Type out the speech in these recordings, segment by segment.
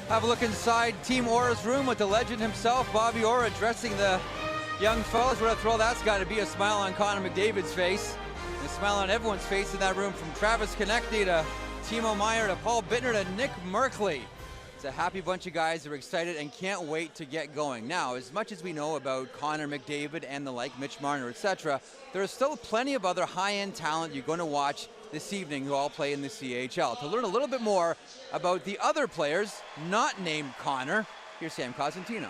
Have a look inside Team Ora's room with the legend himself, Bobby Orr, addressing the young fellas. What a thrill that's got to be. A smile on Connor McDavid's face. And a smile on everyone's face in that room, from Travis Konecny to Timo Meier to Paul Bittner to Nick Merkley. It's a happy bunch of guys that are excited and can't wait to get going. Now, as much as we know about Connor McDavid and the like, Mitch Marner, etc., there is still plenty of other high-end talent you're going to watch this evening who all play in the CHL. To learn a little bit more about the other players not named Connor, here's Sam Cosentino.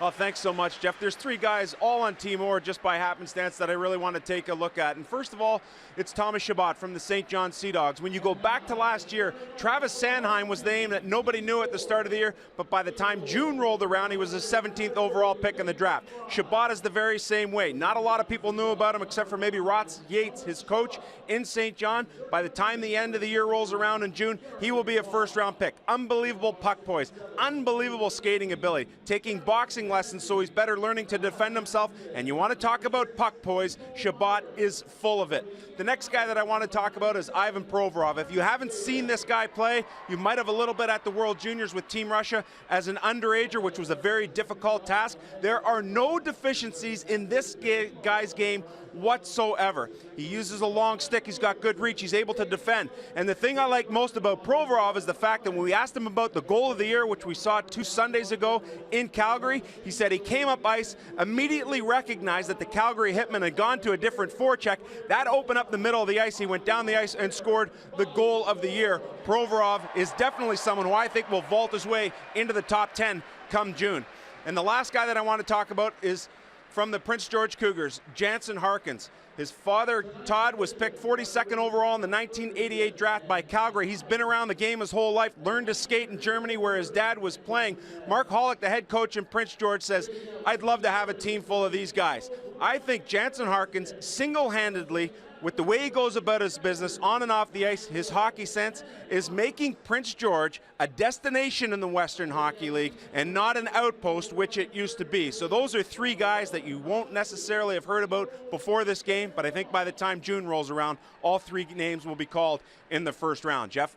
Oh, thanks so much, Jeff. There's three guys all on Team Orr just by happenstance that I really want to take a look at. And first of all, it's Thomas Chabot from the St. John Sea Dogs. When you go back to last year, Travis Sanheim was the name that nobody knew at the start of the year, but by the time June rolled around, he was the 17th overall pick in the draft. Chabot is the very same way. Not a lot of people knew about him except for maybe Rots Yates, his coach in St. John. By the time the end of the year rolls around in June, he will be a first-round pick. Unbelievable puck poise, unbelievable skating ability, taking boxing lessons so he's better learning to defend himself. And you want to talk about puck poise, Chabot is full of it. The next guy that I want to talk about is Ivan Provorov. If you haven't seen this guy play, you might have a little bit at the World Juniors with Team Russia as an underager, which was a very difficult task. There are no deficiencies in this guy's game whatsoever. He uses a long stick, he's got good reach, he's able to defend. And the thing I like most about Provorov is the fact that when we asked him about the goal of the year, which we saw 2 Sundays ago in Calgary, he said he came up ice, immediately recognized that the Calgary hitman had gone to a different forecheck. That opened up the middle of the ice. He went down the ice and scored the goal of the year. Provorov is definitely someone who I think will vault his way into the top 10 come June. And the last guy that I want to talk about is from the Prince George Cougars, Jansen Harkins. His father, Todd, was picked 42nd overall in the 1988 draft by Calgary. He's been around the game his whole life, learned to skate in Germany where his dad was playing. Mark Hollick, the head coach in Prince George, says, I'd love to have a team full of these guys. I think Jansen Harkins single-handedly, with the way he goes about his business on and off the ice, his hockey sense, is making Prince George a destination in the Western Hockey League and not an outpost, which it used to be. So those are three guys that you won't necessarily have heard about before this game, but I think by the time June rolls around, all three names will be called in the first round. Jeff?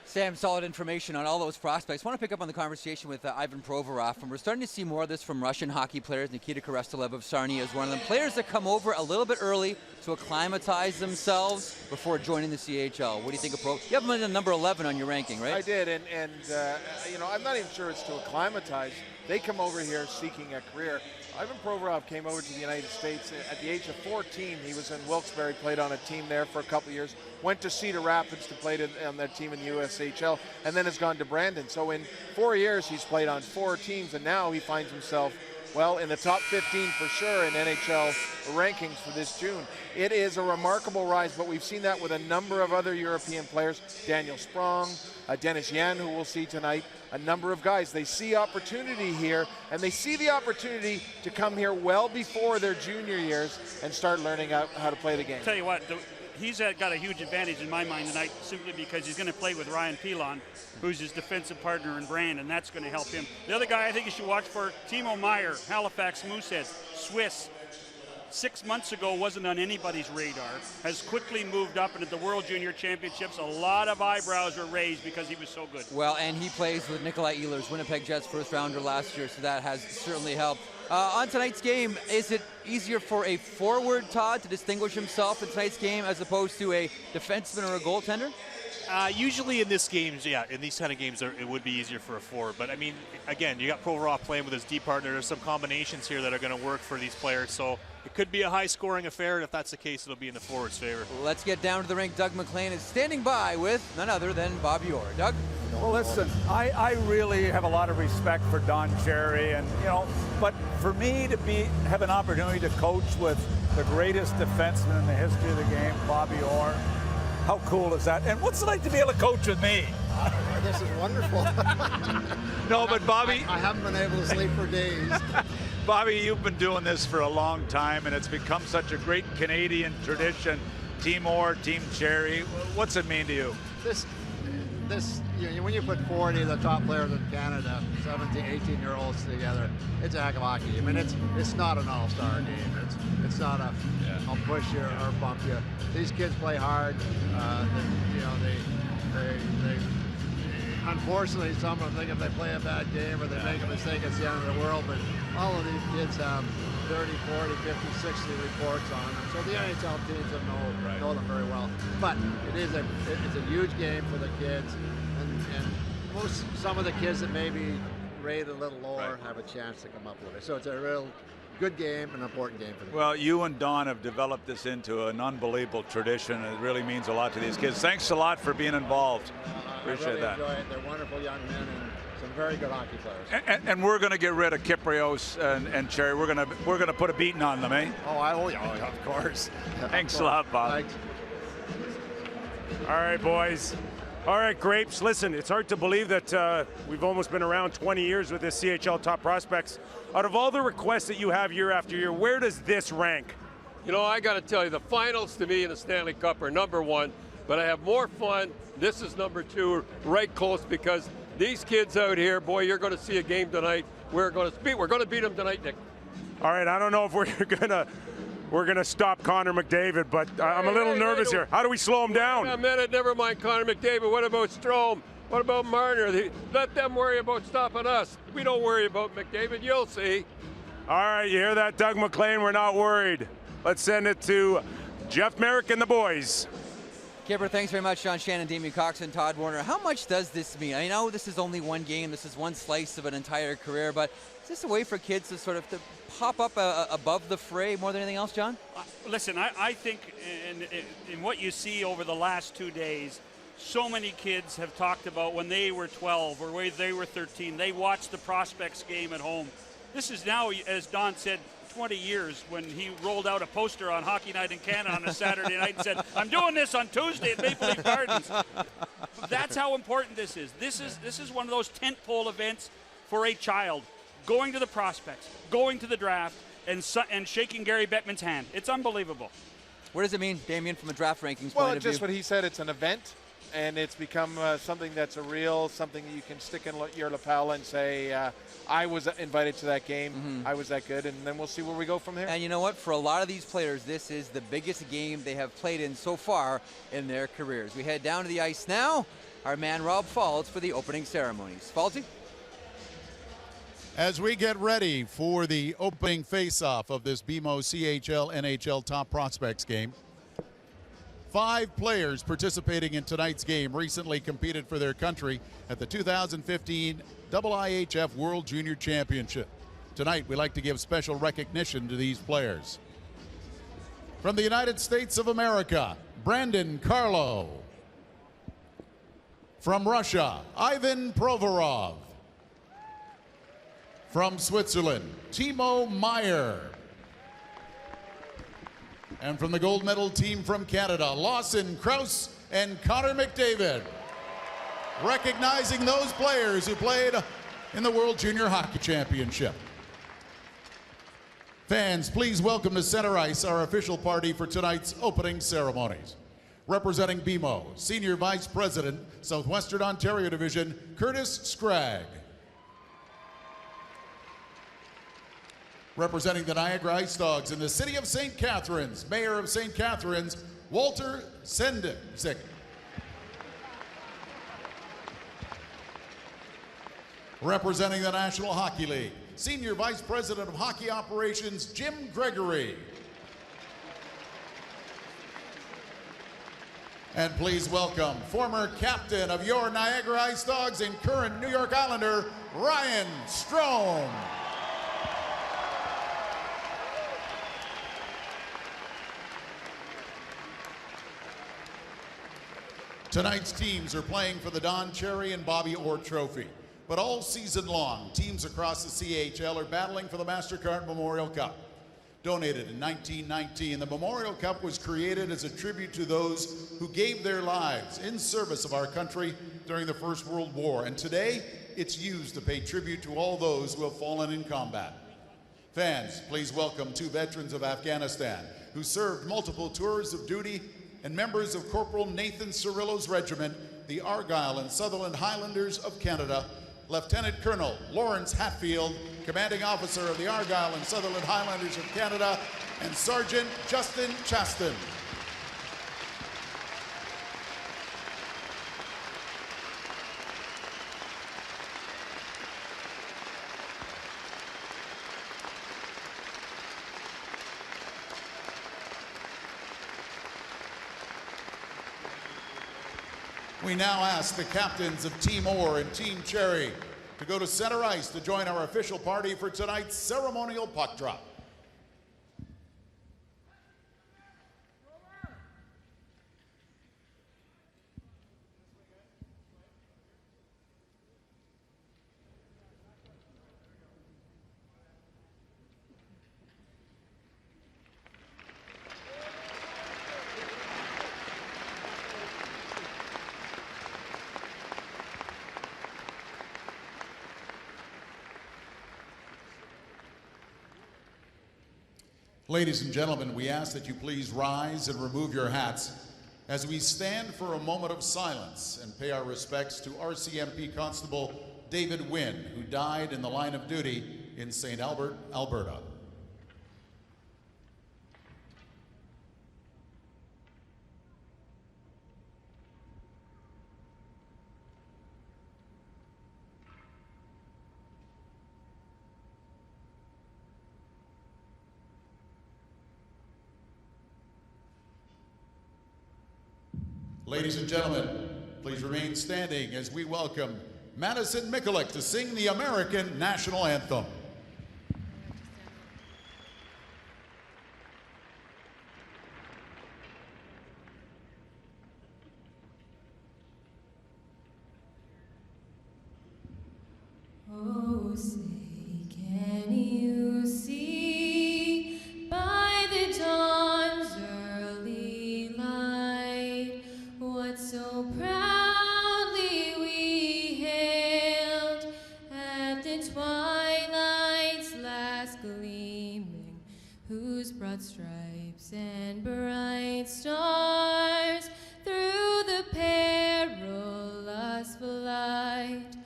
Sam, solid information on all those prospects. I want to pick up on the conversation with Ivan Provorov, and we're starting to see more of this from Russian hockey players. Nikita Korostelev of Sarnia is one of them. Players that come over a little bit early to acclimatize themselves before joining the CHL. What do you think of Pro? You have him at number 11 on your ranking, right? I did, and you know, I'm not even sure it's to acclimatize. They come over here seeking a career. Ivan Provorov came over to the United States at the age of 14. He was in Wilkes-Barre, played on a team there for a couple of years, went to Cedar Rapids to play on their team in the USHL, and then has gone to Brandon. So in 4 years, he's played on 4 teams, and now he finds himself, well, in the top 15 for sure in NHL rankings for this June. It is a remarkable rise, but we've seen that with a number of other European players. Daniel Sprong, Dennis Yan, who we'll see tonight, a number of guys. They see opportunity here, and they see the opportunity to come here well before their junior years and start learning how to play the game. Tell you what, he's got a huge advantage in my mind tonight, simply because he's going to play with Ryan Pilon, who's his defensive partner in Brandon. That's going to help him. The other guy I think you should watch for, Timo Meier, Halifax Moosehead, Swiss. 6 months ago wasn't on anybody's radar, has quickly moved up, and at the World Junior Championships, a lot of eyebrows were raised because he was so good. Well, and he plays with Nikolai Ehlers, Winnipeg Jets first rounder last year, so that has certainly helped. On tonight's game, is it easier for a forward, Todd, to distinguish himself in tonight's game as opposed to a defenseman or a goaltender? Usually in this games, yeah, in these kind of games, it would be easier for a forward. But, I mean, again, you got Provorov playing with his D partner. There's some combinations here that are going to work for these players. So it could be a high-scoring affair, and if that's the case, it'll be in the forward's favor. Let's get down to the rink. Doug McLean is standing by with none other than Bobby Orr. Doug? Well, listen, I really have a lot of respect for Don Cherry, and, you know, but for me to have an opportunity to coach with the greatest defenseman in the history of the game, Bobby Orr, how cool is that? And what's it like to be able to coach with me? This is wonderful. No, but Bobby, I haven't been able to sleep for days. Bobby, you've been doing this for a long time, and it's become such a great Canadian tradition. Team Orr, Team Cherry. What's it mean to you? This, you know, when you put 40 of the top players in Canada, 17, 18-year-olds together, it's a heck of hockey. I mean, it's not an all-star game. It's not a I'll push you or bump you. These kids play hard. You know, they unfortunately, some of them think if they play a bad game or they make a mistake, it's the end of the world. But all of these kids have 30, 40, 50, 60 reports on them. So the NHL teams know them very well. But it's a huge game for the kids, and some of the kids that maybe rated a little lower have a chance to come up with it. So it's a real good game, an important game for them. Well, you and Don have developed this into an unbelievable tradition. It really means a lot to these kids. Thanks a lot for being involved. Appreciate I really that. enjoy it. They're wonderful young men and some very good hockey players. And we're going to get rid of Kyprios and Cherry. We're going to put a beating on them, eh? Of course. Thanks a lot, Bob. Thanks. All right, boys. All right, Grapes, listen, it's hard to believe that we've almost been around 20 years with this CHL Top Prospects. Out of all the requests that you have year after year, where does this rank? You know, I got to tell you, the finals to me in the Stanley Cup are number one, but I have more fun. This is number two, right close, because these kids out here, boy, you're going to see a game tonight. We're going to beat them tonight, Nick. All right, I don't know if we're gonna stop Connor McDavid, but I'm a little nervous here. How do we slow him down? A minute, never mind Connor McDavid. What about Sprong? What about Marner? Let them worry about stopping us. We don't worry about McDavid. You'll see. All right, you hear that, Doug McLean? We're not worried. Let's send it to Jeff Merrick and the boys. Kipper, thanks very much, Sean Shannon, Damien Cox, and Todd Warner. How much does this mean? I know this is only one game. This is one slice of an entire career, but is this a way for kids to sort of pop up above the fray more than anything else, John? Listen, I think in what you see over the last 2 days, so many kids have talked about when they were 12 or when they were 13, they watched the Prospects game at home. This is now, as Don said, 20 years when he rolled out a poster on Hockey Night in Canada on a Saturday night and said, I'm doing this on Tuesday at Maple Leaf Gardens. That's how important this is. This is one of those tentpole events for a child. Going to the Prospects, going to the draft, and shaking Gary Bettman's hand. It's unbelievable. What does it mean, Damien, from a draft rankings Well, point of view? just what he said, it's an event, and it's become something that's something you can stick in your lapel and say, I was invited to that game, I was that good, and then we'll see where we go from there. And you know what? For a lot of these players, this is the biggest game they have played in so far in their careers. We head down to the ice now. Our man Rob Falls for the opening ceremonies. Fallsy? As we get ready for the opening face-off of this BMO CHL NHL Top Prospects game, 5 players participating in tonight's game recently competed for their country at the 2015 IIHF World Junior Championship. Tonight, we like to give special recognition to these players. From the United States of America, Brandon Carlo. From Russia, Ivan Provorov. From Switzerland, Timo Meyer. And from the gold medal team from Canada, Lawson Krause and Connor McDavid. Recognizing those players who played in the World Junior Hockey Championship. Fans, please welcome to center ice our official party for tonight's opening ceremonies. Representing BMO, Senior Vice President, Southwestern Ontario Division, Curtis Scragg. Representing the Niagara Ice Dogs in the city of St. Catharines, Mayor of St. Catharines, Walter Sendzik. Representing the National Hockey League, Senior Vice President of Hockey Operations, Jim Gregory. And please welcome former captain of your Niagara Ice Dogs and current New York Islander, Ryan Strome. Tonight's teams are playing for the Don Cherry and Bobby Orr Trophy. But all season long, teams across the CHL are battling for the MasterCard Memorial Cup. Donated in 1919, the Memorial Cup was created as a tribute to those who gave their lives in service of our country during the First World War. And today, it's used to pay tribute to all those who have fallen in combat. Fans, please welcome 2 veterans of Afghanistan who served multiple tours of duty and members of Corporal Nathan Cirillo's regiment, the Argyll and Sutherland Highlanders of Canada, Lieutenant Colonel Lawrence Hatfield, Commanding Officer of the Argyll and Sutherland Highlanders of Canada, and Sergeant Justin Chaston. We now ask the captains of Team Orr and Team Cherry to go to center ice to join our official party for tonight's ceremonial puck drop. Ladies and gentlemen, we ask that you please rise and remove your hats as we stand for a moment of silence and pay our respects to RCMP Constable David Wynn, who died in the line of duty in St. Albert, Alberta. Ladies and gentlemen, please remain standing as we welcome Madison Mikulik to sing the American National Anthem. Oh, say, can you see by the dawn's early light what so proudly we hailed at the twilight's last gleaming, whose broad stripes and bright stars through the perilous flight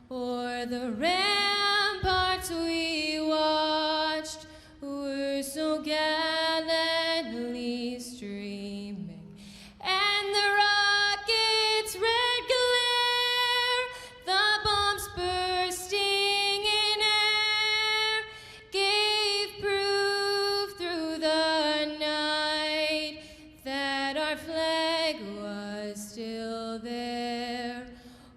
o'er the ramparts we watched were so gallantly streaming, and the rockets' red glare, the bombs bursting in air, gave proof through the night that our flag was still there.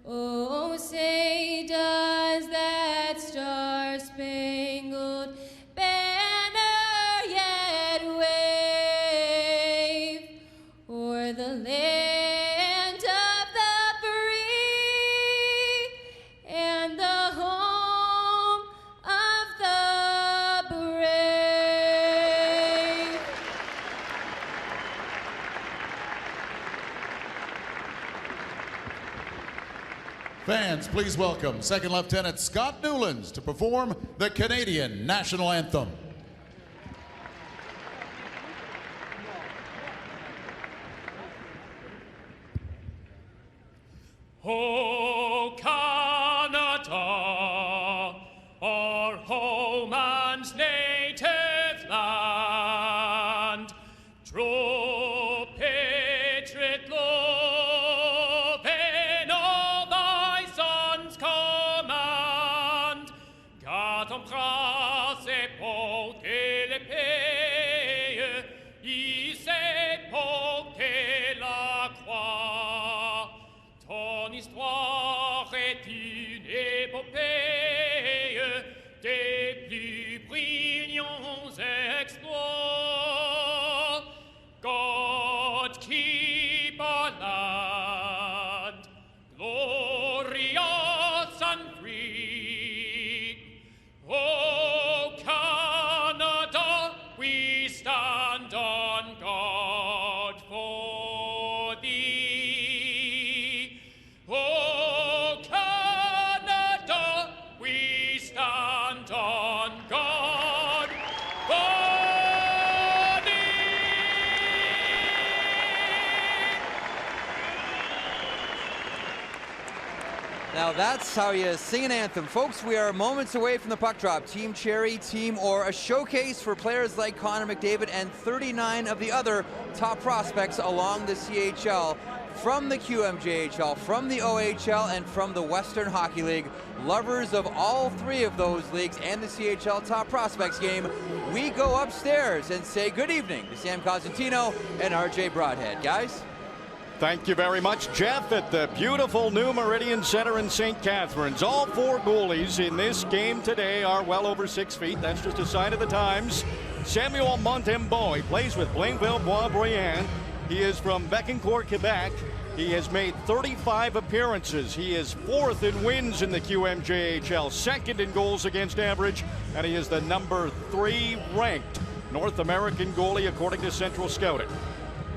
Oh, say does that star-spangled banner yet wave o'er the land of the free and the home of the brave? Fans, please welcome Second Lieutenant Scott Newlands to perform the Canadian National Anthem. O Canada, our home and native land, true patriot love in all thy sons' command, garde embrasse et portez l'épée, hissez, portez la croix. Ton histoire est une épopée des plus brillants exploits. God keep our land glorious and free. Oh, Canada, we stand on guard for thee. Oh, Canada, we stand on guard for thee. Now that's how you sing an anthem. Folks, we are moments away from the puck drop. Team Cherry, Team Orr, a showcase for players like Connor McDavid and 39 of the other top prospects along the CHL, from the QMJHL, from the OHL, and from the Western Hockey League. Lovers of all three of those leagues and the CHL Top Prospects Game, we go upstairs and say good evening to Sam Cosentino and RJ Broadhead. Guys? Thank you very much, Jeff, at the beautiful new Meridian Center in St. Catharines. All 4 goalies in this game today are well over 6 feet. That's just a sign of the times. Samuel Montembeault, he plays with Blainville Boisbriand. He is from Bécancour, Quebec. He has made 35 appearances. He is 4th in wins in the QMJHL, 2nd in goals against average, and he is the number 3 ranked North American goalie according to Central Scouting.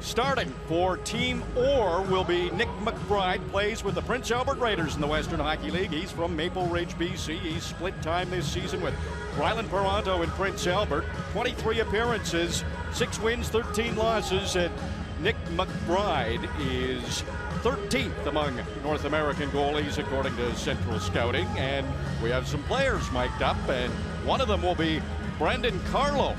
Starting for Team Orr will be Nick McBride, plays with the Prince Albert Raiders in the Western Hockey League. He's from Maple Ridge, BC. He's split time this season with Ryland Toronto and Prince Albert. 23 appearances, 6 wins, 13 losses, and Nick McBride is 13th among North American goalies according to Central Scouting. And we have some players mic'd up, and one of them will be Brandon Carlo.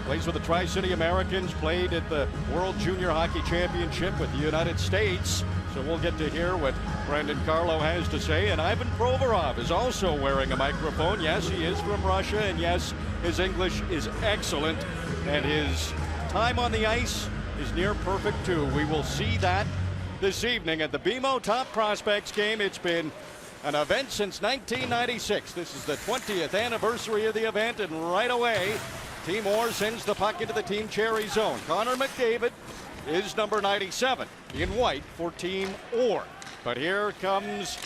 Plays with the Tri-City Americans, played at the World Junior Hockey Championship with the United States. So we'll get to hear what Brandon Carlo has to say. And Ivan Provorov is also wearing a microphone. Yes, he is from Russia, and yes, his English is excellent. And his time on the ice is near perfect, too. We will see that this evening at the BMO Top Prospects Game. It's been an event since 1996. This is the 20th anniversary of the event, and right away, Team Orr sends the puck into the Team Cherry zone. Connor McDavid is number 97 in white for Team Orr. But here comes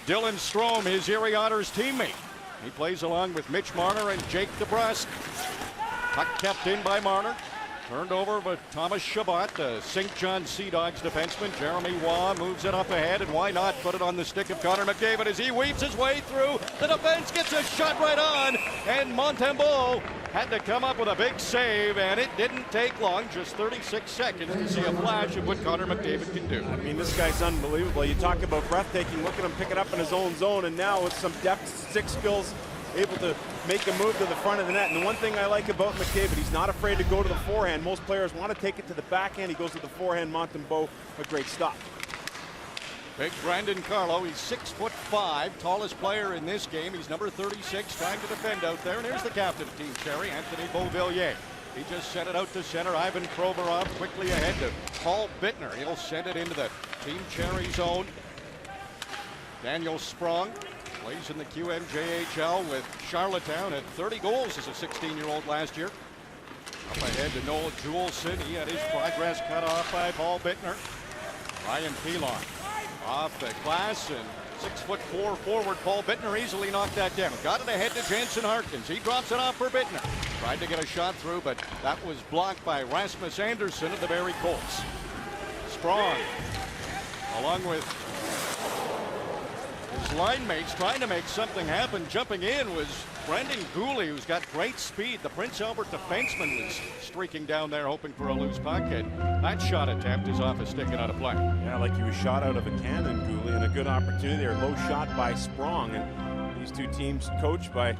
Dylan Strome, his Erie Otters teammate. He plays along with Mitch Marner and Jake DeBrusk. Puck kept in by Marner. Turned over with Thomas Chabot, the St. John Sea Dogs defenseman. Jeremy Waugh moves it up ahead, and why not put it on the stick of Connor McDavid as he weaves his way through. The defense gets a shot right on, and Montembeault had to come up with a big save, and it didn't take long, just 36 seconds to see a flash of what Connor McDavid can do. I mean, this guy's unbelievable. You talk about breathtaking. Look at him pick it up in his own zone, and now with some depth, 6 skills, able to make a move to the front of the net. And the one thing I like about McDavid, he's not afraid to go to the forehand. Most players want to take it to the backhand. He goes to the forehand. Montembeault, a great stop. Big Brandon Carlo, he's 6'5", tallest player in this game. He's number 36, trying to defend out there. And here's the captain of Team Cherry, Anthony Beauvillier. He just sent it out to center. Ivan Provorov quickly ahead to Paul Bittner. He'll send it into the Team Cherry zone. Daniel Sprong plays in the QMJHL with Charlottetown, at 30 goals as a 16-year-old last year. Up ahead to Noel Juleson. He had his progress cut off by Paul Bittner. Ryan Pilon off the glass, and 6'4" forward Paul Bittner easily knocked that down. Got it ahead to Jansen Harkins. He drops it off for Bittner. Tried to get a shot through, but that was blocked by Rasmus Anderson of the Barrie Colts. Sprong, along with his line mates, trying to make something happen. Jumping in was Brendan Gooley, who's got great speed. The Prince Albert defenseman was streaking down there hoping for a loose puck, and that shot attempt is off a stick and out of play. Yeah, like he was shot out of a cannon, Gooley, and a good opportunity there. Low shot by Sprong, and these two teams coached by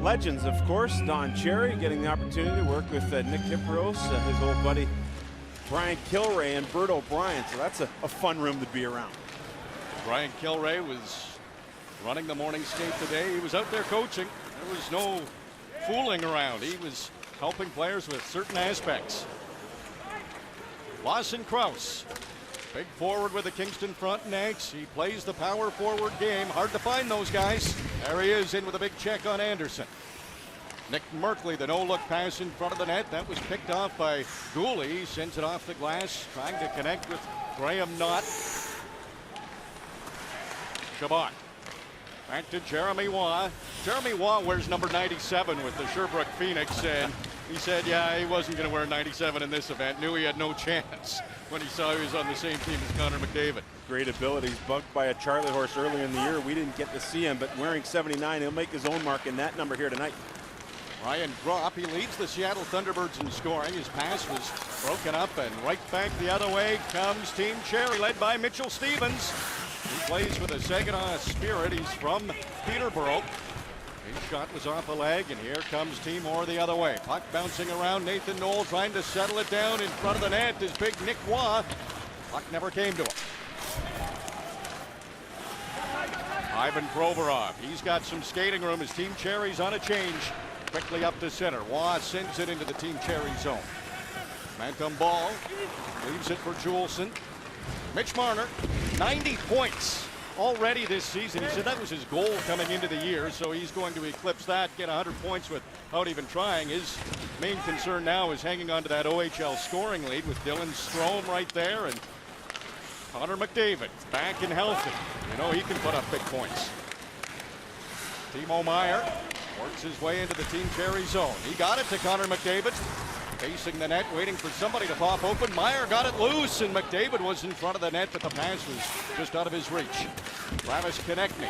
legends, of course. Don Cherry getting the opportunity to work with Nick Kipros, his old buddy Brian Kilray, and Bert O'Brien, so that's a fun room to be around. Brian Kilray was running the morning skate today. He was out there coaching. There was no fooling around. He was helping players with certain aspects. Lawson Krause, big forward with the Kingston Frontenacs. He plays the power forward game. Hard to find those guys. There he is, in with a big check on Anderson. Nick Merkley, the no-look pass in front of the net. That was picked off by Gooley. He sends it off the glass, trying to connect with Graham Knott. Chabot. Back to Jeremy Waugh. Jeremy Waugh wears number 97 with the Sherbrooke Phoenix, and he said, yeah, he wasn't going to wear 97 in this event. Knew he had no chance when he saw he was on the same team as Connor McDavid. Great abilities, bugged by a Charlie horse earlier in the year. We didn't get to see him, but wearing 79, he'll make his own mark in that number here tonight. Ryan Gropp, he leads the Seattle Thunderbirds in scoring. His pass was broken up, and right back the other way comes Team Cherry, led by Mitchell Stevens. He plays with a Saginaw Spirit. He's from Peterborough. His shot was off a leg, and here comes Team Orr the other way. Puck bouncing around. Nathan Knoll trying to settle it down in front of the net is big Nick Waugh. Puck never came to him. Ivan Provorov, he's got some skating room. His Team Cherry's on a change. Quickly up to center. Waugh sends it into the Team Cherry zone. Phantom ball. Leaves it for Juleson. Mitch Marner, 90 points already this season. He said that was his goal coming into the year, so he's going to eclipse that, get 100 points without even trying. His main concern now is hanging on to that OHL scoring lead with Dylan Strome right there, and Connor McDavid back and healthy. You know he can put up big points. Timo Meier works his way into the Team Cherry zone. He got it to Connor McDavid. Facing the net, waiting for somebody to pop open. Meier got it loose, and McDavid was in front of the net, but the pass was just out of his reach. Travis Konechny,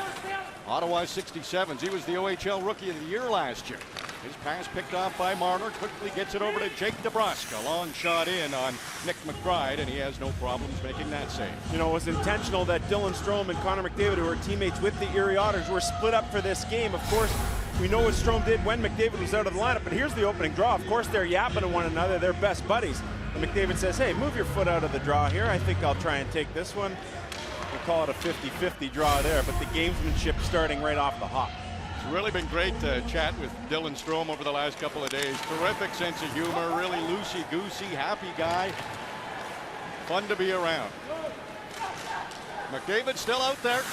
Ottawa 67s. He was the OHL Rookie of the Year last year. His pass picked off by Marner, quickly gets it over to Jake DeBrusk. A long shot in on Nick McBride, and he has no problems making that save. You know, it was intentional that Dylan Strome and Connor McDavid, who are teammates with the Erie Otters, were split up for this game. Of course, we know what Strome did when McDavid was out of the lineup, but here's the opening draw. Of course, they're yapping to one another. They're best buddies. And McDavid says, hey, move your foot out of the draw here. I think I'll try and take this one. We'll call it a 50-50 draw there, but the gamesmanship starting right off the hop. It's really been great to chat with Dylan Strome over the last couple of days. Terrific sense of humor, really loosey-goosey, happy guy. Fun to be around. McDavid still out there.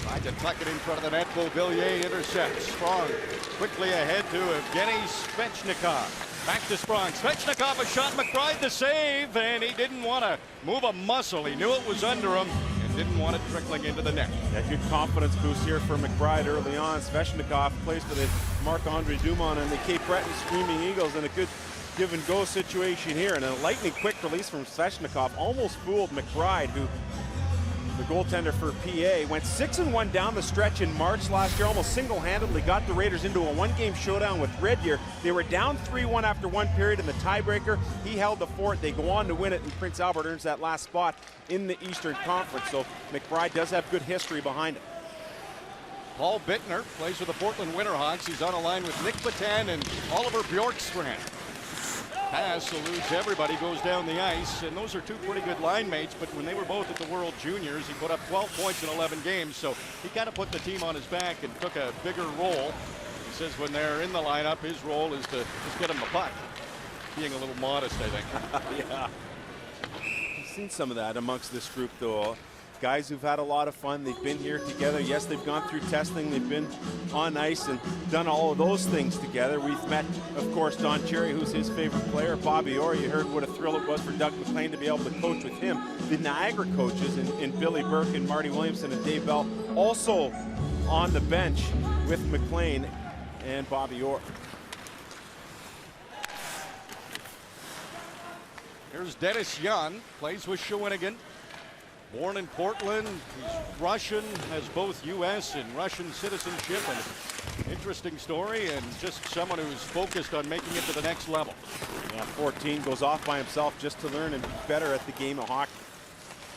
Tried to tuck it in front of the net. Beauvillier intercepts. Sprong quickly ahead to Evgeny Svechnikov. Back to Sprong. Svechnikov a shot. McBride the save, and he didn't want to move a muscle. He knew it was under him and didn't want it trickling into the net. Yeah, good confidence boost here for McBride early on. Svechnikov plays for the Marc-Andre Dumont and the Cape Breton Screaming Eagles in a good give and go situation here. And a lightning quick release from Svechnikov almost fooled McBride, who the goaltender for PA went 6-1 down the stretch in March last year, almost single-handedly got the Raiders into a one-game showdown with Red Deer. They were down 3-1 after one period in the tiebreaker. He held the fort. They go on to win it, and Prince Albert earns that last spot in the Eastern Conference. So McBride does have good history behind it. Paul Bittner plays with the Portland Winterhawks. He's on a line with Nick Patan and Oliver Bjorkstrand. Pass eludes everybody, goes down the ice, and those are two pretty good line mates, but when they were both at the World Juniors, he put up 12 points in 11 games, so he kind of put the team on his back and took a bigger role. He says when they're in the lineup, his role is to just get him the puck. Being a little modest, I think. Yeah. I've seen some of that amongst this group, though. Guys who've had a lot of fun. They've been here together. Yes, they've gone through testing. They've been on ice and done all of those things together. We've met, of course, Don Cherry, who's his favorite player. Bobby Orr, you heard what a thrill it was for Doug McLean to be able to coach with him. The Niagara coaches in Billy Burke and Marty Williamson and Dave Bell also on the bench with McLean and Bobby Orr. Here's Dennis Young, plays with Shawinigan. Born in Portland, he's Russian, has both U.S. and Russian citizenship, and interesting story, and just someone who's focused on making it to the next level. Yeah, 14, goes off by himself just to learn and be better at the game of hockey.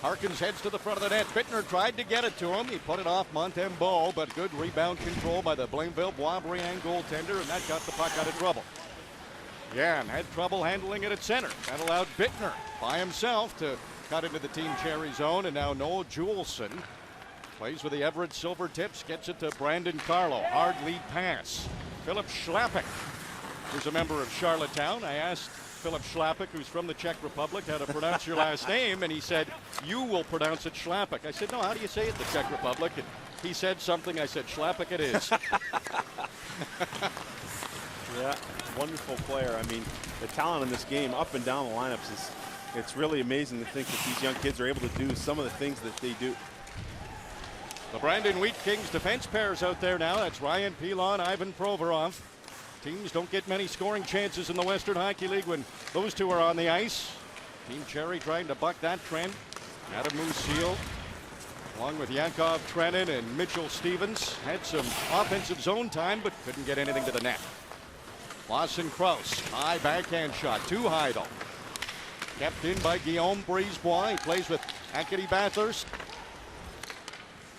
Harkins heads to the front of the net. Bittner tried to get it to him. He put it off Montembeault, but good rebound control by the Blainville-Boisbriand goaltender, and that got the puck out of trouble. Jan had trouble handling it at center. That allowed Bittner by himself to cut into the Team Cherry zone, and now Noah Juleson plays with the Everett Silvertips, gets it to Brandon Carlo. Hard lead pass. Philip Schlapik, who's a member of Charlottetown. I asked Philip Schlapik, who's from the Czech Republic, how to pronounce your last name, and he said, you will pronounce it Schlapik. I said, no, how do you say it in the Czech Republic? And he said something. I said, Schlapik it is. Yeah, wonderful player. I mean, the talent in this game up and down the lineups is, it's really amazing to think that these young kids are able to do some of the things that they do. The Brandon Wheat Kings defense pairs out there now. That's Ryan Pilon, Ivan Provorov. Teams don't get many scoring chances in the Western Hockey League when those two are on the ice. Team Cherry trying to buck that trend. Adam Musil, along with Yankov Trenin and Mitchell Stevens, had some offensive zone time, but couldn't get anything to the net. Lawson Krause, high backhand shot, too high though. Kept in by Guillaume Brisebois. He plays with Acadie Bathurst.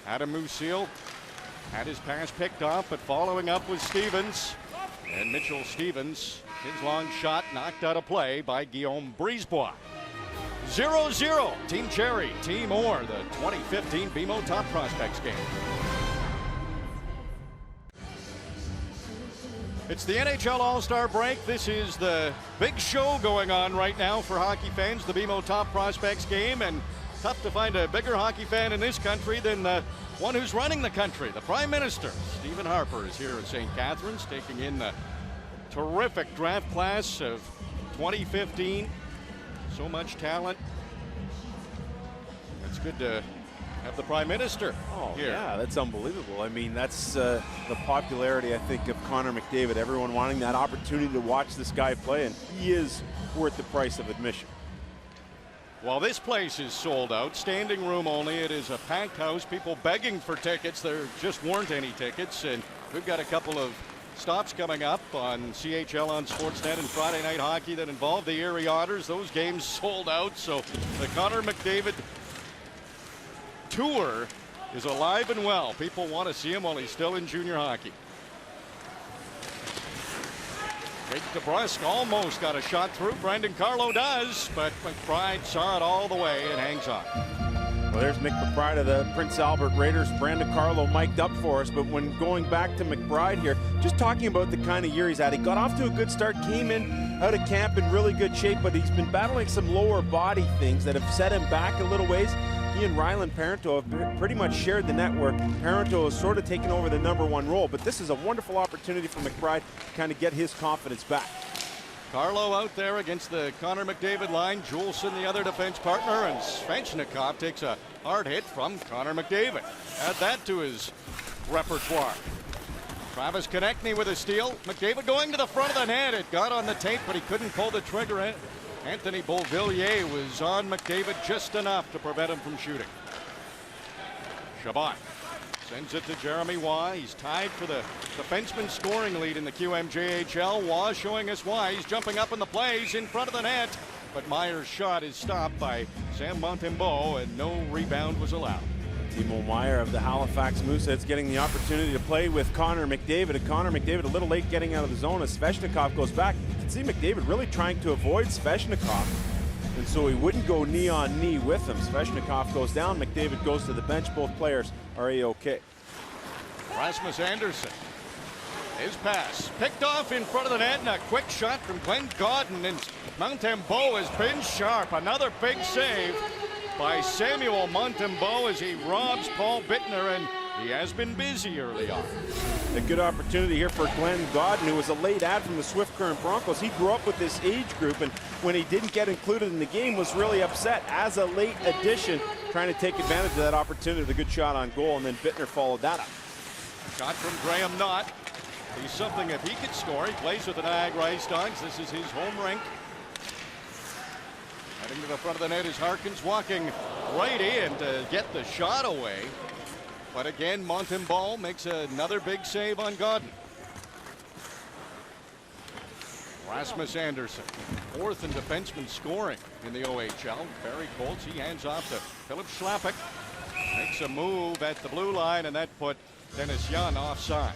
Adam Musil had his pass picked off, but following up with Stevens. And Mitchell Stevens, his long shot knocked out of play by Guillaume Brisebois. 0-0, Team Cherry, Team Orr, the 2015 BMO Top Prospects Game. It's the NHL All-Star break. This is the big show going on right now for hockey fans, the BMO Top Prospects Game, and tough to find a bigger hockey fan in this country than the one who's running the country. The Prime Minister, Stephen Harper, is here at St. Catharines, taking in the terrific draft class of 2015. So much talent. It's good to have the Prime Minister here. Yeah, that's unbelievable. I mean, that's the popularity, I think, of Connor McDavid. Everyone wanting that opportunity to watch this guy play, and he is worth the price of admission. Well, this place is sold out, standing room only. It is a packed house, people begging for tickets. There just weren't any tickets, and we've got a couple of stops coming up on CHL on Sportsnet and Friday night hockey that involve the Erie Otters. Those games sold out, so the Connor McDavid tour is alive and well. People want to see him while he's still in junior hockey. Jake DeBrusk almost got a shot through. Brandon Carlo does, but McBride saw it all the way and hangs on. Well, there's Mick McBride of the Prince Albert Raiders. Brandon Carlo mic'd up for us, but when going back to McBride here, just talking about the kind of year he's had. He got off to a good start, came in out of camp in really good shape, but he's been battling some lower body things that have set him back a little ways. He and Rylan Parenteau have pretty much shared the net where Parenteau has sort of taken over the #1 role, but this is a wonderful opportunity for McBride to kind of get his confidence back. Carlo out there against the Connor McDavid line. Juleson, the other defense partner, and Svechnikov takes a hard hit from Connor McDavid. Add that to his repertoire. Travis Konechny with a steal. McDavid going to the front of the net. It got on the tape, but he couldn't pull the trigger. Anthony Beauvillier was on McDavid just enough to prevent him from shooting. Chabot sends it to Jeremy Waugh. He's tied for the defenseman scoring lead in the QMJHL. Waugh showing us why. He's jumping up in the plays in front of the net, but Meyer's shot is stopped by Sam Montembeault, and no rebound was allowed. Timo Meier of the Halifax Mooseheads getting the opportunity to play with Connor McDavid. And Connor McDavid a little late getting out of the zone as Svechnikov goes back. You can see McDavid really trying to avoid Svechnikov, and so he wouldn't go knee on knee with him. Svechnikov goes down, McDavid goes to the bench. Both players are A-OK. Rasmus Anderson. His pass picked off in front of the net, and a quick shot from Glenn Gaudin, and Montembeault has been sharp. Another big save by Samuel Montembeault as he robs Paul Bittner, and he has been busy early on. A good opportunity here for Glenn Gaudin, who was a late add from the Swift Current Broncos. He grew up with this age group, and when he didn't get included in the game was really upset as a late addition, trying to take advantage of that opportunity with a good shot on goal, and then Bittner followed that up. Shot from Graham Knott. He's something if he could score. He plays with the Niagara Ice Dogs. This is his home rink. Heading to the front of the net is Harkins, walking right in to get the shot away. But again, Montembeault makes another big save on Gaudin. Rasmus Anderson, fourth in defenseman scoring in the OHL. Barry Colts, he hands off to Philip Schlappick. Makes a move at the blue line, and that put Dennis Young offside.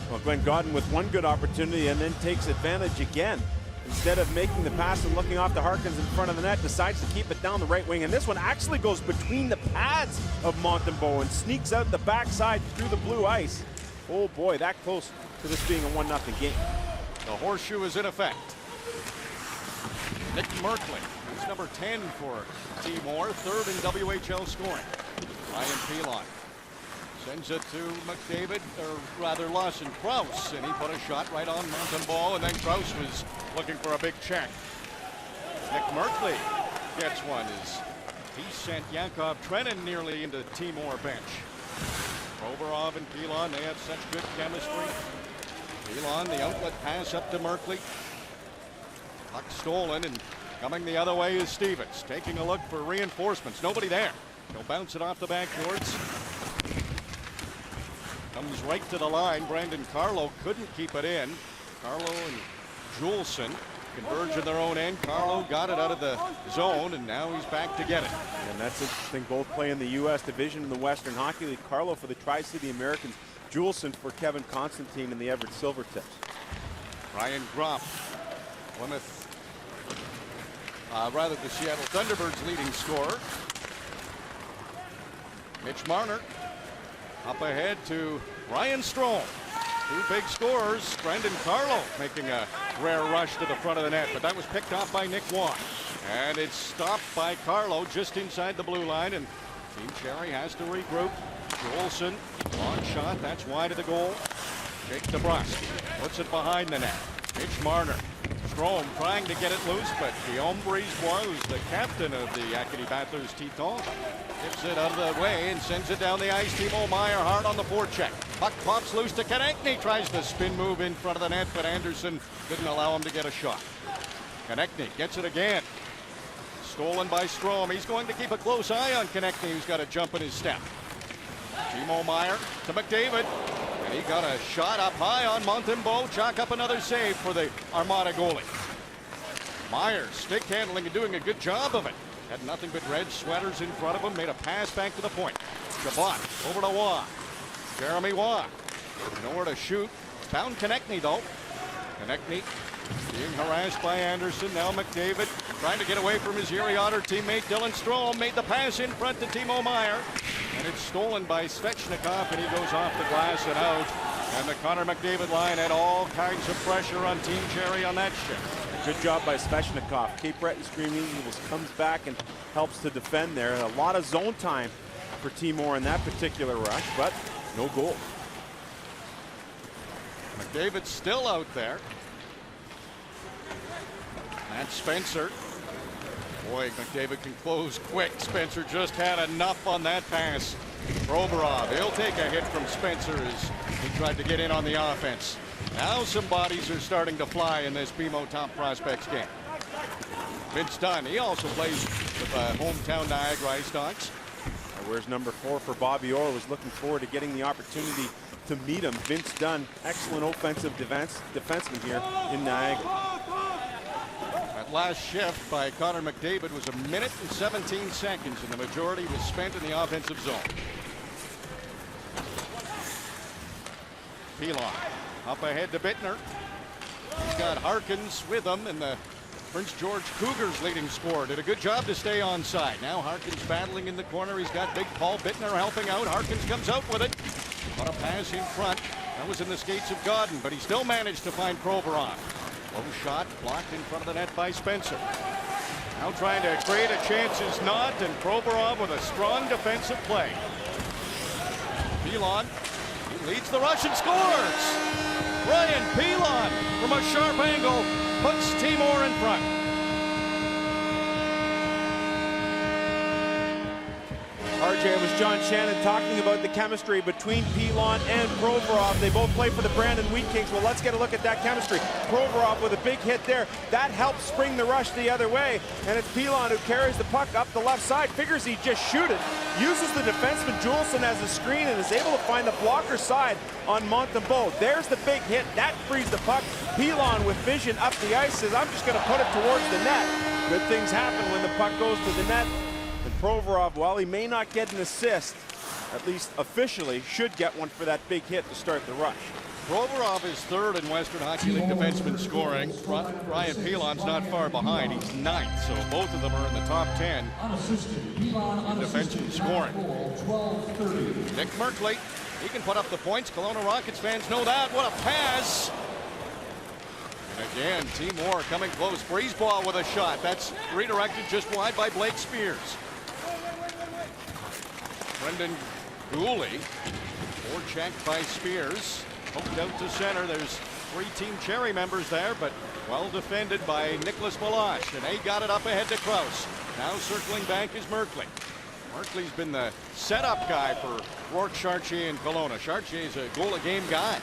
Well, Glenn Gaudin with one good opportunity and then takes advantage again. Instead of making the pass and looking off to Harkins in front of the net, decides to keep it down the right wing. And this one actually goes between the pads of Montembeault and sneaks out the backside through the blue ice. Oh boy, that close to this being a 1-0 game. The horseshoe is in effect. Nick Merkley, who's number 10 for Timor, third in WHL scoring. Ryan Pilon sends it to McDavid, or rather Lawson Krause, and he put a shot right on Montembeault, and then Krause was looking for a big check. Nick Merkley gets one as he sent Yakov Trenin nearly into Timor bench. Provorov and Pilon, they have such good chemistry. Pilon, the outlet pass up to Merkley. Puck stolen, and coming the other way is Stevens, taking a look for reinforcements. Nobody there. He'll bounce it off the backboards. Comes right to the line. Brandon Carlo couldn't keep it in. Carlo and Juleson converge in their own end. Carlo got it out of the zone, and now he's back to get it. And that's interesting. Both play in the U.S. division in the Western Hockey League. Carlo for the Tri-City Americans. Juleson for Kevin Constantine and the Everett Silvertips. Ryan Groff, Plymouth, the Seattle Thunderbirds' leading scorer. Mitch Marner up ahead to Ryan Strong. Two big scorers. Brandon Carlo making a rare rush to the front of the net, but that was picked off by Nick Waugh. And it's stopped by Carlo just inside the blue line, and Team Cherry has to regroup. Olsen, long shot, that's wide of the goal. Jake DeBrusque puts it behind the net. Mitch Marner. Sprong trying to get it loose, but Guillaume Brisebois, who's the captain of the Acadie Batters Teton, gets it out of the way and sends it down the ice. Timo Meier hard on the forecheck. Puck pops loose to Konechny, tries to spin move in front of the net, but Anderson didn't allow him to get a shot. Konechny gets it again. Stolen by Strom. He's going to keep a close eye on Konechny, who's got a jump in his step. Timo Meier to McDavid. And he got a shot up high on Montembeault. Chalk up another save for the Armada goalie. Meier stick handling and doing a good job of it. Had nothing but red sweaters in front of him. Made a pass back to the point. Chabot over to Waugh. Jeremy Waugh. Nowhere to shoot. Found Konechny though. Konechny being harassed by Anderson. Now McDavid trying to get away from his Erie Otter teammate Dylan Strom. Made the pass in front to Timo Meier. And it's stolen by Svechnikov, and he goes off the glass and out. And the Connor McDavid line had all kinds of pressure on Team Cherry on that shift. Good job by Svechnikov. Cape Breton Screaming Eagles comes back and helps to defend there. And a lot of zone time for Timor in that particular rush, but no goal. McDavid's still out there. That's Spencer. Boy, McDavid can close quick. Spencer just had enough on that pass. Provorov, he'll take a hit from Spencer as he tried to get in on the offense. Now some bodies are starting to fly in this BMO Top Prospects game. Vince Dunn, he also plays with hometown Niagara Ice Dogs. Where's number 4 for Bobby Orr? Was looking forward to getting the opportunity to meet him. Vince Dunn, excellent offensive defenseman here in Niagara. That last shift by Connor McDavid was 1 minute and 17 seconds, and the majority was spent in the offensive zone. Pilon up ahead to Bittner. He's got Harkins with him, and the Prince George Cougars leading scorer did a good job to stay onside. Now Harkins battling in the corner. He's got big Paul Bittner helping out. Harkins comes out with it. On a pass in front. That was in the skates of Godden, but he still managed to find Provorov. Low shot blocked in front of the net by Spencer. Now trying to create a chance is not, and Provorov with a strong defensive play. Pilon leads the rush and scores. Ryan Pilon from a sharp angle puts Timor in front. RJ, it was John Shannon talking about the chemistry between Pilon and Provorov. They both play for the Brandon Wheat Kings. Well, let's get a look at that chemistry. Provorov with a big hit there. That helps spring the rush the other way. And it's Pilon who carries the puck up the left side. Figures he just shoot it. Uses the defenseman Juleson as a screen and is able to find the blocker side on Montembeault. There's the big hit. That frees the puck. Pilon with vision up the ice says, I'm just going to put it towards the net. Good things happen when the puck goes to the net. And Provorov, while he may not get an assist, at least officially, should get one for that big hit to start the rush. Provorov is third in Western Hockey League defenseman scoring. Ryan Pilon's not far behind. He's ninth, so both of them are in the top 10 in defenseman scoring. Nick Merkley, he can put up the points. Kelowna Rockets fans know that. What a pass! And again, Timor coming close. Brisebois with a shot. That's redirected just wide by Blake Spears. Brendan Gooley, forechecked by Spears. Poked out to center. There's 3 Team Cherry members there, but well defended by Nicholas Malash. And they got it up ahead to Kraus. Now circling back is Merkley. Merkley's been the setup guy for Rourke Chartier in Kelowna. Chartier's a goal-a-game guy.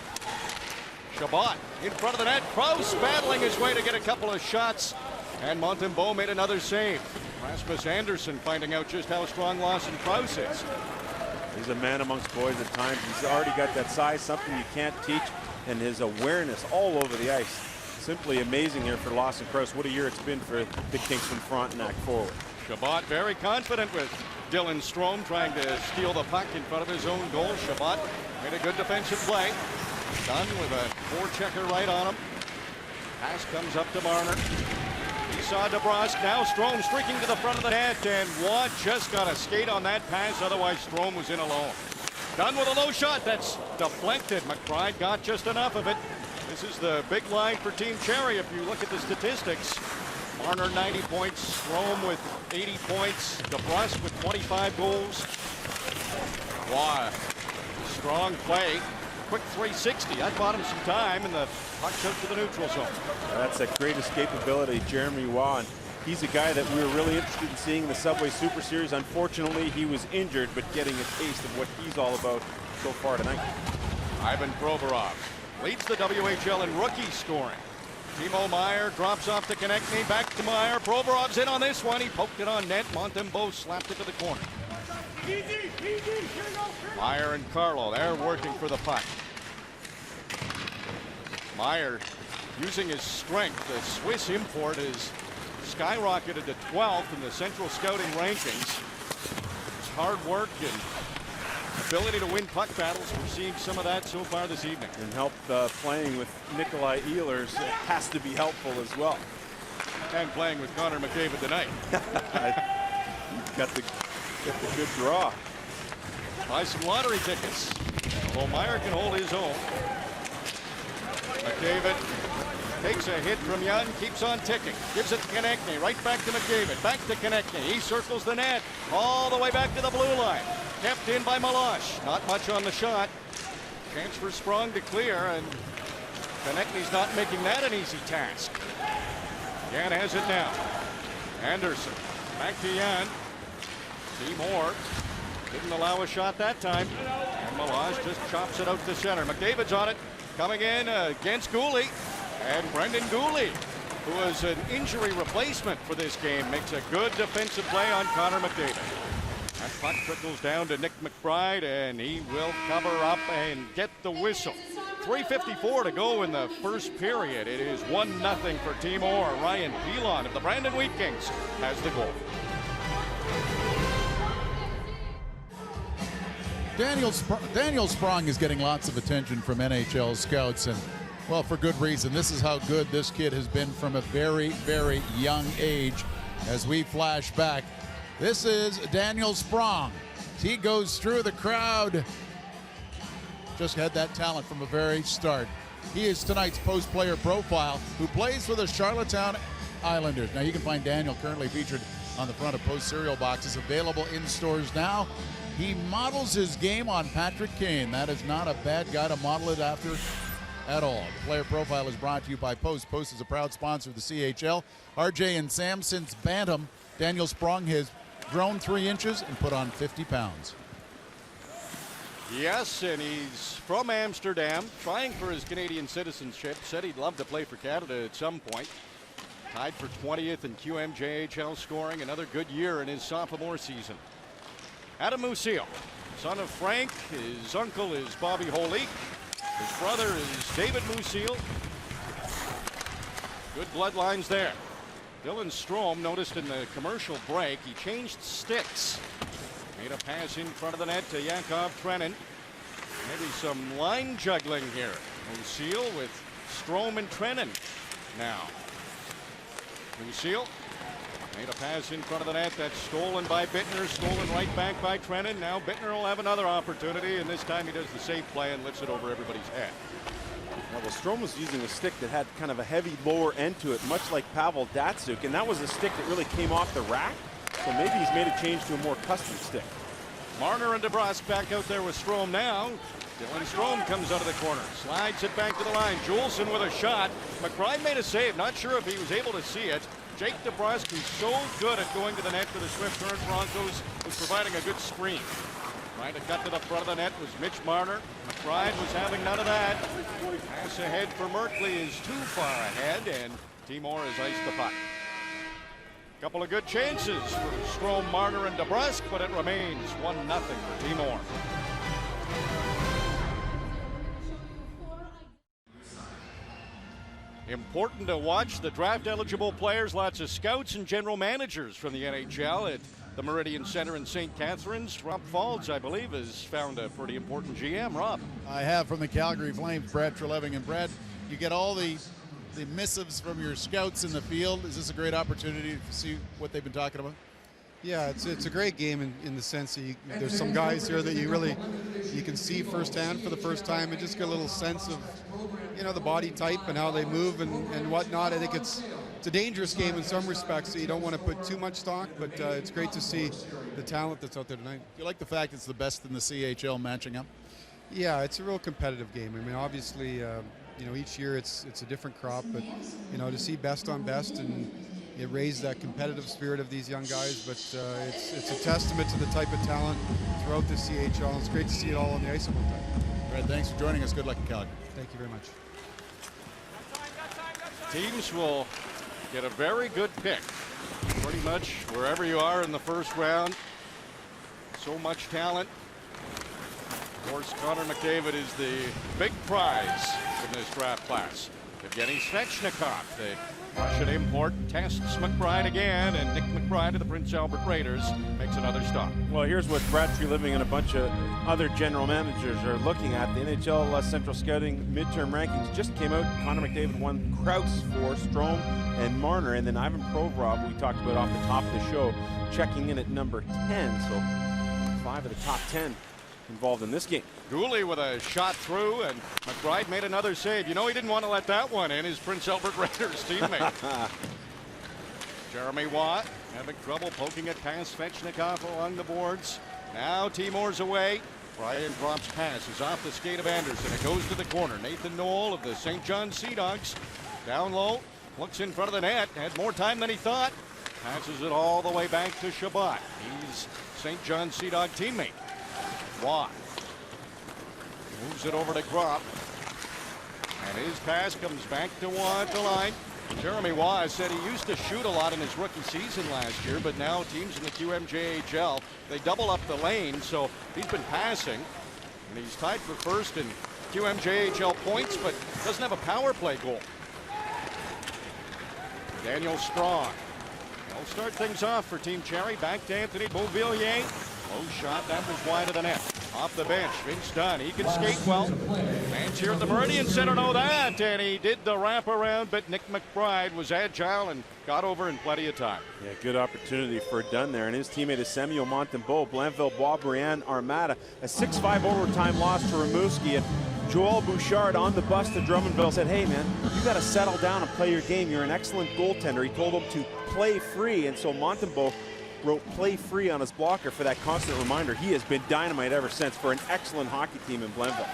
Chabot in front of the net. Kraus battling his way to get a couple of shots. And Montembeault made another save. Rasmus Anderson finding out just how strong Lawson Kraus is. He's a man amongst boys at times. He's already got that size, something you can't teach, and his awareness all over the ice. Simply amazing here for Lawson Kraus. What a year it's been for the Kingston front and act forward. Chabot very confident with Dylan Strom trying to steal the puck in front of his own goal. Chabot made a good defensive play. Dunn with a forechecker right on him. Pass comes up to Marner. He saw DeBrusque. Now Strom streaking to the front of the net, and Watt just got a skate on that pass. Otherwise, Strom was in alone. Dunn with a low shot. That's deflected. McBride got just enough of it. This is the big line for Team Cherry if you look at the statistics. Marner 90 points, Sprong with 80 points, DeBrusk with 25 goals. Wow. Strong play. Quick 360. That bought him some time, and the puck's out to the neutral zone. That's a great escapability, Jeremy Waugh. He's a guy that we were really interested in seeing in the Subway Super Series. Unfortunately, he was injured, but getting a taste of what he's all about so far tonight. Ivan Provorov leads the WHL in rookie scoring. Timo Meier drops off to Konechny, back to Meier. Provorov's in on this one. He poked it on net. Montembeault slapped it to the corner. Meier and Carlo, they're working for the puck. Meier using his strength. The Swiss import is skyrocketed to 12th in the Central Scouting rankings. It's hard work and ability to win puck battles. We're seeing some of that so far this evening. And help playing with Nikolai Ehlers has to be helpful as well. And playing with Connor McDavid tonight. Got the good draw. Buy some lottery tickets. Although Meier can hold his own. McDavid takes a hit from Young, keeps on ticking. Gives it to Konechny, right back to McDavid. Back to Konechny. He circles the net all the way back to the blue line. Kept in by Meloche. Not much on the shot. Chance for Sprong to clear, and Konechny's not making that an easy task. Jan has it now. Anderson back to Jan. Seymour didn't allow a shot that time. And Meloche just chops it out to center. McDavid's on it. Coming in against Gooley. And Brendan Gooley, who was an injury replacement for this game, makes a good defensive play on Connor McDavid. That puck trickles down to Nick McBride, and he will cover up and get the whistle. 3:54 to go in the first period. It is 1-0 for Team Orr. Ryan Pilon of the Brandon Wheat Kings has the goal. Daniel Sprong is getting lots of attention from NHL scouts, and well, for good reason. This is how good this kid has been from a very, very young age. As we flash back, this is Daniel Sprong. He goes through the crowd. Just had that talent from the very start. He is tonight's post player profile, who plays for the Charlottetown Islanders. Now you can find Daniel currently featured on the front of Post cereal boxes, available in stores now. He models his game on Patrick Kane. That is not a bad guy to model it after at all. The player profile is brought to you by Post. Post is a proud sponsor of the CHL. RJ and Sam, since Bantam, Daniel Sprong has grown 3 inches and put on 50 pounds. Yes, and he's from Amsterdam, trying for his Canadian citizenship. Said he'd love to play for Canada at some point. Tied for 20th in QMJHL scoring. Another good year in his sophomore season. Adam Musil, son of Frank. His uncle is Bobby Holy. His brother is David Musil. Good bloodlines there. Dylan Strome noticed in the commercial break, he changed sticks. Made a pass in front of the net to Yakov Trenin. Maybe some line juggling here. Musil with Strome and Trenin now. Musil made a pass in front of the net. That's stolen by Bittner. Stolen right back by Trenin. Now Bittner will have another opportunity, and this time he does the safe play and lifts it over everybody's head. Well, Strome was using a stick that had kind of a heavy lower end to it, much like Pavel Datsyuk, and that was a stick that really came off the rack. So maybe he's made a change to a more custom stick. Marner and DeBrusk back out there with Strome now. Dylan Strome comes out of the corner, slides it back to the line. Juleson with a shot. McBride made a save. Not sure if he was able to see it. Jake DeBrusk, who's so good at going to the net for the Swift Current Broncos, was providing a good screen. Trying to cut to the front of the net was Mitch Marner. McBride was having none of that. Pass ahead for Merkley is too far ahead, and Timor has iced the puck. Couple of good chances for Strome, Marner, and DeBrusk, but it remains 1-0 for Timor. Important to watch the draft-eligible players. Lots of scouts and general managers from the NHL at the Meridian Center in St. Catharines. Rob Falls, I believe, has found a pretty important GM. Rob. I have, from the Calgary Flames, Brad Treleving. And Brad, you get all the missives from your scouts in the field. Is this a great opportunity to see what they've been talking about? Yeah, it's a great game in the sense that there's some guys here that you really you can see firsthand for the first time and just get a little sense of, you know, the body type and how they move and whatnot. I think it's a dangerous game in some respects, so you don't want to put too much stock, but it's great to see the talent that's out there tonight. Do you like the fact it's the best in the CHL matching up? Yeah, it's a real competitive game. I mean, obviously, you know, each year it's a different crop, but, you know, to see best on best and it raised that competitive spirit of these young guys, but it's a testament to the type of talent throughout the CHL. It's great to see it all on the ice all the time. All right, thanks for joining us. Good luck in Calgary. Thank you very much. Teams will get a very good pick pretty much wherever you are in the first round. So much talent. Of course, Connor McDavid is the big prize in this draft class. Evgeny Svechnikov, the Russian import, tests McBride again, and Nick McBride of the Prince Albert Raiders makes another stop. Well, here's what Brad Treliving and a bunch of other general managers are looking at. The NHL Central Scouting midterm rankings just came out. Connor McDavid won Krause for Sprong and Marner, and then Ivan Provorov, we talked about off the top of the show, checking in at number 10. So 5 of the top 10 involved in this game. Dooley with a shot through, and McBride made another save. You know, he didn't want to let that one in, his Prince Albert Raiders teammate. Jeremy Watt having trouble poking it past Svechnikov along the boards. Now Timor's away. Brian drops passes off the skate of Anderson. It goes to the corner. Nathan Knoll of the St. John Sea Dogs down low, looks in front of the net, had more time than he thought. Passes it all the way back to Shabbat. He's St. John Sea Dog teammate. Watt moves it over to Gropp, and his pass comes back to Watt at the line. Jeremy Watt said he used to shoot a lot in his rookie season last year, but now teams in the QMJHL, they double up the lane, so he's been passing, and he's tied for first in QMJHL points, but doesn't have a power play goal. Daniel Sprong. They'll start things off for Team Cherry. Back to Anthony Beauvillier. Low shot, that was wide of the net. Off the bench, Vince Dunn, he can skate well. Fans here at the Meridian Center know that, and he did the wraparound, but Nick McBride was agile and got over in plenty of time. Yeah, good opportunity for Dunn there, and his teammate is Samuel Montembeau, Blainville, Boisbriand, Armada. A 6-5 overtime loss to Rimouski, and Joel Bouchard on the bus to Drummondville said, hey man, you got to settle down and play your game. You're an excellent goaltender. He told him to play free, and so Montembeau wrote play free on his blocker for that constant reminder. He has been dynamite ever since for an excellent hockey team in Blainville.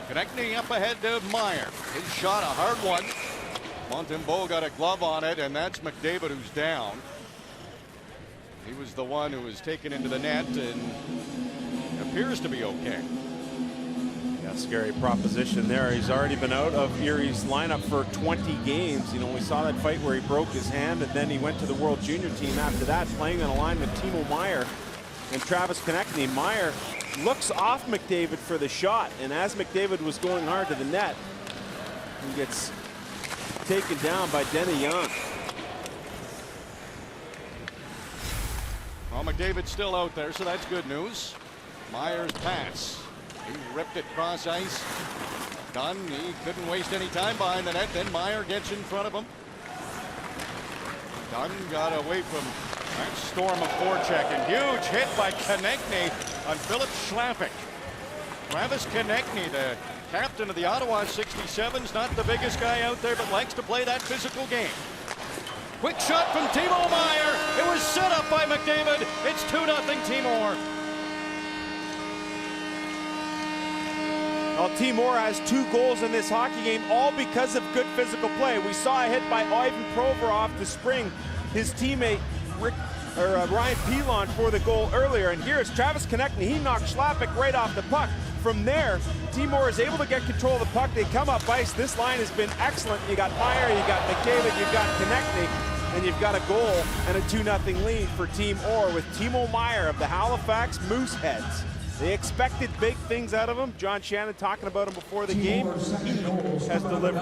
Connecting up ahead to Meyer. His shot, a hard one. Montembeau got a glove on it, and that's McDavid who's down. He was the one who was taken into the net and appears to be okay. Yeah, scary proposition there. He's already been out of Erie's lineup for 20 games. You know, we saw that fight where he broke his hand, and then he went to the World Junior team after that, playing on a line with Timo Meyer and Travis Konechny. Meyer looks off McDavid for the shot, and as McDavid was going hard to the net, he gets taken down by Denny Young. Well, McDavid's still out there, so that's good news. Meyer's pass. He ripped it cross ice. Dunn, he couldn't waste any time behind the net. Then Meyer gets in front of him. Dunn got away from that storm of forechecking. Huge hit by Konechny on Philip Schlafik. Travis Konechny, the captain of the Ottawa 67s, not the biggest guy out there, but likes to play that physical game. Quick shot from Timo Meyer. It was set up by McDavid. It's 2-0 Timor. Well, Timor has 2 goals in this hockey game, all because of good physical play. We saw a hit by Ivan Provorov to spring his teammate Ryan Pilon for the goal earlier. And here's Travis Konechny. He knocked Schlappick right off the puck. From there, Timor is able to get control of the puck. They come up ice. This line has been excellent. You got Meyer, you got McDavid, you've got Konechny, and you've got a goal and a 2-0 lead for Team Orr with Timo Meyer of the Halifax Mooseheads. They expected big things out of him. John Shannon talking about him before the game. He has delivered.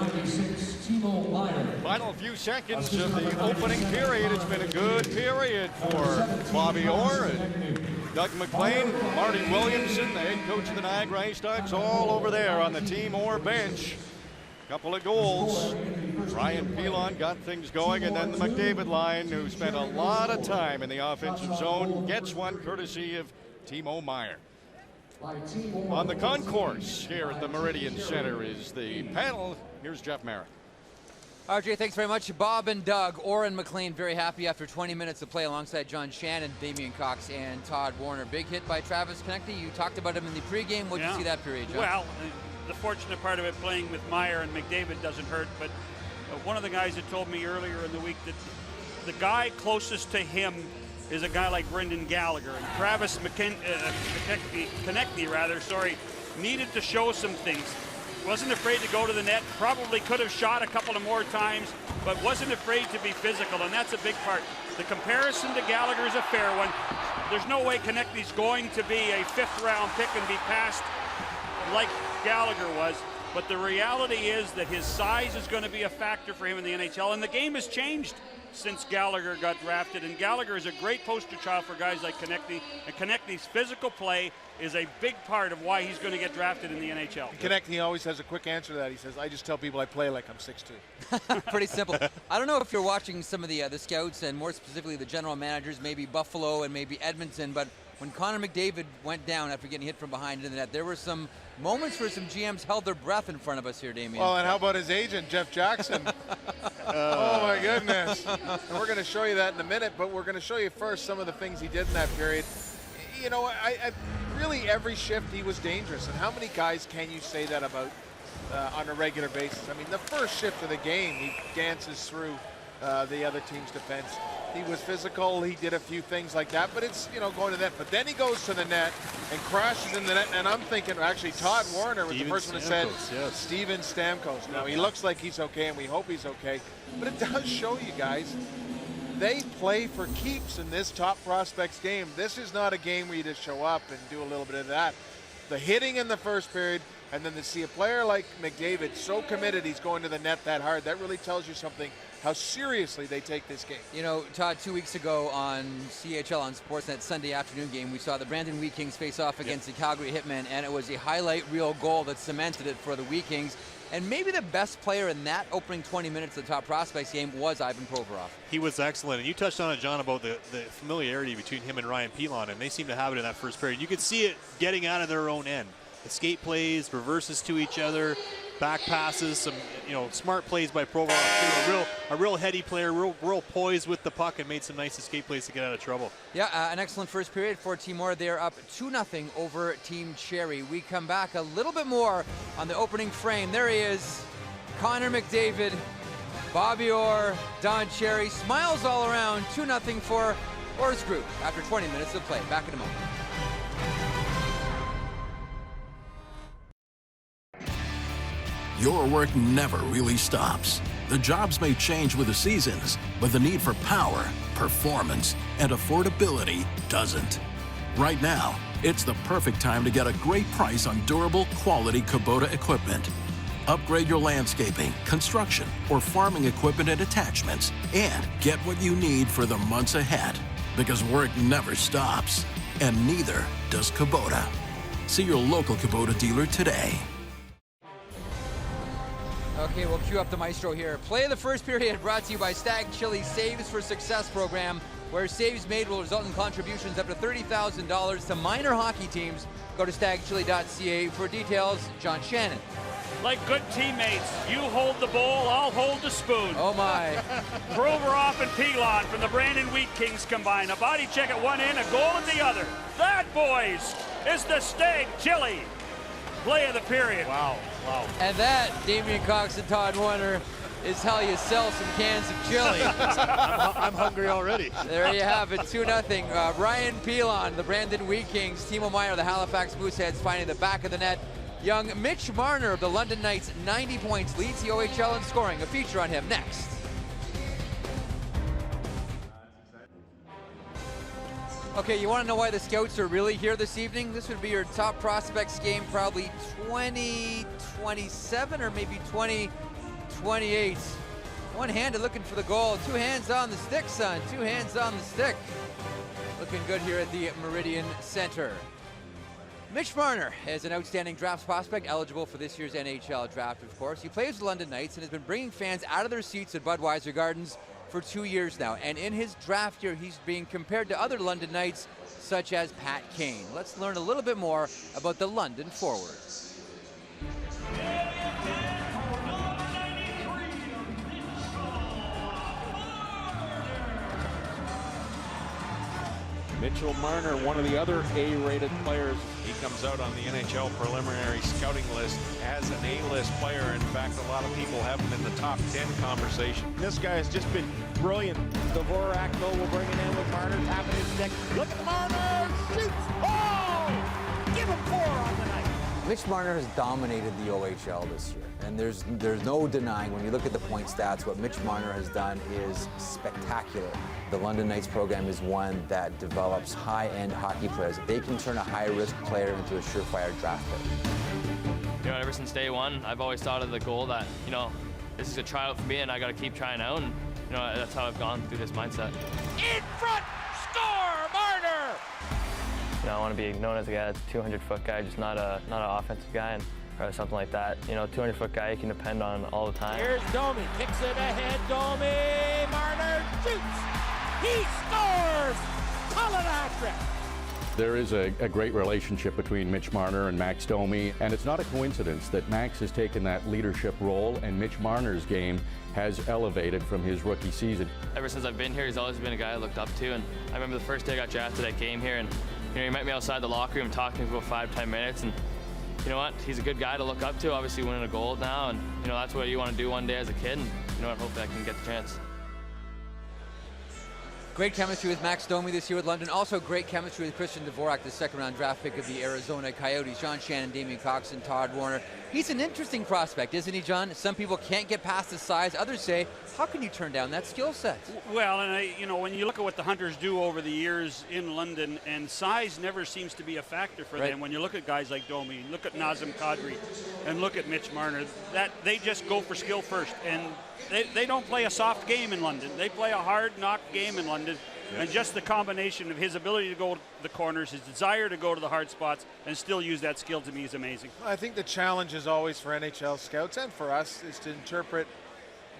Final few seconds of the opening period. It's been a good period for Bobby Orr and Doug McLean, Marty Williamson, the head coach of the Niagara Ice Dogs, all over there on the Team Orr bench. Couple of goals. Ryan Pilon got things going, and then the McDavid line, who spent a lot of time in the offensive zone, gets one courtesy of Timo Meyer. On the concourse here at the Meridian Center is the panel. Here's Jeff Merritt. RJ, thanks very much. Bob and Doug, Oren McLean very happy after 20 minutes of play alongside John Shannon, Damian Cox, and Todd Warner. Big hit by Travis Konechny. You talked about him in the pregame. What did you see that period, John? Well, the fortunate part of it, playing with Meyer and McDavid doesn't hurt, but one of the guys that told me earlier in the week that the guy closest to him is a guy like Brendan Gallagher, and Travis Konechny, needed to show some things. Wasn't afraid to go to the net, probably could have shot a couple of more times, but wasn't afraid to be physical, and that's a big part. The comparison to Gallagher is a fair one. There's no way Konechny's going to be a 5th-round pick and be passed like Gallagher was, but the reality is that his size is going to be a factor for him in the NHL, and the game has changed since Gallagher got drafted, and Gallagher is a great poster child for guys like Konechny, and Konechny's physical play is a big part of why he's going to get drafted in the NHL. Konechny always has a quick answer to that. He says, I just tell people I play like I'm 6'2". Pretty simple. I don't know if you're watching some of the scouts and more specifically the general managers, maybe Buffalo and maybe Edmonton, but when Connor McDavid went down after getting hit from behind into the net, there were some moments where some GMs held their breath in front of us here, Damien. Well, and how about his agent, Jeff Jackson? Oh, my goodness. And we're going to show you that in a minute, but we're going to show you first some of the things he did in that period. You know, I really every shift he was dangerous. And how many guys can you say that about on a regular basis? I mean, the first shift of the game, he dances through the other team's defense. He was physical. He did a few things like that, but it's, you know, going to the net. But then he goes to the net and crashes in the net. And I'm thinking, actually, Todd Warner was the first one that said, Steven Stamkos. Now, he looks like he's okay, and we hope he's okay. But it does show you guys, they play for keeps in this top prospects game. This is not a game where you just show up and do a little bit of that. The hitting in the first period, and then to see a player like McDavid so committed he's going to the net that hard, that really tells you something, how seriously they take this game. You know, Todd, 2 weeks ago on CHL on Sportsnet Sunday afternoon game, we saw the Brandon Wheat Kings face off against the Calgary Hitmen, and it was a highlight reel goal that cemented it for the Wheat Kings. And maybe the best player in that opening 20 minutes of the Top Prospects game was Ivan Provorov. He was excellent. And you touched on it, John, about the familiarity between him and Ryan Pilon, and they seem to have it in that first period. You could see it getting out of their own end. Escape plays, reverses to each other, back passes, some smart plays by Provorov too. A real heady player, real poised with the puck, and made some nice escape plays to get out of trouble. Yeah, an excellent first period for Timor. They're up 2-0 over Team Cherry. We come back a little bit more on the opening frame. There he is, Connor McDavid, Bobby Orr, Don Cherry, smiles all around. 2-0 for Orr's group after 20 minutes of play. Back in a moment. Your work never really stops. The jobs may change with the seasons, but the need for power, performance, and affordability doesn't. Right now, it's the perfect time to get a great price on durable, quality Kubota equipment. Upgrade your landscaping, construction, or farming equipment and attachments, and get what you need for the months ahead. Because work never stops, and neither does Kubota. See your local Kubota dealer today. Okay, we'll cue up the maestro here. Play of the first period brought to you by Stag Chili Saves for Success program, where saves made will result in contributions up to $30,000 to minor hockey teams. Go to stagchili.ca for details. John Shannon. Like good teammates, you hold the bowl, I'll hold the spoon. Oh my. Provorov and Pilon from the Brandon Wheat Kings combine. A body check at one end, a goal at the other. That, boys, is the Stag Chili play of the period. Wow. And that, Damian Cox and Todd Warner, is how you sell some cans of chili. I'm hungry already. There you have it, 2-0. Ryan Pilon, the Brandon Wheat Kings. Timo Meier, the Halifax Mooseheads, finding the back of the net. Young Mitch Marner of the London Knights, 90 points, leads the OHL in scoring. A feature on him next. Okay, you want to know why the scouts are really here this evening? This would be your Top Prospects game, probably 2027 or maybe 2028. One-handed looking for the goal. Two hands on the stick, son. Two hands on the stick. Looking good here at the Meridian Center. Mitch Marner is an outstanding draft prospect, eligible for this year's NHL Draft, of course. He plays with the London Knights and has been bringing fans out of their seats at Budweiser Gardens for 2 years now. And in his draft year, he's being compared to other London Knights such as Pat Kane. Let's learn a little bit more about the London forward. Mitchell Marner, one of the other A-rated players. He comes out on the NHL preliminary scouting list as an A-list player. In fact, a lot of people have him in the top 10 conversation. This guy has just been brilliant. Dvorak, though, will bring it in with Marner tapping his stick. Look at Marner! Shoots! Oh! Give him 4 on the night. Mitch Marner has dominated the OHL this year, and there's no denying when you look at the point stats, what Mitch Marner has done is spectacular. The London Knights program is one that develops high-end hockey players. They can turn a high-risk player into a surefire draft pick. You know, ever since day one, I've always thought of the goal that, you know, this is a tryout for me and I got to keep trying out, and, you know, that's how I've gone through this mindset. In front! Score! Marner! You know, I want to be known as a guy that's a 200-foot guy, just not an offensive guy, or something like that. You know, 200-foot guy you can depend on all the time. Here's Domi, kicks it ahead, Domi! Marner shoots! He scores! Colin hat-trick! There is a great relationship between Mitch Marner and Max Domi, and it's not a coincidence that Max has taken that leadership role and Mitch Marner's game has elevated from his rookie season. Ever since I've been here, he's always been a guy I looked up to, and I remember the first day I got drafted, I came here, and you know, he met me outside the locker room, talked to me for about 5-10 minutes, and you know what? He's a good guy to look up to, obviously winning a gold now, and you know, that's what you want to do one day as a kid, and you know what, hopefully I can get the chance. Great chemistry with Max Domi this year with London. Also great chemistry with Christian Dvorak, the second-round draft pick of the Arizona Coyotes. John Shannon, Damian Coxon, Todd Warner. He's an interesting prospect, isn't he, John? Some people can't get past his size. Others say, how can you turn down that skill set? Well, and you know, when you look at what the Hunters do over the years in London, and size never seems to be a factor for them. When you look at guys like Domi, look at Nazem Kadri, and look at Mitch Marner, that they just go for skill first. And they don't play a soft game in London. They play a hard knock game in London. Yep. And just the combination of his ability to go to the corners, his desire to go to the hard spots, and still use that skill to me is amazing. I think the challenge is always for NHL scouts and for us is to interpret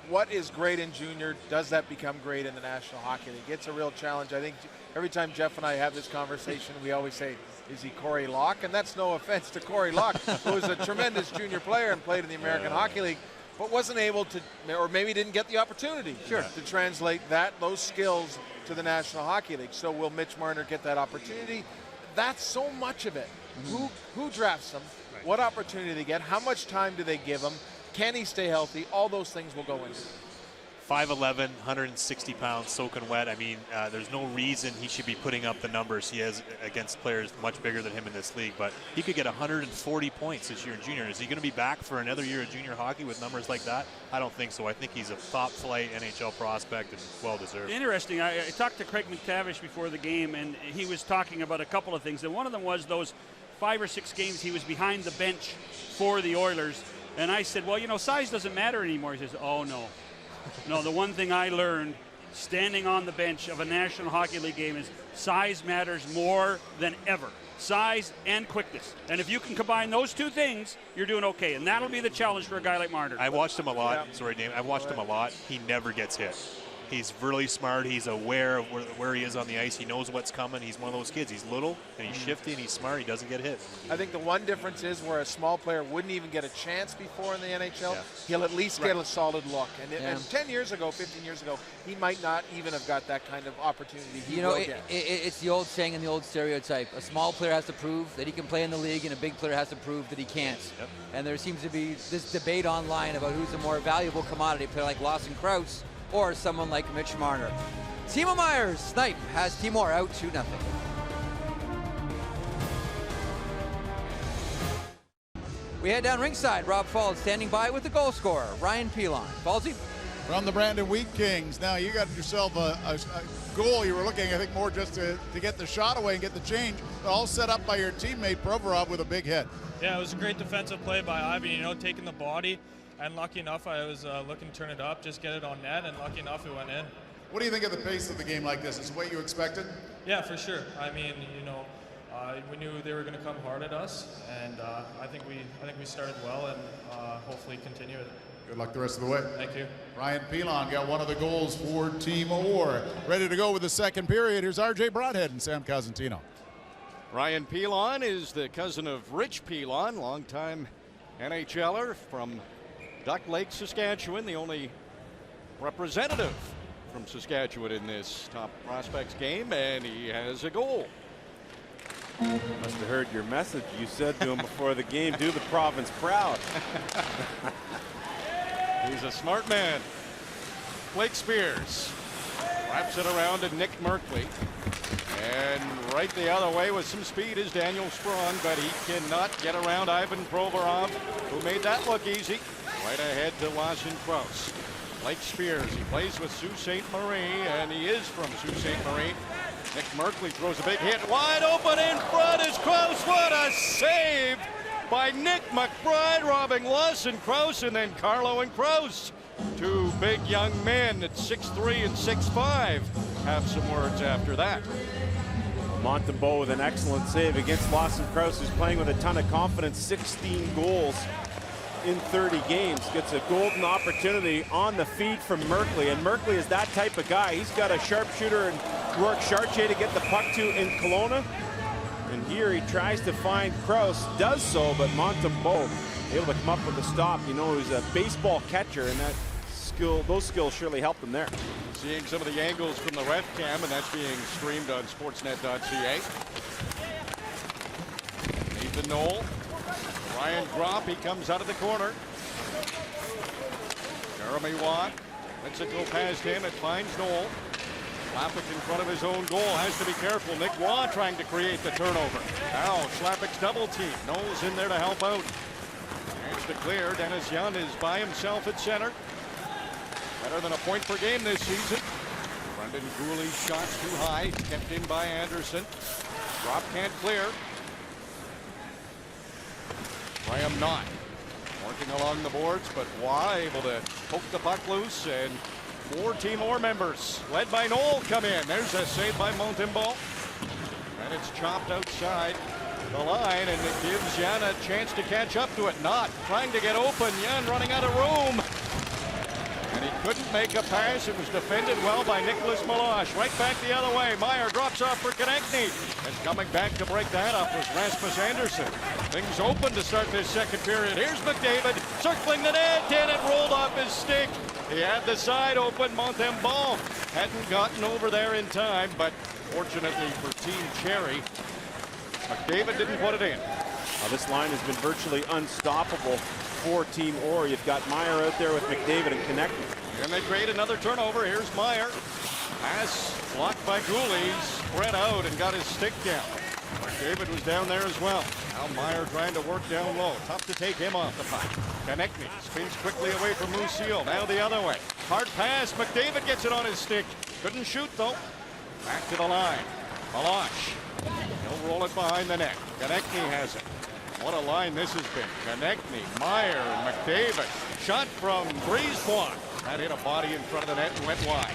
what is great in junior, does that become great in the National Hockey League? It's a real challenge. I think every time Jeff and I have this conversation, we always say, is he Corey Locke? And that's no offense to Corey Locke, who was a tremendous junior player and played in the American Hockey League, but wasn't able to, or maybe didn't get the opportunity to translate those skills to the National Hockey League. So will Mitch Marner get that opportunity? That's so much of it. Who drafts him? What opportunity do they get? How much time do they give him? Can he stay healthy? All those things will go into it. 5'11", 160 pounds, soaking wet. I mean, there's no reason he should be putting up the numbers he has against players much bigger than him in this league, but he could get 140 points this year in junior. Is he going to be back for another year of junior hockey with numbers like that? I don't think so. I think he's a top-flight NHL prospect and well-deserved. Interesting. I talked to Craig McTavish before the game, and he was talking about a couple of things, and one of them was those 5 or 6 games he was behind the bench for the Oilers, and I said, well, you know, size doesn't matter anymore. He says, oh, no. No, the one thing I learned standing on the bench of a National Hockey League game is size matters more than ever. Size and quickness. And if you can combine those two things, you're doing okay. And that'll be the challenge for a guy like Marner. I watched him a lot. Sorry, Dave. I watched him a lot. He never gets hit. He's really smart. He's aware of where he is on the ice. He knows what's coming. He's one of those kids. He's little, and he's shifty, and he's smart. He doesn't get hit. I think the one difference is where a small player wouldn't even get a chance before in the NHL, he'll at least get a solid look. And 10 years ago, 15 years ago, he might not even have got that kind of opportunity. You know, it's the old saying and the old stereotype. A small player has to prove that he can play in the league, and a big player has to prove that he can't. Yep. And there seems to be this debate online about who's a more valuable commodity, a player like Lawson Krause or someone like Mitch Marner. Timo Meier's snipe has Timor out 2-0. We head down ringside. Rob Falls standing by with the goal scorer, Ryan Pilon. Fallsy? From the Brandon Wheat Kings. Now you got yourself a goal. You were looking, I think, more just to get the shot away and get the change, all set up by your teammate Provorov with a big hit. Yeah, it was a great defensive play by Ivy, you know, taking the body. And lucky enough, I was looking to turn it up, just get it on net, and lucky enough, it went in. What do you think of the pace of the game like this? Is it what you expected? Yeah, for sure. I mean, you know, we knew they were going to come hard at us, and I think we started well, and hopefully continue it. Good luck the rest of the way. Thank you. Ryan Pilon got one of the goals for Team Orr. Ready to go with the second period. Here's RJ Broadhead and Sam Cosentino. Ryan Pilon is the cousin of Rich Pilon, longtime NHLer from Duck Lake, Saskatchewan, the only representative from Saskatchewan in this Top Prospects game, and he has a goal. Must have heard your message you said to him before the game. Do the province proud. He's a smart man. Blake Spears wraps it around to Nick Merkley. And right the other way with some speed is Daniel Sprong, but he cannot get around Ivan Provorov, who made that look easy. Right ahead to Lawson Crouse. Blake Spears, he plays with Sault Ste. Marie, and he is from Sault Ste. Marie. Nick Merkley throws a big hit. Wide open in front is Crouse. What a save by Nick McBride, robbing Lawson Crouse, and then Carlo and Crouse. Two big young men at 6'3" and 6'5" have some words after that. Montembeault with an excellent save against Lawson Crouse, who's playing with a ton of confidence. 16 goals in 30 games. Gets a golden opportunity on the feed from Merkley, and Merkley is that type of guy. He's got a sharpshooter and Rourke Chartier to get the puck to in Kelowna. And here he tries to find Crouse, does so, but Montembeault able to come up with a stop. You know, he's a baseball catcher, and that those skills surely helped him there. Seeing some of the angles from the ref cam, and that's being streamed on sportsnet.ca. Nathan Knoll. Ryan Gropp, he comes out of the corner. Jeremy Watt lets it go past him. It finds Knoll. Schlappick in front of his own goal, has to be careful. Nick Waugh trying to create the turnover. Now Schlappick's double team. Knoll's in there to help out. Chance to clear. Dennis Young is by himself at center. Better than a point per game this season. Brendan Gooley's shots too high, kept in by Anderson. Drop can't clear. Graham not working along the boards, but Waugh able to poke the puck loose, and 4 Timor members led by Knoll come in. There's a save by Montembeault, and it's chopped outside the line, and it gives Jan a chance to catch up to it. Not trying to get open. Jan running out of room, and he couldn't make a pass. It was defended well by Nicholas Meloche. Right back the other way. Meyer drops off for Konechny, and coming back to break that up was Rasmus Anderson. Things open to start this second period. Here's McDavid circling the net, and it rolled off his stick. He had the side open. Montembeault hadn't gotten over there in time, but fortunately for Team Cherry, McDavid didn't put it in. This line has been virtually unstoppable for Team Orr. You've got Meyer out there with McDavid and Konechny. And they create another turnover. Here's Meyer. Pass blocked by Gooley. Spread out and got his stick down. McDavid was down there as well. Now Meyer trying to work down low. Tough to take him off the puck. Konechny spins quickly away from Lucille. Now the other way. Hard pass. McDavid gets it on his stick. Couldn't shoot though. Back to the line. Meloche. He'll roll it behind the net. Konechny has it. What a line this has been. Konechny, Meyer, and McDavid. Shot from Brisebois. That hit a body in front of the net and went wide.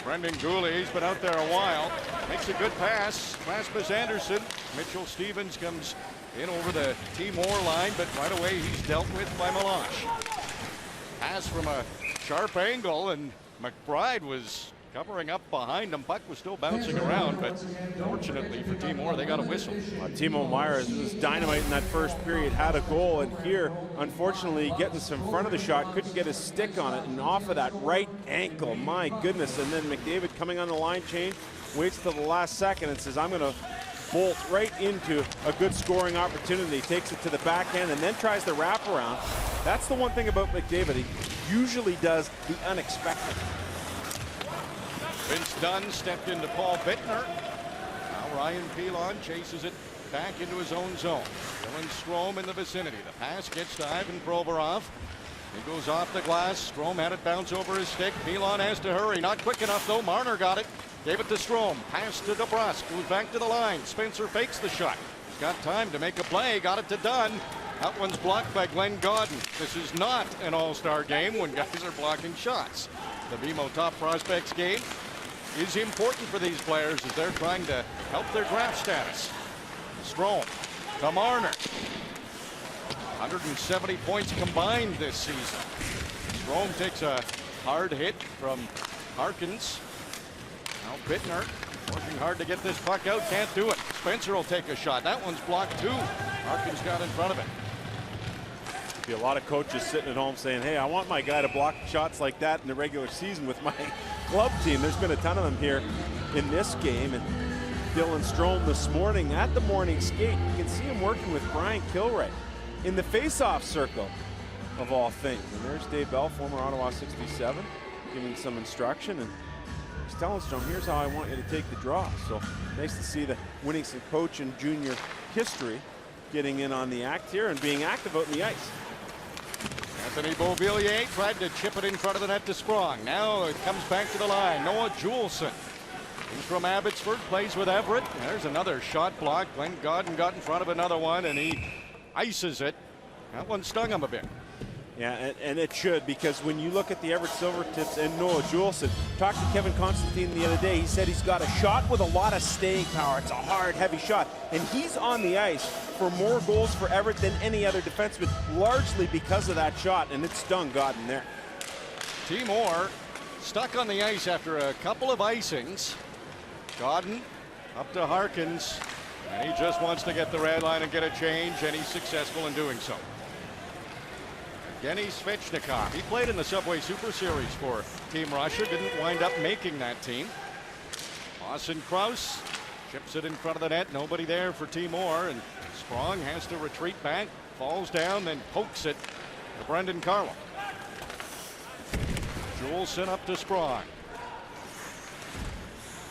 Brendan Gooley, he's been out there a while. Makes a good pass. Rasmus Anderson. Mitchell Stevens comes in over the Timor line, but right away he's dealt with by Meloche. Pass from a sharp angle, and McBride was covering up behind him. Puck was still bouncing around, but fortunately for Timor, they got a whistle. Timo Meyer was dynamite in that first period, had a goal, and here, unfortunately, getting some front of the shot, couldn't get his stick on it, and off of that right ankle, my goodness. And then McDavid coming on the line change, waits till the last second and says, I'm going to bolt right into a good scoring opportunity. Takes it to the backhand and then tries the wraparound. That's the one thing about McDavid. He usually does the unexpected. Vince Dunn stepped into Paul Bittner. Now Ryan Pilon chases it back into his own zone. Dylan Strome in the vicinity. The pass gets to Ivan Provorov. He goes off the glass. Strome had it bounce over his stick. Pilon has to hurry. Not quick enough though. Marner got it. Gave it to Strome. Pass to DeBrusk. Goes back to the line. Spencer fakes the shot. He's got time to make a play. Got it to Dunn. That one's blocked by Glenn Godden. This is not an all-star game when guys are blocking shots. The BMO Top Prospects Game is important for these players as they're trying to help their draft status. Strome to Marner. 170 points combined this season. Strome takes a hard hit from Harkins. Now Bittner working hard to get this puck out, can't do it. Spencer will take a shot. That one's blocked too. Harkins got in front of it. Be a lot of coaches sitting at home saying, hey, I want my guy to block shots like that in the regular season with my club team. There's been a ton of them here in this game. And Dylan Strome this morning at the morning skate, you can see him working with Brian Kilray in the face-off circle of all things. And there's Dave Bell, former Ottawa 67, giving some instruction. And he's telling Strome, here's how I want you to take the draw. So nice to see the Winningson coach in junior history getting in on the act here and being active out in the ice. Anthony Beauvillier tried to chip it in front of the net to Sprong. Now it comes back to the line. Noah Juleson in from Abbotsford, plays with Everett. There's another shot block. Glenn Godden got in front of another one, and he ices it. That one stung him a bit. Yeah, and it should, because when you look at the Everett Silvertips and Noah Juleson, talked to Kevin Constantine the other day. He said he's got a shot with a lot of staying power. It's a hard, heavy shot, and he's on the ice for more goals for Everett than any other defenseman, largely because of that shot, and it stung Godden there. Timor stuck on the ice after a couple of icings. Godden up to Harkins, and he just wants to get the red line and get a change, and he's successful in doing so. Evgeny Svechnikov, he played in the Subway Super Series for Team Russia, didn't wind up making that team. Lawson Krause chips it in front of the net, nobody there for Timor, and Sprong has to retreat back, falls down, then pokes it to Brendan Carlo. Juleson up to Sprong.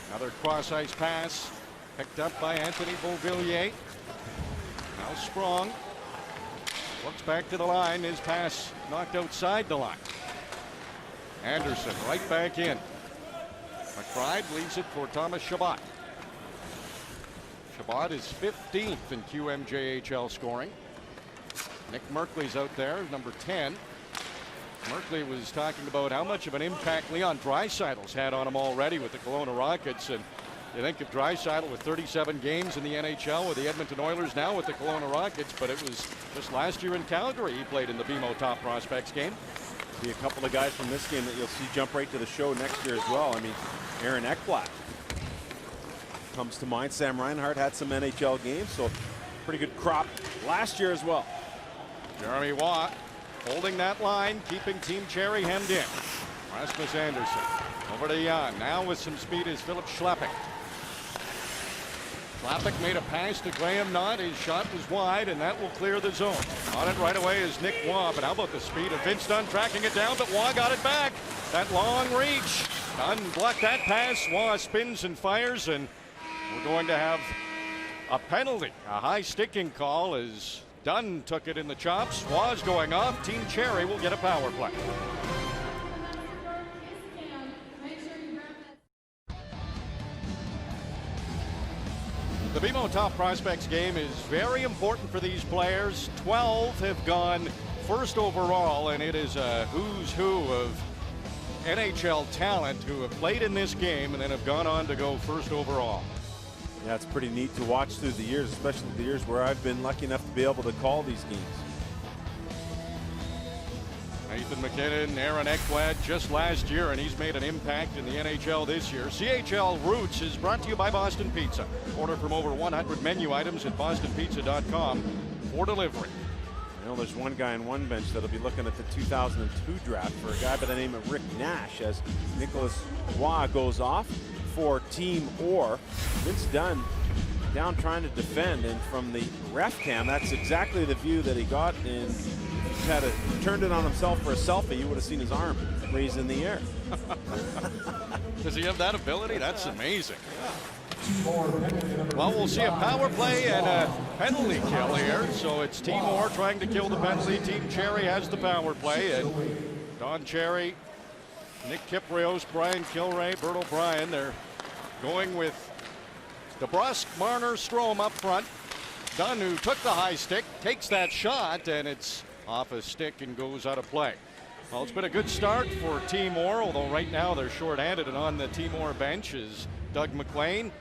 Another cross-ice pass picked up by Anthony Beauvillier. Now Sprong looks back to the line. His pass knocked outside the line. Anderson right back in. McBride leaves it for Thomas Chabot. Chabot is 15th in QMJHL scoring. Nick Merkley's out there, number 10. Merkley was talking about how much of an impact Leon Draisaitl's had on him already with the Kelowna Rockets. And you think of Draisaitl with 37 games in the NHL with the Edmonton Oilers, now with the Kelowna Rockets, but it was just last year in Calgary he played in the BMO Top Prospects game. Be a couple of guys from this game that you'll see jump right to the show next year as well. I mean, Aaron Ekblad comes to mind. Sam Reinhart had some NHL games, so pretty good crop last year as well. Jeremy Watt holding that line, keeping Team Cherry hemmed in. Rasmus Anderson over to Jan. Now with some speed is Philip Schlappick. Schlappick made a pass to Graham Knott. His shot was wide, and that will clear the zone. On it right away is Nick Waugh, but how about the speed of Vince Dunn tracking it down, but Waugh got it back. That long reach. Dunn blocked that pass. Waugh spins and fires, and we're going to have a penalty. A high sticking call as Dunn took it in the chops. Waugh's going off. Team Cherry will get a power play. The BMO Top Prospects game is very important for these players. 12 have gone first overall, and it is a who's who of NHL talent who have played in this game and then have gone on to go first overall. Yeah, it's pretty neat to watch through the years, especially the years where I've been lucky enough to be able to call these games. Nathan McKinnon, Aaron Ekblad just last year, and he's made an impact in the NHL this year. CHL Roots is brought to you by Boston Pizza. Order from over 100 menu items at bostonpizza.com for delivery. I know there's one guy on one bench that'll be looking at the 2002 draft for a guy by the name of Rick Nash as Nicholas Waugh goes off for Team Orr. Vince Dunn down trying to defend, and from the ref cam, that's exactly the view that he got. And if he had turned it on himself for a selfie, you would have seen his arm raised in the air. Does he have that ability? That's amazing. Well, we'll see a power play and a penalty kill here. So it's Team Orr trying to kill the penalty. Team Cherry has the power play, and Don Cherry, Nick Kiprios, Brian Kilray, Bert O'Brien, they're going with DeBrusk, Marner, Strome up front. Dunn, who took the high stick, takes that shot, and it's off a stick and goes out of play. Well, it's been a good start for Team Orr, although right now they're shorthanded, and on the Team Orr bench is Doug McLean.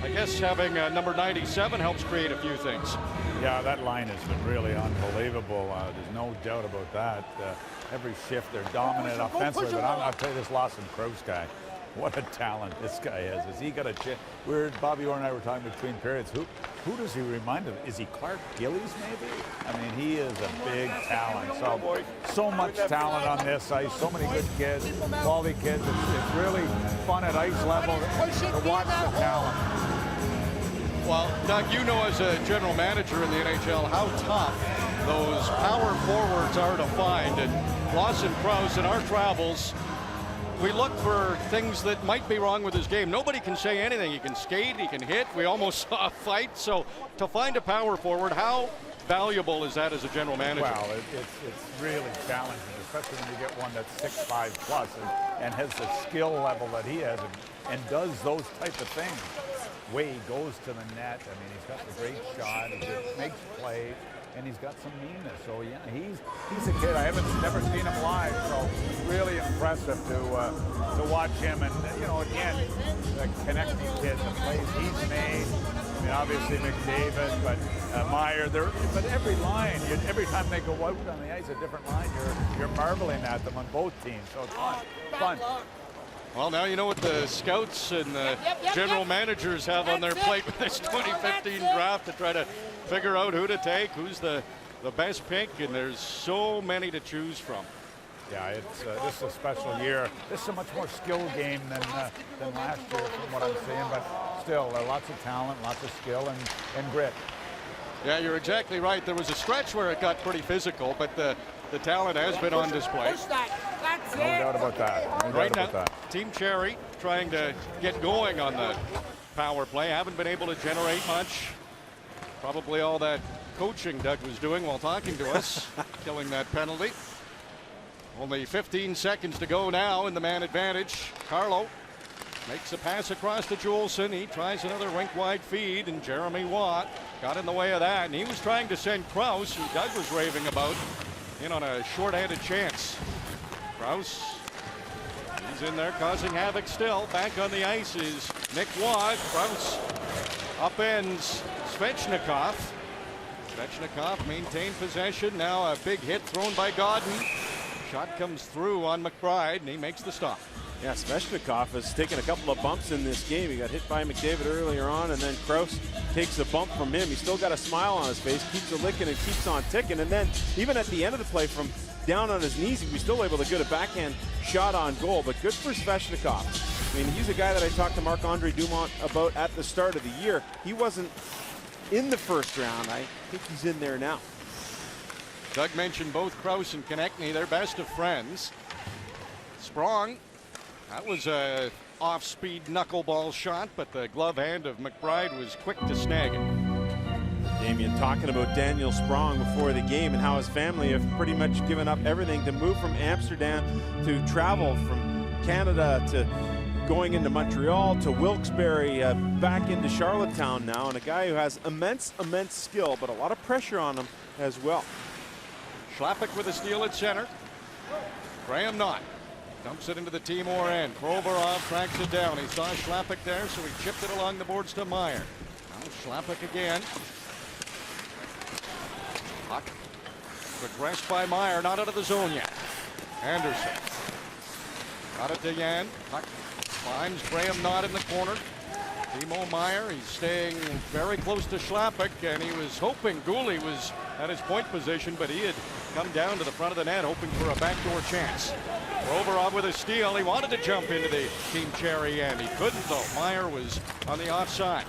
I guess having number 97 helps create a few things. Yeah, that line has been really unbelievable. There's no doubt about that. Every shift they're dominant offensively, but I'll tell you this Lawson Krause guy. What a talent this guy is. Has he got a chance? Bobby Orr and I were talking between periods. Who does he remind of? Is he Clark Gillies maybe? I mean, he is a big talent. So much talent on this ice. So many good kids, quality kids. It's really fun at ice level to watch the talent. Well, Doug, you know as a general manager in the NHL how tough those power forwards are to find. And Lawson Crouse in our travels, we look for things that might be wrong with his game. Nobody can say anything. He can skate, he can hit. We almost saw a fight. So to find a power forward, how valuable is that as a general manager? Well, it's really challenging, especially when you get one that's 6'5 plus and has the skill level that he has and does those type of things. Way he goes to the net. I mean, he's got the great shot. He makes plays, and he's got some meanness. So yeah, he's a kid. I never seen him live, so it's really impressive to watch him. And you know, again, the connecting kid, the plays he's made. I mean, obviously McDavid, but Meyer. But every line, every time they go out on the ice, a different line. You're marveling at them on both teams. So it's fun. Well, now you know what the scouts and the general managers have on their plate with this 2015 draft to try to figure out who to take, who's the best pick, and there's so many to choose from. Yeah, this is a special year. This is a much more skill game than last year, from what I'm seeing, but still, lots of talent, lots of skill, and grit. Yeah, you're exactly right. There was a stretch where it got pretty physical, but the talent has been on display. No doubt about that. Right now, Team Cherry trying to get going on the power play. Haven't been able to generate much. Probably all that coaching Doug was doing while talking to us, killing that penalty. Only 15 seconds to go now in the man advantage. Carlo makes a pass across to Juleson. He tries another rink-wide feed, and Jeremy Watt got in the way of that. And he was trying to send Krause, who Doug was raving about, in on a short-handed chance. Krause, he's in there causing havoc still. Back on the ice is Nick Watt. Krause upends Svechnikov. Svechnikov maintained possession. Now a big hit thrown by Godin. Shot comes through on McBride, and he makes the stop. Yeah, Svechnikov has taken a couple of bumps in this game. He got hit by McDavid earlier on, and then Krause takes a bump from him. He's still got a smile on his face, keeps a licking and keeps on ticking. And then even at the end of the play, from down on his knees, he was still able to get a backhand shot on goal. But good for Svechnikov. I mean, he's a guy that I talked to Marc-Andre Dumont about at the start of the year. He wasn't in the first round. I think he's in there now. Doug mentioned both Krause and Konechny. They're best of friends. Sprong, that was a off-speed knuckleball shot, but the glove hand of McBride was quick to snag it. Damien talking about Daniel Sprong before the game and how his family have pretty much given up everything to move from Amsterdam, to travel from Canada, to going into Montreal, to Wilkes-Barre, back into Charlottetown now, and a guy who has immense skill, but a lot of pressure on him as well. Schlappick with a steal at center. Graham Knott dumps it into the Timor end. Provorov tracks it down. He saw Schlappick there, so he chipped it along the boards to Meyer. Now Schlappick again. Puck progressed by Meyer, not out of the zone yet. Anderson got it to Yan. Puck finds Graham Knott in the corner. Timo Meyer, he's staying very close to Schlappick, and he was hoping Gooley was at his point position, but he had come down to the front of the net hoping for a backdoor chance. Provorov with a steal. He wanted to jump into the Team Cherry end. He couldn't, though. Meyer was on the offside.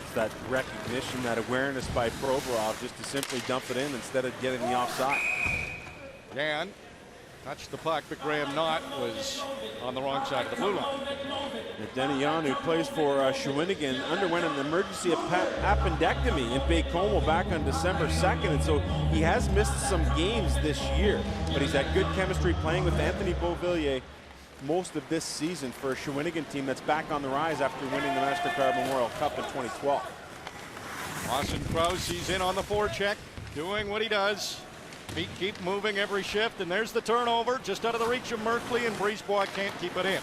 It's that recognition, that awareness by Provorov just to simply dump it in instead of getting the offside. Yan touched the puck, but Graham Knott was on the wrong side of the blue line. Denny Yon, who plays for Shawinigan, underwent an emergency appendectomy in Baie-Comeau back on December 2nd, and so he has missed some games this year, but he's had good chemistry playing with Anthony Beauvillier most of this season for a Shawinigan team that's back on the rise after winning the MasterCard Memorial Cup in 2012. Lawson Crouse, he's in on the forecheck, doing what he does. Feet keep moving every shift, and there's the turnover just out of the reach of Merkley, and Brisebois can't keep it in.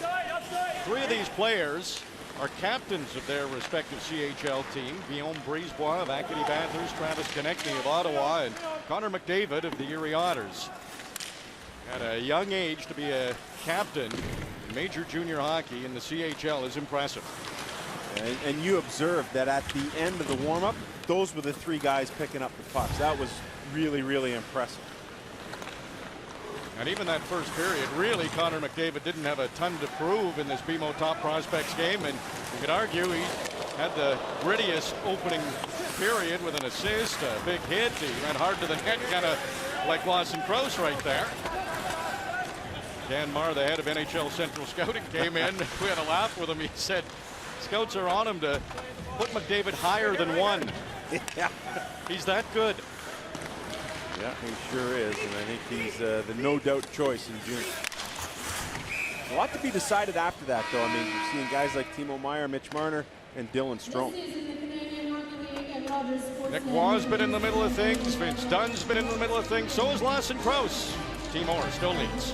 Three of these players are captains of their respective CHL team. Guillaume Brisebois of Acadie Bathurst, Travis Konechny of Ottawa, and Connor McDavid of the Erie Otters. At a young age to be a captain, major junior hockey in the CHL is impressive. And you observed that at the end of the warm-up, those were the 3 guys picking up the pucks. That was really, really impressive. And even that first period, really, Connor McDavid didn't have a ton to prove in this BMO Top Prospects game, and you could argue he had the grittiest opening period with an assist, a big hit. He went hard to the net, kind of like Lawson Crouse right there. Dan Marr, the head of NHL Central Scouting, came in. We had a laugh with him. He said scouts are on him to put McDavid higher than 1. Yeah. He's that good. Yeah, he sure is, and I think he's the no-doubt choice in June. A lot to be decided after that, though. I mean, you're seeing guys like Timo Meier, Mitch Marner, and Dylan Sprong. Nick Waugh's been in the middle of things. Vince Dunn's been in the middle of things. So is Lawson Crouse. Team Orr still leads.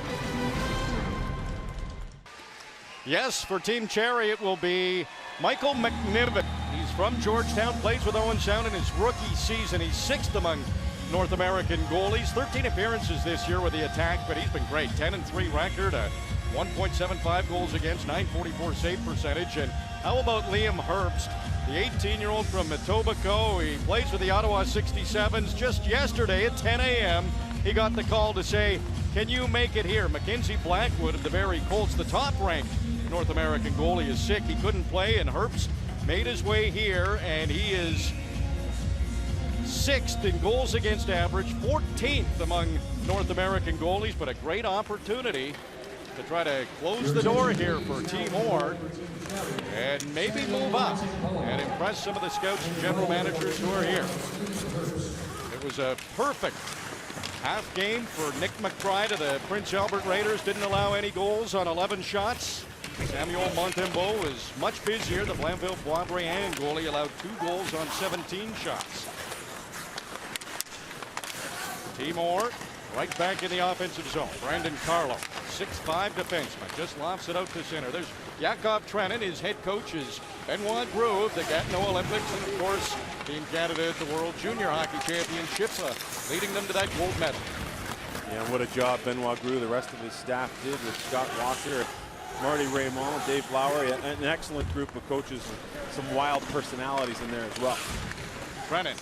Yes, for Team Cherry, it will be Michael McDavid. He's from Georgetown, plays with Owen Sound in his rookie season. He's 6th among North American goalies. 13 appearances this year with the Attack, but he's been great. 10-3 record, 1.75 goals against, .944 save percentage. And how about Liam Herbst, the 18-year-old from Etobicoke? He plays with the Ottawa 67s. Just yesterday at 10 a.m., he got the call to say, can you make it here? Mackenzie Blackwood of the Barrie Colts, the top-ranked North American goalie, is sick. He couldn't play, and Herbst made his way here, and he is 6th in goals against average, 14th among North American goalies, but a great opportunity to try to close the door here for Team Orr and maybe move up and impress some of the scouts and general managers who are here. It was a perfect half game for Nick McBride of the Prince Albert Raiders. Didn't allow any goals on 11 shots. Samuel Montembeault is much busier. The Blainville-Boisbriand goalie allowed 2 goals on 17 shots. Team Orr right back in the offensive zone. Brandon Carlo, 6'5" defenseman, just lofts it out to center. There's Jakob Trenin. His head coach is Benoit Groux of the Gatineau Olympics, and of course Team Canada at the World Junior Hockey Championship, leading them to that gold medal. Yeah, what a job Benoit Groux, the rest of his staff did with Scott Walker, Marty Raymond, Dave Lowry, an excellent group of coaches and some wild personalities in there as well. Trenin,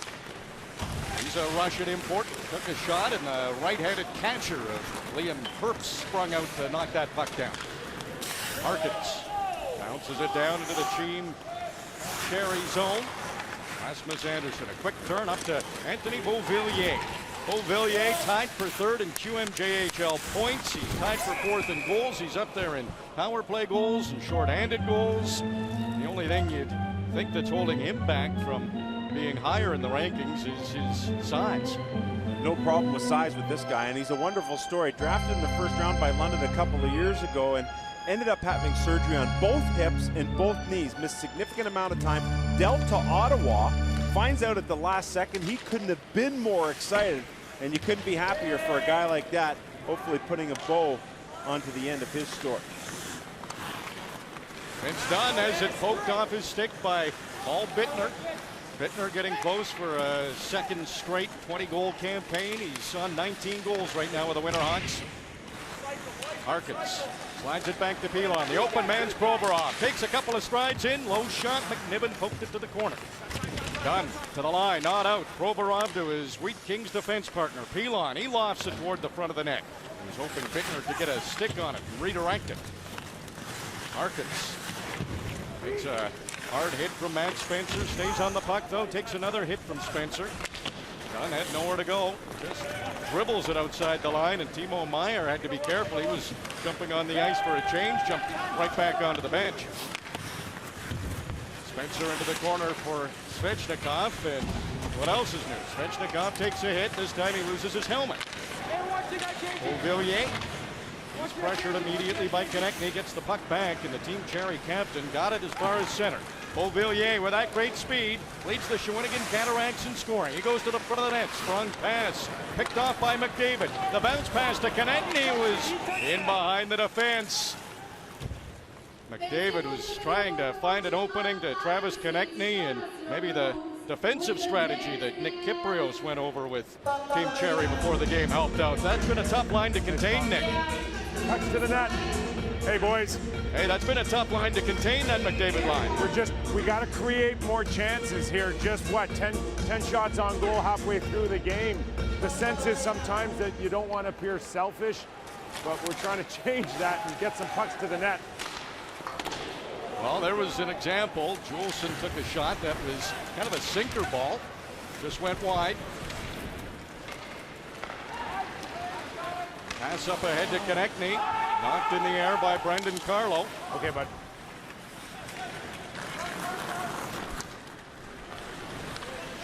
he's a Russian import, took a shot, and the right-handed catcher of Liam Herbst sprung out to knock that puck down. Harkins bounces it down into the Team Cherry zone. Rasmus Anderson, a quick turn up to Anthony Beauvillier. Beauvillier tied for 3rd in QMJHL points. He's tied for 4th in goals. He's up there in power play goals and short-handed goals. The only thing you'd think that's holding him back from being higher in the rankings is his size. No problem with size with this guy, and he's a wonderful story. Drafted in the 1st round by London a couple of years ago and ended up having surgery on both hips and both knees. Missed significant amount of time. Dealt to Ottawa. Finds out at the last second he couldn't have been more excited, and you couldn't be happier for a guy like that, hopefully putting a bow onto the end of his story. Vince Dunn has it poked off his stick by Paul Bittner. Bittner getting close for a 2nd straight 20-goal campaign. He's on 19 goals right now with the Winterhawks. Harkins slides it back to Pilon. The open man's Provorov. Takes a couple of strides in. Low shot. McNiven poked it to the corner. Dunn to the line. Not out. Provorov to his Wheat Kings defense partner. Pilon. He lofts it toward the front of the net. He's hoping Bittner to get a stick on it and redirect it. Harkins takes a hard hit from Matt Spencer. Stays on the puck, though. Takes another hit from Spencer. Dunn had nowhere to go. Just dribbles it outside the line, and Timo Meier had to be careful. He was jumping on the ice for a change. Jumped right back onto the bench. Spencer into the corner for Svechnikov, and what else is new? Svechnikov takes a hit. This time he loses his helmet. Beauvillier. He's pressured immediately by Konechny. Gets the puck back, and the Team Cherry captain got it as far as center. Beauvillier with that great speed leads the Shawinigan Cataracts in scoring. He goes to the front of the net. Strong pass picked off by McDavid. The bounce pass to Konechny was in behind the defense. McDavid was trying to find an opening to Travis Konechny, and maybe the defensive strategy that Nick Kyprios went over with Team Cherry before the game helped out. That's been a tough line to contain, Nick. Touch to the net. Hey, boys. Hey, that's been a tough line to contain, that McDavid line. We got to create more chances here. Just what, 10 shots on goal halfway through the game. The sense is sometimes that you don't want to appear selfish, but we're trying to change that and get some pucks to the net. Well, there was an example. Juleson took a shot that was kind of a sinker ball. Just went wide. Pass up ahead to Konechny. Knocked in the air by Brendan Carlo. Okay, bud.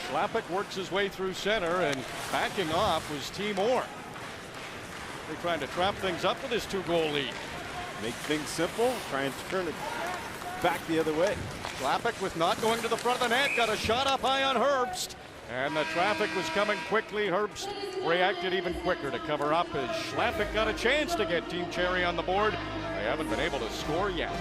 Schlappick works his way through center, and backing off was Team Orr. They're trying to trap things up with this 2-goal lead. Make things simple, try and turn it back the other way. Schlappick with not going to the front of the net, got a shot up high on Herbst. And the traffic was coming quickly. Herbst reacted even quicker to cover up as Schlappick got a chance to get Team Cherry on the board. They haven't been able to score yet.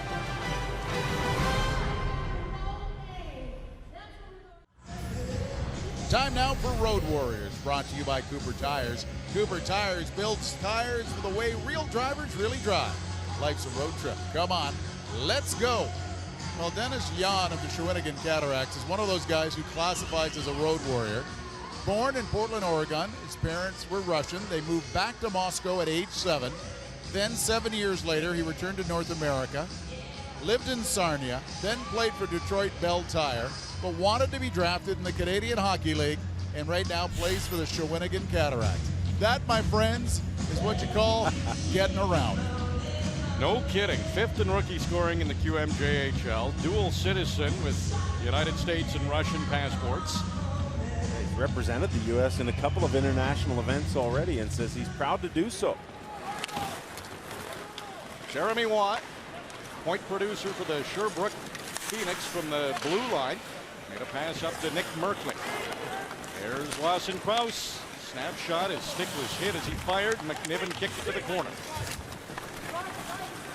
Time now for Road Warriors, brought to you by Cooper Tires. Cooper Tires builds tires for the way real drivers really drive. Life's a road trip. Come on, let's go. Well, Dennis Yan of the Shawinigan Cataracts is one of those guys who classifies as a road warrior. Born in Portland, Oregon, his parents were Russian. They moved back to Moscow at age 7. Then 7 years later, he returned to North America, lived in Sarnia, then played for Detroit Bell Tire, but wanted to be drafted in the Canadian Hockey League, and right now plays for the Shawinigan Cataracts. That, my friends, is what you call getting around. No kidding. 5th in rookie scoring in the QMJHL. Dual citizen with United States and Russian passports. He's represented the U.S. in a couple of international events already and says he's proud to do so. Jeremy Watt, point producer for the Sherbrooke Phoenix from the blue line. Made a pass up to Nick Merkley. There's Lawson Krause. Snapshot, his stick was hit as he fired. McNiven kicked it to the corner.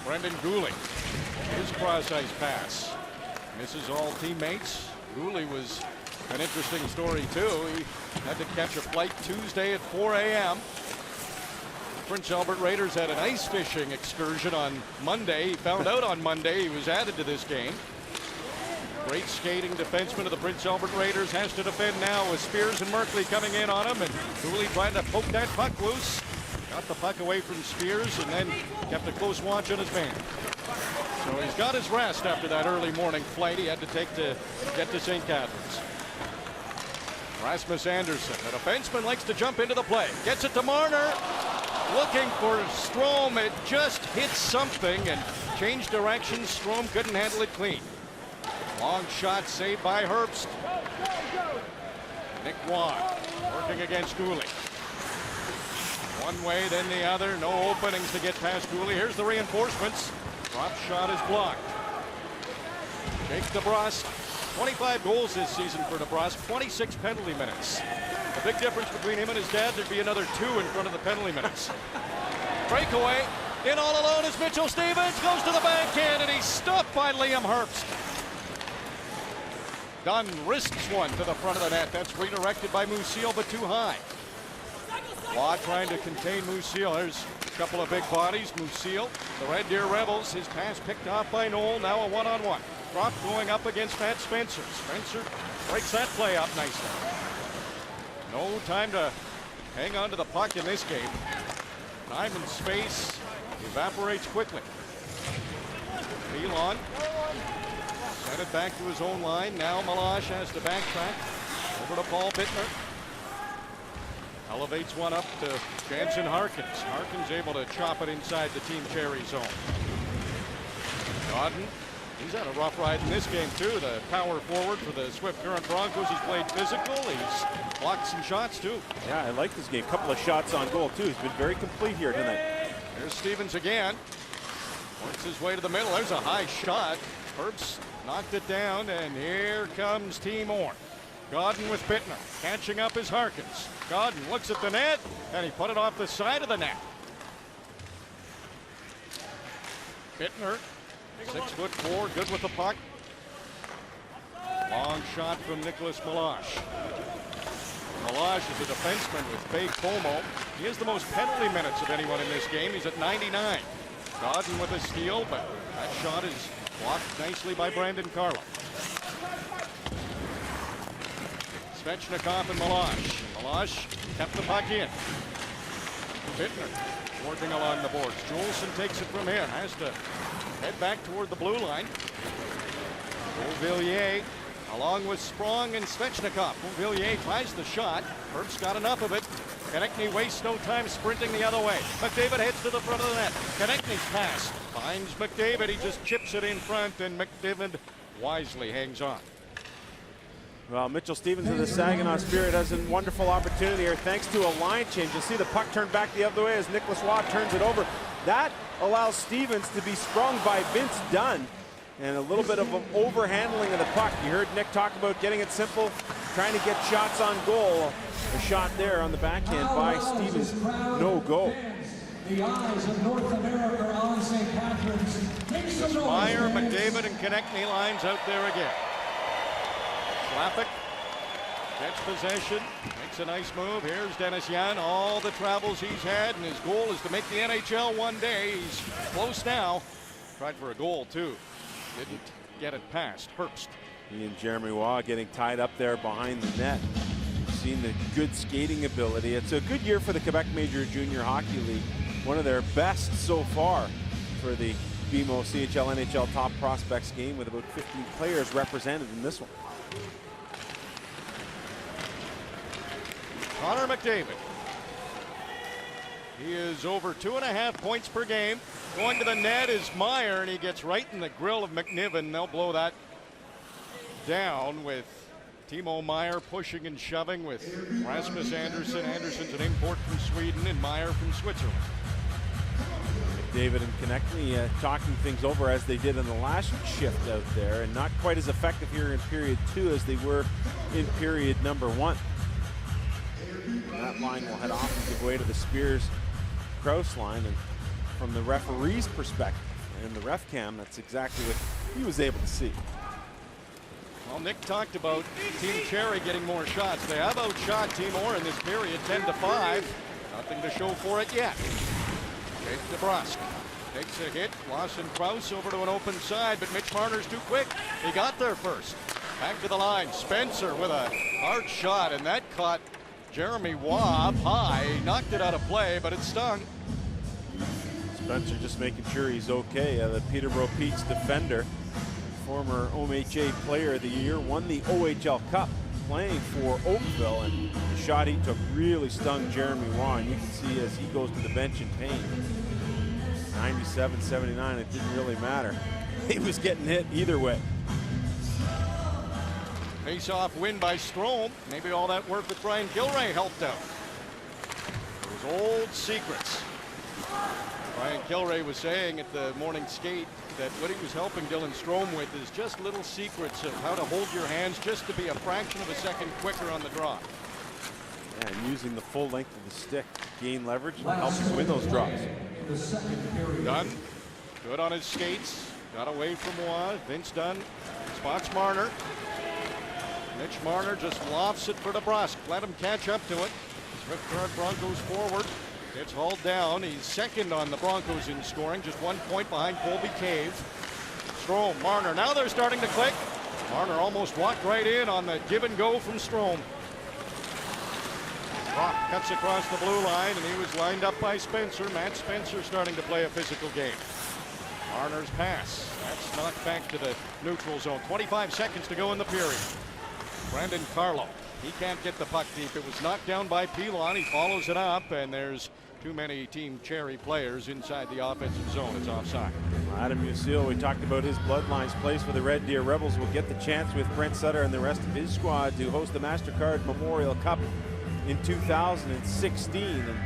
Brendan Gooley, his cross-ice pass. Misses all teammates. Gooley was an interesting story, too. He had to catch a flight Tuesday at 4 a.m. Prince Albert Raiders had an ice fishing excursion on Monday. He found out on Monday he was added to this game. Great skating defenseman of the Prince Albert Raiders has to defend now with Spears and Merkley coming in on him, and Gooley trying to poke that puck loose. Got the puck away from Spears and then kept a close watch on his man. So he's got his rest after that early morning flight he had to take to get to St. Catharines. Rasmus Anderson, the defenseman, likes to jump into the play. Gets it to Marner. Looking for Strome. It just hit something and changed direction. Strome couldn't handle it clean. Long shot saved by Herbst. Nick Waugh working against Gooley. One way, then the other. No openings to get past Gooley. Here's the reinforcements. Drop shot is blocked. Jake DeBrusk, 25 goals this season for DeBrusk, 26 penalty minutes. The big difference between him and his dad, there'd be another 2 in front of the penalty minutes. Breakaway. In all alone is Mitchell Stevens. Goes to the backhand, and he's stopped by Liam Herbst. Dunn risks one to the front of the net. That's redirected by Musil, but too high. Law trying to contain Musil. There's a couple of big bodies. Musil, the Red Deer Rebels. His pass picked off by Knoll. Now a one-on-one. Drop going up against Matt Spencer. Spencer breaks that play up nicely. No time to hang on to the puck in this game. Time and space evaporates quickly. Elon sent it back to his own line. Now Milosh has to backtrack. Over to Paul Bittner. Elevates one up to Jansen Harkins. Harkins able to chop it inside the Team Cherry zone. Godden, he's had a rough ride in this game too. The power forward for the Swift Current Broncos. He's played physical. He's blocked some shots too. Yeah, I like this game. Couple of shots on goal too. He's been very complete here tonight. There's Stevens again. Works his way to the middle. There's a high shot. Herbst knocked it down, and here comes Team Orr. Godden with Bittner, catching up is Harkins. Godden looks at the net, and he put it off the side of the net. Bittner, 6'4", good with the puck. Long shot from Nicholas Milosh. Milosh is a defenseman with Bay Como. He has the most penalty minutes of anyone in this game. He's at 99. Godden with a steal, but that shot is blocked nicely by Brandon Carlo. Svechnikov and Milosh. Milosh kept the puck in. Bittner working along the boards. Juleson takes it from here. Has to head back toward the blue line. Beauvillier along with Sprong and Svechnikov. Beauvillier tries the shot. Herbst got enough of it. Konechny wastes no time sprinting the other way. McDavid heads to the front of the net. Konechny's pass finds McDavid. He just chips it in front, and McDavid wisely hangs on. Well, Mitchell Stevens of the Saginaw Spirit has a wonderful opportunity here thanks to a line change. You'll see the puck turn back the other way as Nicholas Watt turns it over. That allows Stevens to be sprung by Vince Dunn, and a little bit of an overhandling of the puck. You heard Nick talk about getting it simple, trying to get shots on goal. A shot there on the backhand by Stevens, no go. The eyes of North America are on St. Catharines. Make some noise. Meyer, McDavid, and Konechny lines out there again. Schlappick gets possession, makes a nice move. Here's Dennis Yan, all the travels he's had, and his goal is to make the NHL one day. He's close now. Tried for a goal, too. Didn't get it past Herbst. He and Jeremy Waugh getting tied up there behind the net. You've seen the good skating ability. It's a good year for the Quebec Major Junior Hockey League. One of their best so far for the BMO CHL NHL Top Prospects Game, with about 15 players represented in this one. Connor McDavid. He is over 2.5 points per game. Going to the net is Meyer, and he gets right in the grill of McNiven. They'll blow that down with Timo Meyer pushing and shoving with Rasmus Andersson. Andersson's an import from Sweden, and Meyer from Switzerland. McDavid and Konechny talking things over as they did in the last shift out there, and not quite as effective here in period 2 as they were in period number 1. That line will head off and give way to the Spears-Krause line, and from the referee's perspective and the ref cam, that's exactly what he was able to see. Well, Nick talked about Team Cherry getting more shots. They have outshot Team Orr in this period, 10-5. Nothing to show for it yet. Jake DeBrusk takes a hit. Lawson Krause over to an open side, but Mitch Marner's too quick. He got there first. Back to the line. Spencer with a hard shot, and that caught Jeremy Waugh up high. He knocked it out of play, but it stung. Spencer just making sure he's okay. The Peterborough Pete's defender, former OMHA Player of the Year, won the OHL Cup playing for Oakville, and the shot he took really stung Jeremy Waugh, and you can see as he goes to the bench in pain. 97-79, it didn't really matter. He was getting hit either way. Face-off win by Strome. Maybe all that work with Brian Gilray helped out. Those old secrets. Brian Gilray was saying at the morning skate that what he was helping Dylan Strome with is just little secrets of how to hold your hands just to be a fraction of a second quicker on the draw. Yeah, and using the full length of the stick to gain leverage and help you win those draws. Dunn, good on his skates. Got away from Waugh. Vince Dunn spots Marner. Mitch Marner just lofts it for DeBrusk. Let him catch up to it. Swift Current Broncos forward. It's hauled down. He's second on the Broncos in scoring, just 1 point behind Colby Cave. Strome, Marner. Now they're starting to click. Marner almost walked right in on the give and go from Strome. Rock cuts across the blue line, and he was lined up by Spencer. Matt Spencer starting to play a physical game. Marner's pass. That's knocked back to the neutral zone. 25 seconds to go in the period. Brandon Carlo. He can't get the puck deep. It was knocked down by Pilon. He follows it up, and there's too many Team Cherry players inside the offensive zone. It's offside. Adam Musil, we talked about his bloodlines, plays for the Red Deer Rebels, will get the chance with Brent Sutter and the rest of his squad to host the MasterCard Memorial Cup in 2016. And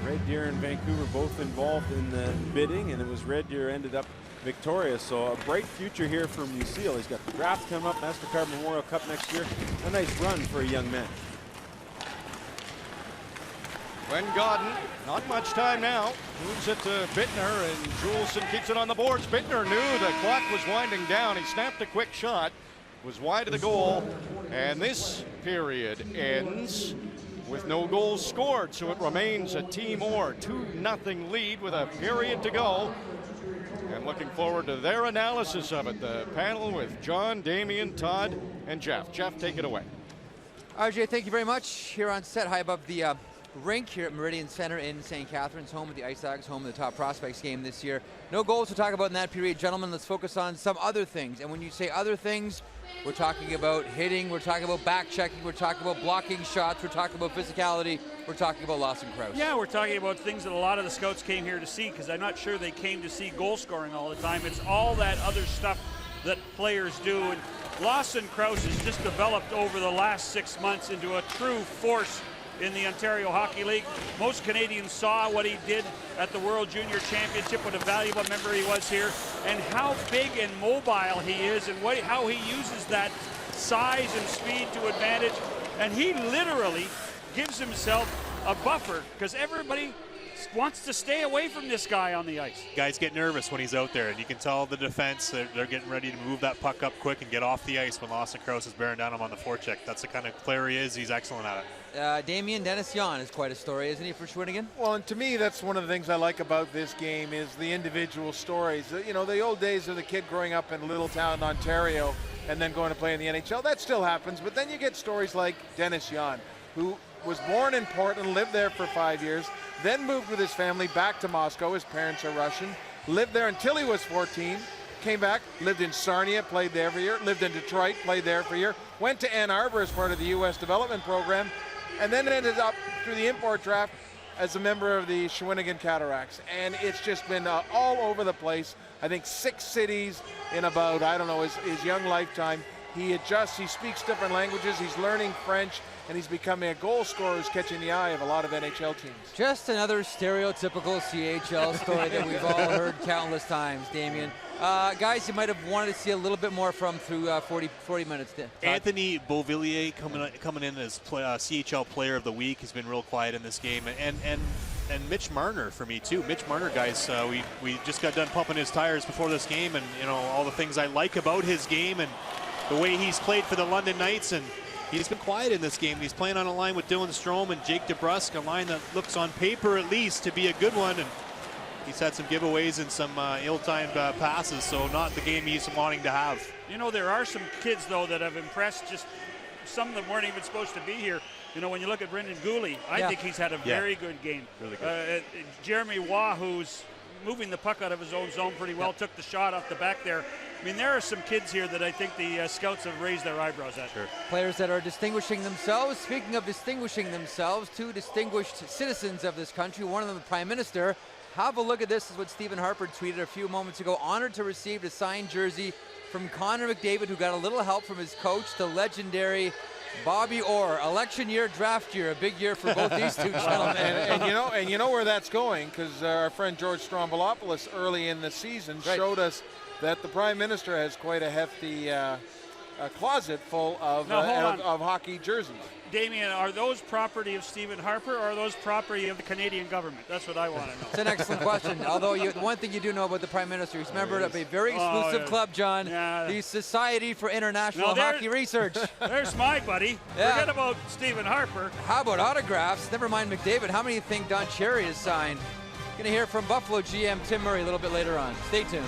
Red Deer and Vancouver both involved in the bidding, and it was Red Deer ended up victorious. So a bright future here for Musil. He's got the draft coming up, MasterCard Memorial Cup next year. A nice run for a young man. Glenn Godden, not much time now. Moves it to Bittner, and Juleson keeps it on the boards. Bittner knew the clock was winding down. He snapped a quick shot, was wide of the goal, and this period ends with no goals scored, so it remains a Team Orr 2-0 lead with a period to go. And looking forward to their analysis of it. The panel with John, Damien, Todd, and Jeff. Jeff, take it away. RJ, thank you very much. Here on set, high above the rink here at Meridian Center in St. Catharines, home of the Ice Dogs, home of the Top Prospects game this year. No goals to talk about in that period. Gentlemen, let's focus on some other things. And when you say other things, we're talking about hitting, we're talking about back checking, we're talking about blocking shots, we're talking about physicality, we're talking about Lawson Crouse. Yeah, we're talking about things that a lot of the scouts came here to see, because I'm not sure they came to see goal scoring all the time. It's all that other stuff that players do. And Lawson Crouse has just developed over the last 6 months into a true force in the Ontario Hockey League. Most Canadians saw what he did at the World Junior Championship, what a valuable member he was here, and how big and mobile he is, and how he uses that size and speed to advantage. And he literally gives himself a buffer, because everybody wants to stay away from this guy on the ice. Guys get nervous when he's out there, and you can tell the defense, they're getting ready to move that puck up quick and get off the ice when Lawson Crouse is bearing down him on the forecheck. That's the kind of player he is. He's excellent at it. Damien, Dennis Jan is quite a story, isn't he, for Shawinigan? Well, and to me, that's one of the things I like about this game is the individual stories. You know, the old days of the kid growing up in little town Ontario and then going to play in the NHL, that still happens, but then you get stories like Dennis Jan, who was born in Portland, lived there for 5 years, then moved with his family back to Moscow. His parents are Russian. Lived there until he was 14. Came back, lived in Sarnia, played there for a year. Lived in Detroit, played there for a year. Went to Ann Arbor as part of the U.S. development program. And then ended up through the import draft as a member of the Shawinigan Cataracts. And it's just been all over the place. I think 6 cities in about, I don't know, his young lifetime. He adjusts, he speaks different languages, he's learning French, and he's becoming a goal scorer who's catching the eye of a lot of NHL teams. Just another stereotypical CHL story that we've all heard countless times, Damien. Guys you might have wanted to see a little bit more from through 40 minutes. Todd? Anthony Beauvillier coming in as CHL Player of the Week has been real quiet in this game, and Mitch Marner for me too. Mitch Marner, guys, we just got done pumping his tires before this game, and you know all the things I like about his game and the way he's played for the London Knights, and he's been quiet in this game. He's playing on a line with Dylan Strome and Jake DeBrusk, a line that looks on paper at least to be a good one, and he's had some giveaways and some ill-timed passes, so not the game he's wanting to have. You know, there are some kids, though, that have impressed. Just some of them weren't even supposed to be here. You know, when you look at Brendan Gooley, I think he's had a very good game. Really good. Jeremy Waugh, who's moving the puck out of his own zone pretty well, took the shot off the back there. I mean, there are some kids here that I think the scouts have raised their eyebrows at. Sure. Players that are distinguishing themselves. Speaking of distinguishing themselves, 2 distinguished citizens of this country, one of them the Prime Minister. Have a look at this, is what Stephen Harper tweeted a few moments ago. Honored to receive a signed jersey from Connor McDavid, who got a little help from his coach, the legendary Bobby Orr. Election year, draft year, a big year for both these two gentlemen. and you know where that's going, because our friend George Stroumboulopoulos early in the season showed us that the Prime Minister has quite a hefty closet full of hockey jerseys. Damien, are those property of Stephen Harper, or are those property of the Canadian government? That's what I want to know. It's an excellent question. Although one thing you do know about the Prime Minister, he's a member of a very exclusive club, John, the Society for International Hockey Research. There's my buddy. Yeah. Forget about Stephen Harper. How about autographs? Never mind McDavid. How many do you think Don Cherry has signed? Going to hear from Buffalo GM Tim Murray a little bit later on. Stay tuned.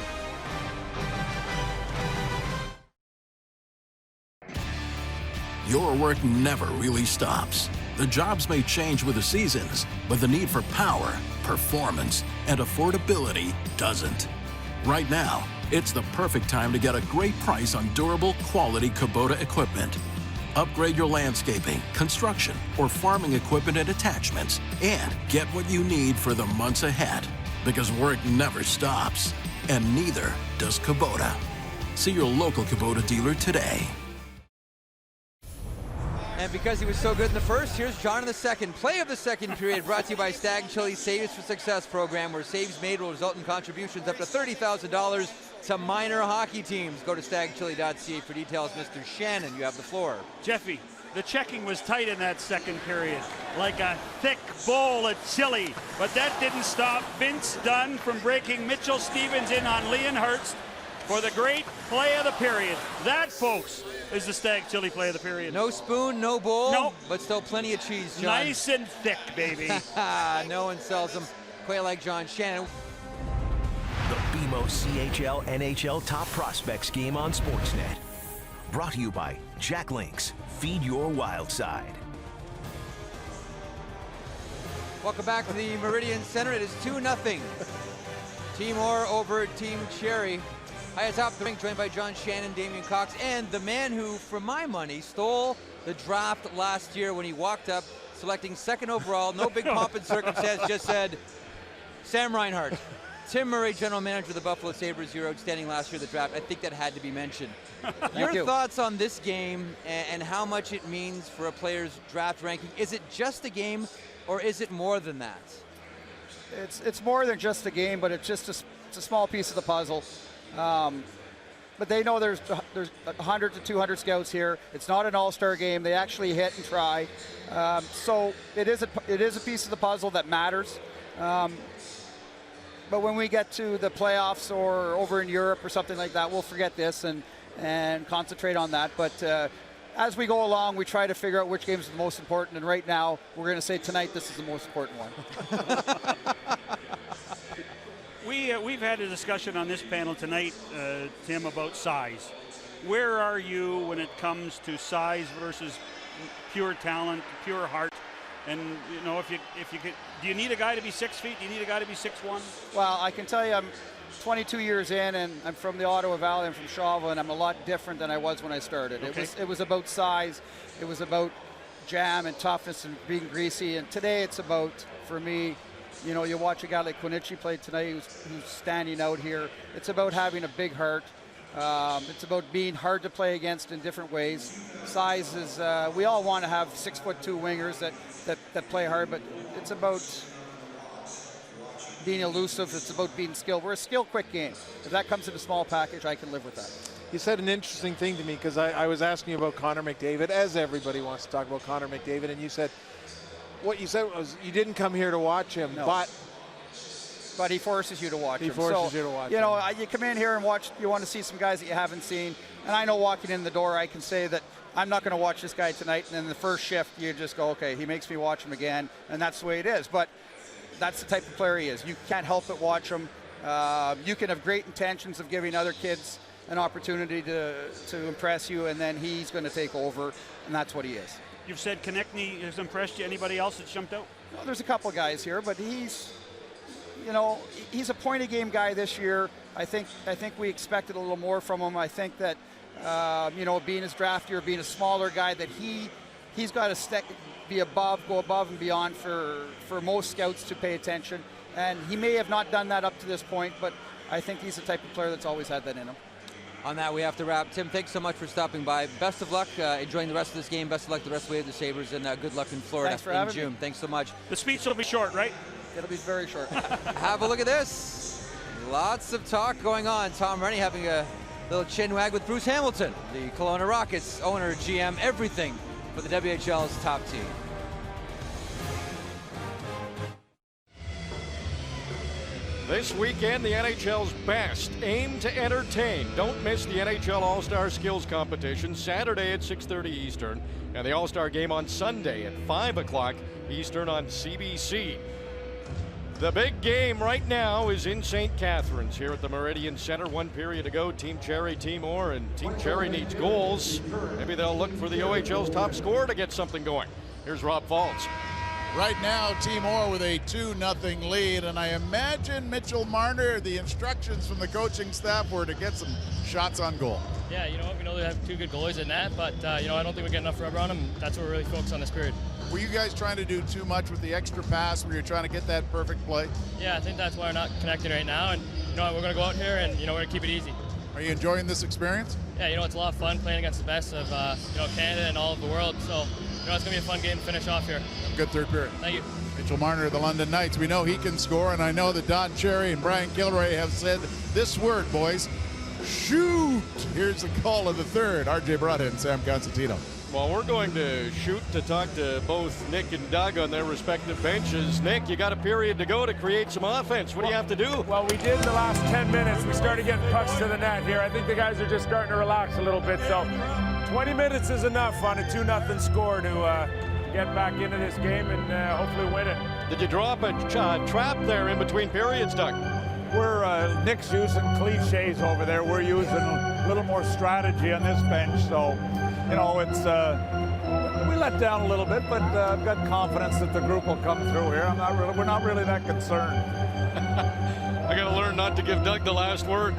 Your work never really stops. The jobs may change with the seasons, but the need for power, performance, and affordability doesn't. Right now, it's the perfect time to get a great price on durable, quality Kubota equipment. Upgrade your landscaping, construction, or farming equipment and attachments, and get what you need for the months ahead. Because work never stops, and neither does Kubota. See your local Kubota dealer today. And because he was so good in the first, here's John in the second. Play of the second period brought to you by Stag Chili Saves for Success program, where saves made will result in contributions up to $30,000 to minor hockey teams. Go to stagchili.ca for details. Mr. Shannon, you have the floor. Jeffy, the checking was tight in that second period, like a thick bowl of chili. But that didn't stop Vince Dunn from breaking Mitchell Stevens in on Leon Hurst for the great play of the period. That, folks, is the Stag chili play of the period. No spoon, no bowl, Nope. but still plenty of cheese, John. Nice and thick, baby. No one sells them quite like John Shannon. The BMO CHL NHL Top Prospects Game on Sportsnet. Brought to you by Jack Links. Feed your wild side. Welcome back to the Meridian Center. It is 2-0. Team Orr over Team Cherry. High atop the rink, joined by John Shannon, Damian Cox, and the man who, for my money, stole the draft last year when he walked up, selecting 2nd overall. No big pomp and circumstance, just said, Sam Reinhart. Tim Murray, general manager of the Buffalo Sabres, you were outstanding last year at the draft. I think that had to be mentioned. Your thoughts on this game and how much it means for a player's draft ranking? Is it just a game, or is it more than that? It's more than just a game, but it's just it's a small piece of the puzzle. But they know there's 100 to 200 scouts here. It's not an all-star game. They actually hit and try. So it is a piece of the puzzle that matters. But when we get to the playoffs or over in Europe or something like that, we'll forget this and concentrate on that. But as we go along, we try to figure out which game is the most important. And right now, we're going to say tonight this is the most important one. We've had a discussion on this panel tonight, Tim, about size. Where are you when it comes to size versus pure talent, pure heart? And you know, if you could, do you need a guy to be 6 feet? Do you need a guy to be 6'1"? Well, I can tell you, I'm 22 years in, and I'm from the Ottawa Valley. I'm from Shawville, and I'm a lot different than I was when I started. Okay. It was about size. It was about jam and toughness and being greasy. And today, it's about, for me, you know, you watch a guy like Quinichi play tonight, who's standing out here. It's about having a big heart. It's about being hard to play against in different ways. Size is, we all want to have 6'2" wingers that play hard, but it's about being elusive. It's about being skilled. We're a skill-quick game. If that comes in a small package, I can live with that. You said an interesting thing to me, because I was asking you about Connor McDavid, as everybody wants to talk about Connor McDavid, and you said, what you said was you didn't come here to watch him, No. but he forces you to watch him. He forces you to watch You know, him. you come in here and watch, you want to see some guys that you haven't seen. And I know walking in the door, I can say that I'm not going to watch this guy tonight. And then the first shift, you just go, okay, he makes me watch him again. And that's the way it is. But that's the type of player he is. You can't help but watch him. You can have great intentions of giving other kids an opportunity to impress you, and then he's going to take over, and that's what he is. You've said Konechny has impressed you. Anybody else that's jumped out? Well, there's a couple guys here, but he's a point-a-game guy this year. I think we expected a little more from him. I think that, being his draft year, being a smaller guy, that he's got to go above and beyond for most scouts to pay attention. And he may have not done that up to this point, but I think he's the type of player that's always had that in him. On that, we have to wrap. Tim, thanks so much for stopping by. Best of luck enjoying the rest of this game. Best of luck the rest of the way of the Sabres, and good luck in Florida Thanks for in having June. me. Thanks so much. The speech will be short, right? It'll be very short. Have a look at this. Lots of talk going on. Tom Rennie having a little chin wag with Bruce Hamilton, the Kelowna Rockets owner, GM, everything for the WHL's top team. This weekend, the NHL's best aim to entertain. Don't miss the NHL All-Star Skills Competition Saturday at 6:30 Eastern, and the All-Star Game on Sunday at 5 o'clock Eastern on CBC. The big game right now is in St. Catharines here at the Meridian Center. One period to go. Team Cherry, Team Orr, and Team Cherry needs goals. Maybe they'll look for the OHL's top scorer to get something going. Here's Rob Falls. Right now, Team Orr with a 2-0 lead, and I imagine Mitchell Marner, the instructions from the coaching staff were to get some shots on goal. Yeah, we know they have two good goalies in that, but I don't think we get enough rubber on them. That's what we're really focused on this period. Were you guys trying to do too much with the extra pass where you're trying to get that perfect play? Yeah, I think that's why we're not connecting right now, and we're going to go out here and we're going to keep it easy. Are you enjoying this experience? Yeah, it's a lot of fun playing against the best of Canada and all of the world. So it's going to be a fun game to finish off here. Good third period. Thank you. Mitchell Marner of the London Knights. We know he can score, and I know that Don Cherry and Brian Kilroy have said this word, boys. Shoot! Here's the call of the third. RJ Brutta and Sam Constantino. Well, we're going to shoot to talk to both Nick and Doug on their respective benches. Nick, you got a period to go to create some offense. What do you have to do? Well, we did in the last 10 minutes. We started getting pucks to the net here. I think the guys are just starting to relax a little bit. So 20 minutes is enough on a 2-0 score to get back into this game and hopefully win it. Did you drop a trap there in between periods, Doug? We're Nick's using cliches over there. We're using a little more strategy on this bench. So, you know, it's we let down a little bit, but I've got confidence that the group will come through here. We're not really that concerned. I got to learn not to give Doug the last word.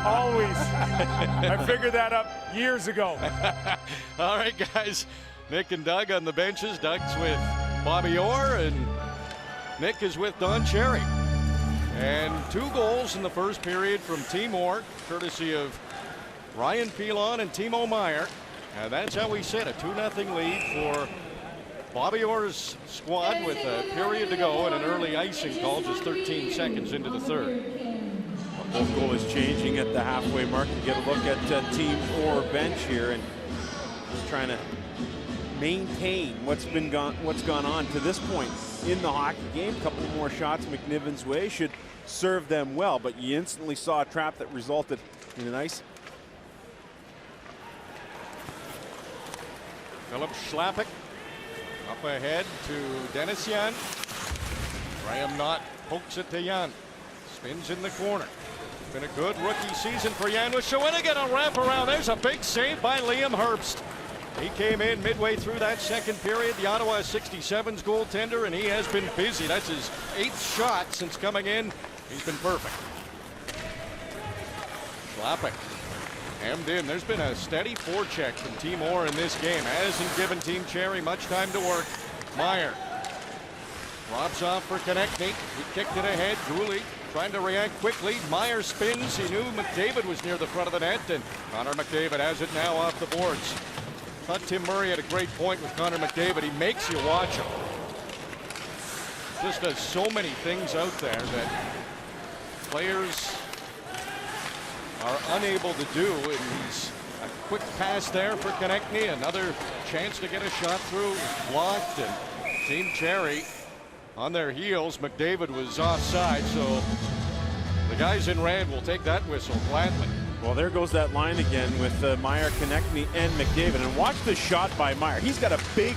Always. I figured that up years ago. All right, guys. Nick and Doug on the benches. Doug's with Bobby Orr, and Nick is with Don Cherry. And 2 goals in the first period from Team Orr, courtesy of Ryan Pilon and Timo Meier. And that's how we sit, a 2-0 lead for Bobby Orr's squad with a period to go and an early icing call just 13 seconds into the third. Both goalies changing at the halfway mark. You get a look at Team Orr bench here and just trying to maintain what's gone on to this point in the hockey game. A couple more shots McNiven's way should serve them well, but you instantly saw a trap that resulted in an ice. Philip Schlappick up ahead to Dennis Jan. Graham Knott pokes it to Jan. Spins in the corner. It's been a good rookie season for Jan with Shawinigan. A wraparound. There's a big save by Liam Herbst. He came in midway through that second period, the Ottawa 67's goaltender, and he has been busy. That's his 8th shot since coming in. He's been perfect. Schlappick hemmed in. There's been a steady forecheck from Team Orr in this game. Hasn't given Team Cherry much time to work. Meier robs off for Konechny. He kicked it ahead. Dooley trying to react quickly. Meier spins. He knew McDavid was near the front of the net, and Connor McDavid has it now off the boards. I thought Tim Murray had a great point with Connor McDavid. He makes you watch him. Just does so many things out there that players are unable to do. And he's a quick pass there for Konechny. Another chance to get a shot through. Blocked, and Team Cherry on their heels. McDavid was offside, so the guys in red will take that whistle gladly. Well, there goes that line again with Meier, Konechny, and McDavid. And watch the shot by Meier. He's got a big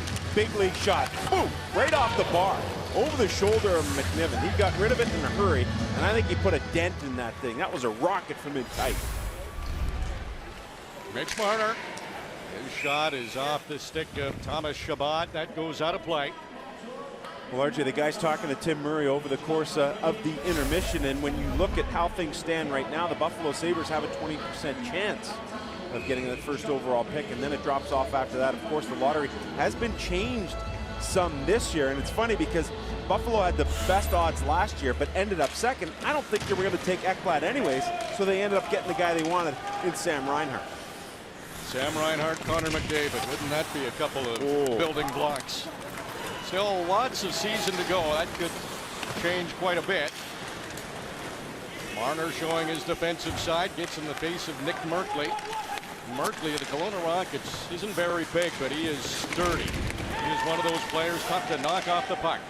league shot. Boom! Right off the bar. Over the shoulder of McNiven. He got rid of it in a hurry, and I think he put a dent in that thing. That was a rocket from in tight. Mitch Marner. His shot is off the stick of Thomas Chabot. That goes out of play. Well, RJ, the guy's talking to Tim Murray over the course of the intermission, and when you look at how things stand right now, the Buffalo Sabres have a 20% chance of getting that first overall pick, and then it drops off after that. Of course, the lottery has been changed some this year, and it's funny because Buffalo had the best odds last year, but ended up second. I don't think they were going to take Ekblad anyways, so they ended up getting the guy they wanted in Sam Reinhart. Sam Reinhart, Connor McDavid. Wouldn't that be a couple of building blocks? Still lots of season to go. That could change quite a bit. Marner showing his defensive side, gets in the face of Nick Merkley. Merkley of the Kelowna Rockets isn't very big, but he is sturdy. He is one of those players tough to knock off the puck.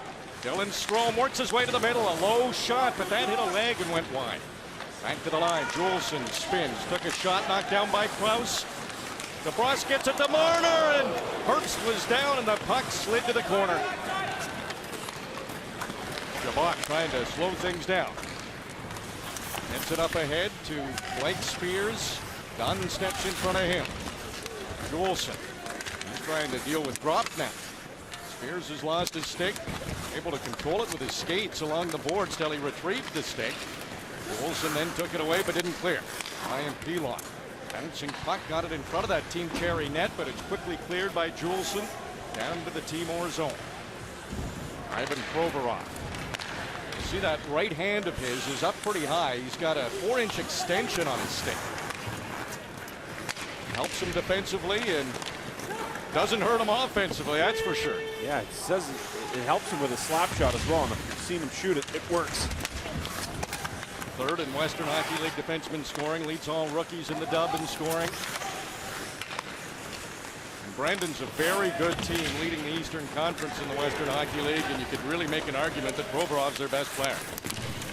Dylan Strome works his way to the middle. A low shot, but that hit a leg and went wide. Back to the line. Juleson spins. Took a shot, knocked down by Klaus. DeBrus gets it to Marner, and Herbst was down, and the puck slid to the corner. Chabot trying to slow things down. Hits it up ahead to Blake Spears. Dunn steps in front of him. Juleson. He's trying to deal with drop net. Spears has lost his stick. Able to control it with his skates along the boards till he retrieved the stick. Juleson then took it away but didn't clear. Ryan Pilon. Bouncing puck, got it in front of that Team Cherry net, but it's quickly cleared by Juleson down to the Team Orr zone. Ivan Provorov. You see that right hand of his is up pretty high. He's got a 4-inch extension on his stick. Helps him defensively and doesn't hurt him offensively, that's for sure. Yeah, it says it helps him with a slap shot as well, and if you've seen him shoot it, it works. Third in Western Hockey League defenseman scoring, leads all rookies in the dub in scoring. And Brandon's a very good team leading the Eastern Conference in the Western Hockey League, and you could really make an argument that Provorov's their best player.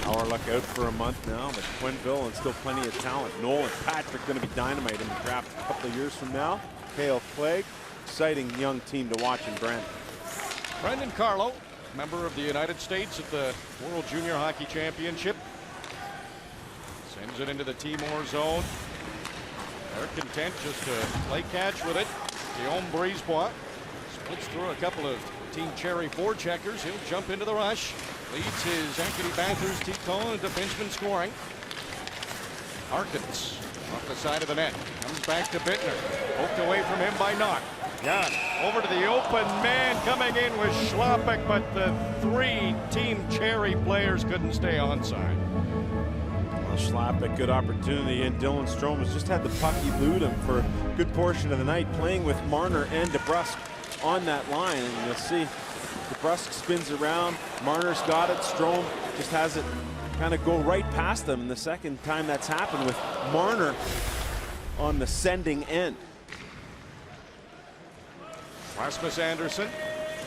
Hourluck out for a month now, but Quenneville and still plenty of talent. Noel and Patrick going to be dynamite in the draft a couple of years from now. Cale Clegg, exciting young team to watch in Brandon. Brendan Carlo, member of the United States at the World Junior Hockey Championship. Sends it into the Timor zone. They're content just to play catch with it. Guillaume Brisebois splits through a couple of Team Cherry forecheckers. He'll jump into the rush. Leads his Ankeny Panthers Ticon, a defenseman scoring. Harkins off the side of the net. Comes back to Bittner. Poked away from him by Knock. Jan over to the open man, coming in with Schlappick, but the 3 Team Cherry players couldn't stay onside. Well, Schlappick, good opportunity, and Dylan Strome has just had the puck elude him for a good portion of the night, playing with Marner and DeBrusk on that line, and you'll see DeBrusk spins around, Marner's got it, Strome just has it kind of go right past them, and the second time that's happened with Marner on the sending end. Rasmus Anderson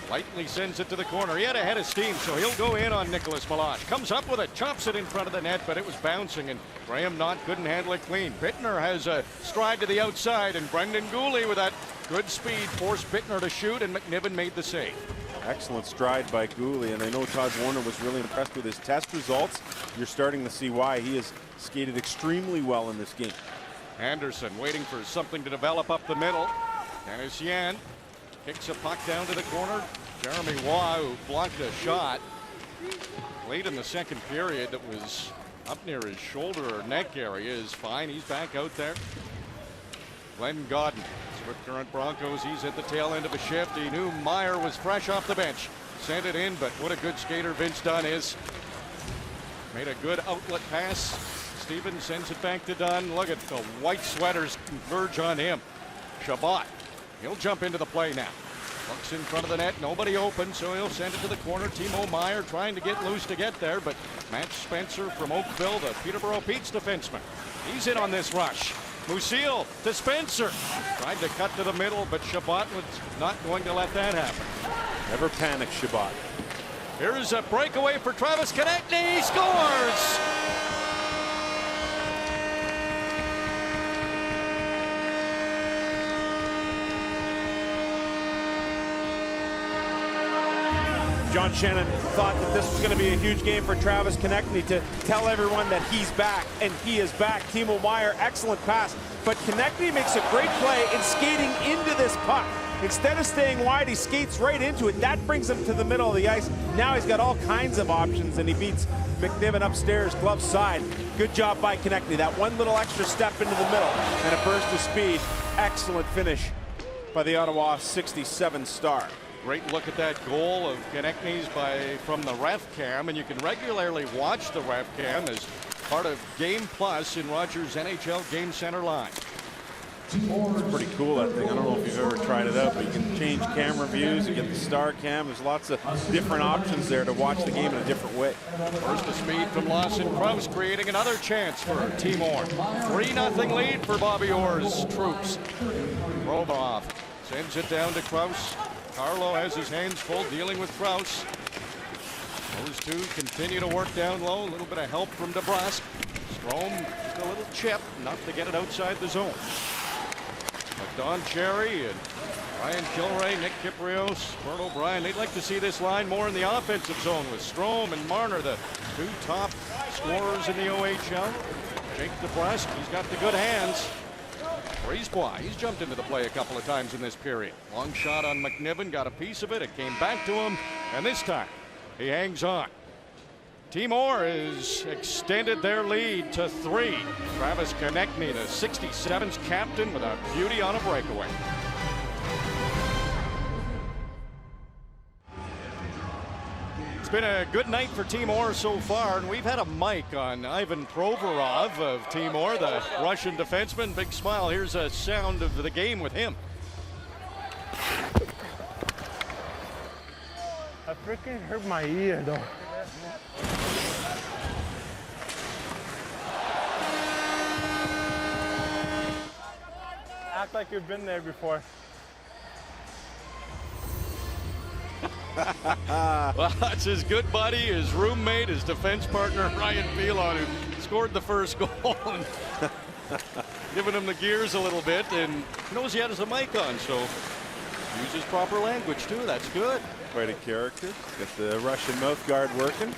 lightly sends it to the corner. He had a head of steam, so he'll go in on Nicholas Melange. Comes up with it, chops it in front of the net, but it was bouncing, and Graham Knott couldn't handle it clean. Bittner has a stride to the outside, and Brendan Gooley with that good speed forced Bittner to shoot, and McNiven made the save. Excellent stride by Gooley, and I know Todd Warner was really impressed with his test results. You're starting to see why he has skated extremely well in this game. Anderson waiting for something to develop up the middle. Dennis Yan kicks a puck down to the corner. Jeremy Waugh, who blocked a shot late in the second period that was up near his shoulder or neck area, is fine. He's back out there. Glenn Godden, Swift Current Broncos, he's at the tail end of a shift. He knew Meyer was fresh off the bench. Sent it in, but what a good skater Vince Dunn is. Made a good outlet pass. Stevens sends it back to Dunn. Look at the white sweaters converge on him. Shabbat, he'll jump into the play now. Looks in front of the net, nobody open, so he'll send it to the corner. Timo Meyer trying to get loose to get there, but Matt Spencer from Oakville, the Peterborough Pete's defenseman. He's in on this rush. Musil to Spencer. Tried to cut to the middle, but Shabbat was not going to let that happen. Never panic, Shabbat. Here's a breakaway for Travis Konechny. He scores! John Shannon thought that this was going to be a huge game for Travis Konechny to tell everyone that he's back, and he is back. Timo Meyer, excellent pass, but Konechny makes a great play in skating into this puck. Instead of staying wide, he skates right into it. That brings him to the middle of the ice. Now he's got all kinds of options, and he beats McNiven upstairs, glove side. Good job by Konechny. That one little extra step into the middle and a burst of speed. Excellent finish by the Ottawa 67 star. Great look at that goal of Konechny's from the ref cam, and you can regularly watch the ref cam as part of Game Plus in Rogers NHL Game Center Live. It's pretty cool, that thing. I don't know if you've ever tried it out, but you can change camera views. You get the star cam. There's lots of different options there to watch the game in a different way. Burst of speed from Lawson Krause, creating another chance for Timor. 3-0 lead for Bobby Orr's troops. Provorov sends it down to Krause. Carlo has his hands full dealing with Krause. Those two continue to work down low. A little bit of help from DeBrusk. Strome, just a little chip, enough to get it outside the zone. But Don Cherry and Ryan Kilray, Nick Kiprios, Bert O'Brien, they'd like to see this line more in the offensive zone with Strome and Marner, the 2 top scorers in the OHL. Jake DeBrusk, he's got the good hands. Brisebois, he's jumped into the play a couple of times in this period. Long shot on McNiven, got a piece of it. It came back to him, and this time he hangs on. Timor has extended their lead to 3. Travis Konechny, the 67's captain, with a beauty on a breakaway. It's been a good night for Timor so far, and we've had a mic on Ivan Provorov of Timor, the Russian defenseman. Big smile. Here's a sound of the game with him. I freaking hurt my ear, though. Act like you've been there before. Well, that's his good buddy, his roommate, his defense partner, Ryan Pilon, who scored the first goal and giving him the gears a little bit, and knows he has a mic on, so uses proper language too. That's good. Quite a character. Got the Russian mouth guard working.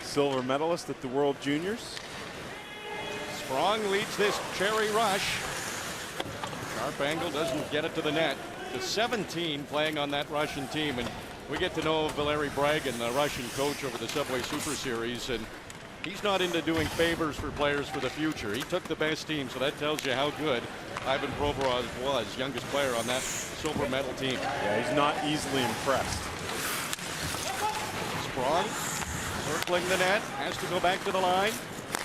Silver medalist at the World Juniors. Sprong leads this Cherry rush. Sharp angle, doesn't get it to the net. The 17 playing on that Russian team, and we get to know Valeri Bragin, the Russian coach over the Subway Super Series, and he's not into doing favors for players for the future. He took the best team, so that tells you how good Ivan Provorov was, youngest player on that silver medal team. Yeah, he's not easily impressed. Sprong circling the net, has to go back to the line.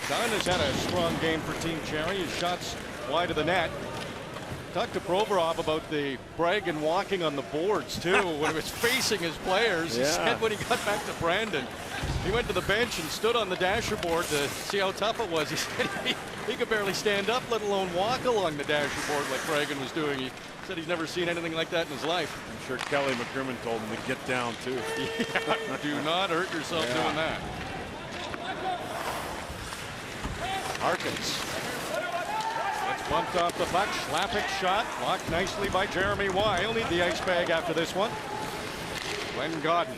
Dunn has had a strong game for Team Cherry. His shots wide of the net. Talked to Provorov about the Bragin walking on the boards too when he was facing his players. He said when he got back to Brandon, he went to the bench and stood on the dasher board to see how tough it was. He said he could barely stand up, let alone walk along the dasher board like Bragin was doing. He said he's never seen anything like that in his life. I'm sure Kelly McCrimmon told him to get down too. Yeah, do not hurt yourself doing that. Harkins gets bumped off the puck. Schlappick shot blocked nicely by Jeremy Weil. He'll need the ice bag after this one. Glenn Godden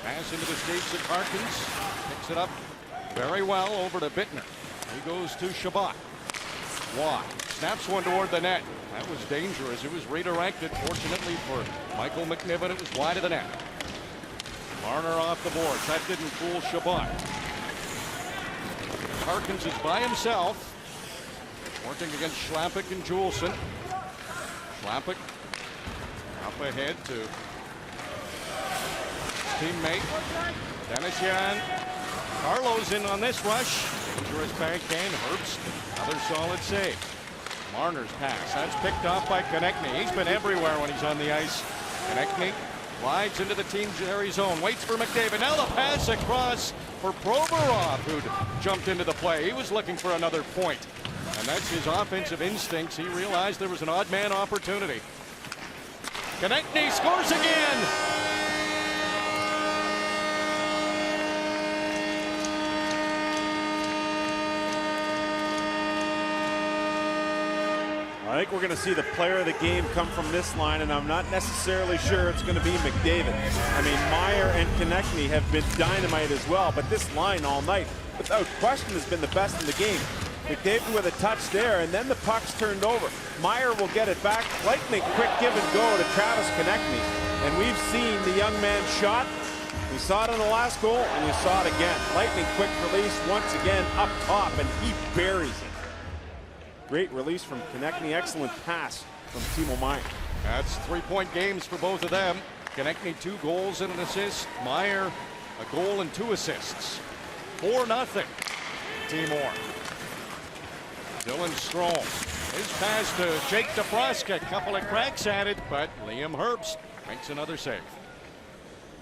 pass into the skates of Harkins. Picks it up very well over to Bittner. He goes to Shabbat. Waugh snaps one toward the net. That was dangerous. It was redirected. Fortunately for Michael McNiven, it was wide of the net. Marner off the boards. That didn't fool Shabbat. Harkins is by himself, working against Schlappick and Juleson. Schlappick up ahead to his teammate Dennis Yan. Carlo's in on this rush. Dangerous backhand. Herbst, another solid save. Marner's pass, that's picked off by Konechny. He's been everywhere when he's on the ice. Konechny glides into the Team Cherry zone, waits for McDavid. Now the pass across for Provorov, who'd jumped into the play. He was looking for another point, and that's his offensive instincts. He realized there was an odd man opportunity. Konechny scores again. I think we're going to see the player of the game come from this line, and I'm not necessarily sure it's going to be McDavid. I mean, Meyer and Konechny have been dynamite as well, but this line all night, without question, has been the best in the game. McDavid with a touch there, and then the puck's turned over. Meyer will get it back. Lightning quick give and go to Travis Konechny, and we've seen the young man shot. We saw it in the last goal, and you saw it again. Lightning quick release once again up top, and he buries it. Great release from Konechny. Excellent pass from Timo Meyer. That's 3-point games for both of them. Konechny 2 goals and an assist. Meyer a goal and 2 assists. 4-0. Timor. Dylan Strome. His pass to Jake DeBrusk. A couple of cracks at it, but Liam Herbst makes another save.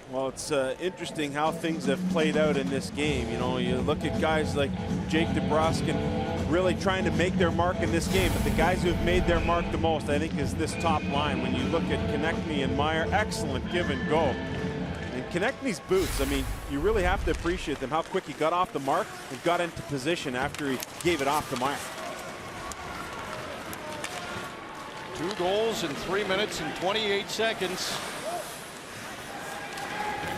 Well, it's interesting how things have played out in this game. You know, you look at guys like Jake DeBrusk and really trying to make their mark in this game, but the guys who have made their mark the most, I think, is this top line. When you look at Konechny and Meyer, excellent give and go. And Konechny's boots, I mean, you really have to appreciate them, how quick he got off the mark and got into position after he gave it off to Meyer. 2 goals in 3 minutes and 28 seconds.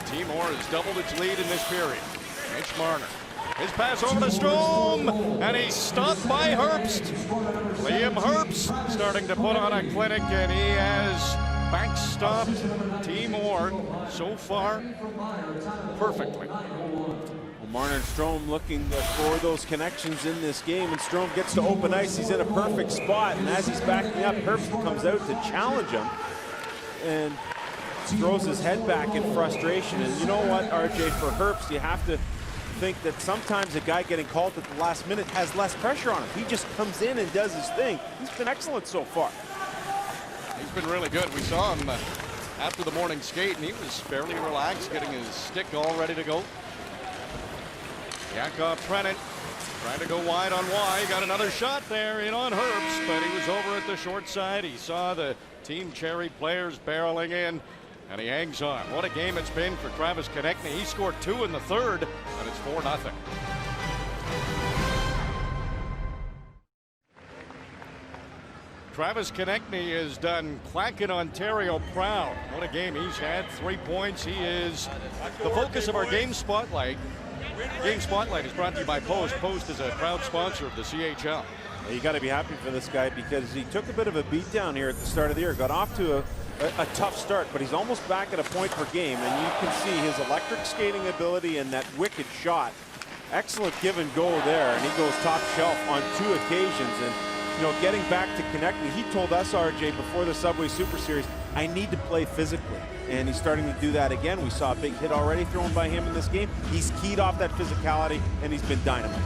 Timor has doubled its lead in this period. Mitch Marner. His pass over to Strome, and he's stopped by Herbst. Liam Herbst starting to put on a clinic, and he has backstopped Timor so far perfectly. Well, Marner and Strome looking for those connections in this game, and Strome gets to open ice. He's in a perfect spot, and as he's backing up, Herbst comes out to challenge him and throws his head back in frustration. And you know what, RJ, for Herbst, you have to think that sometimes a guy getting called at the last minute has less pressure on him. He just comes in and does his thing. He's been excellent so far. He's been really good. We saw him after the morning skate, and he was fairly relaxed, getting his stick all ready to go. Yakov Trenin trying to go wide on Y. Got another shot there in on Herbst, but he was over at the short side. He saw the Team Cherry players barreling in. And he hangs on. What a game it's been for Travis Konechny. He scored 2 in the third, and it's 4-0. Travis Konechny has done Clacken, Ontario proud. What a game he's had. 3 points. He is the focus of our game spotlight. Game Spotlight is brought to you by Post. Post is a proud sponsor of the CHL. Well, you got to be happy for this guy because he took a bit of a beat down here at the start of the year. Got off to a tough start, but he's almost back at a point per game, and you can see his electric skating ability and that wicked shot. Excellent give and go there, and he goes top shelf on 2 occasions. And you know, getting back to Konechny, he told us, RJ, before the Subway Super Series, I need to play physically. And he's starting to do that again. We saw a big hit already thrown by him in this game. He's keyed off that physicality, and he's been dynamite.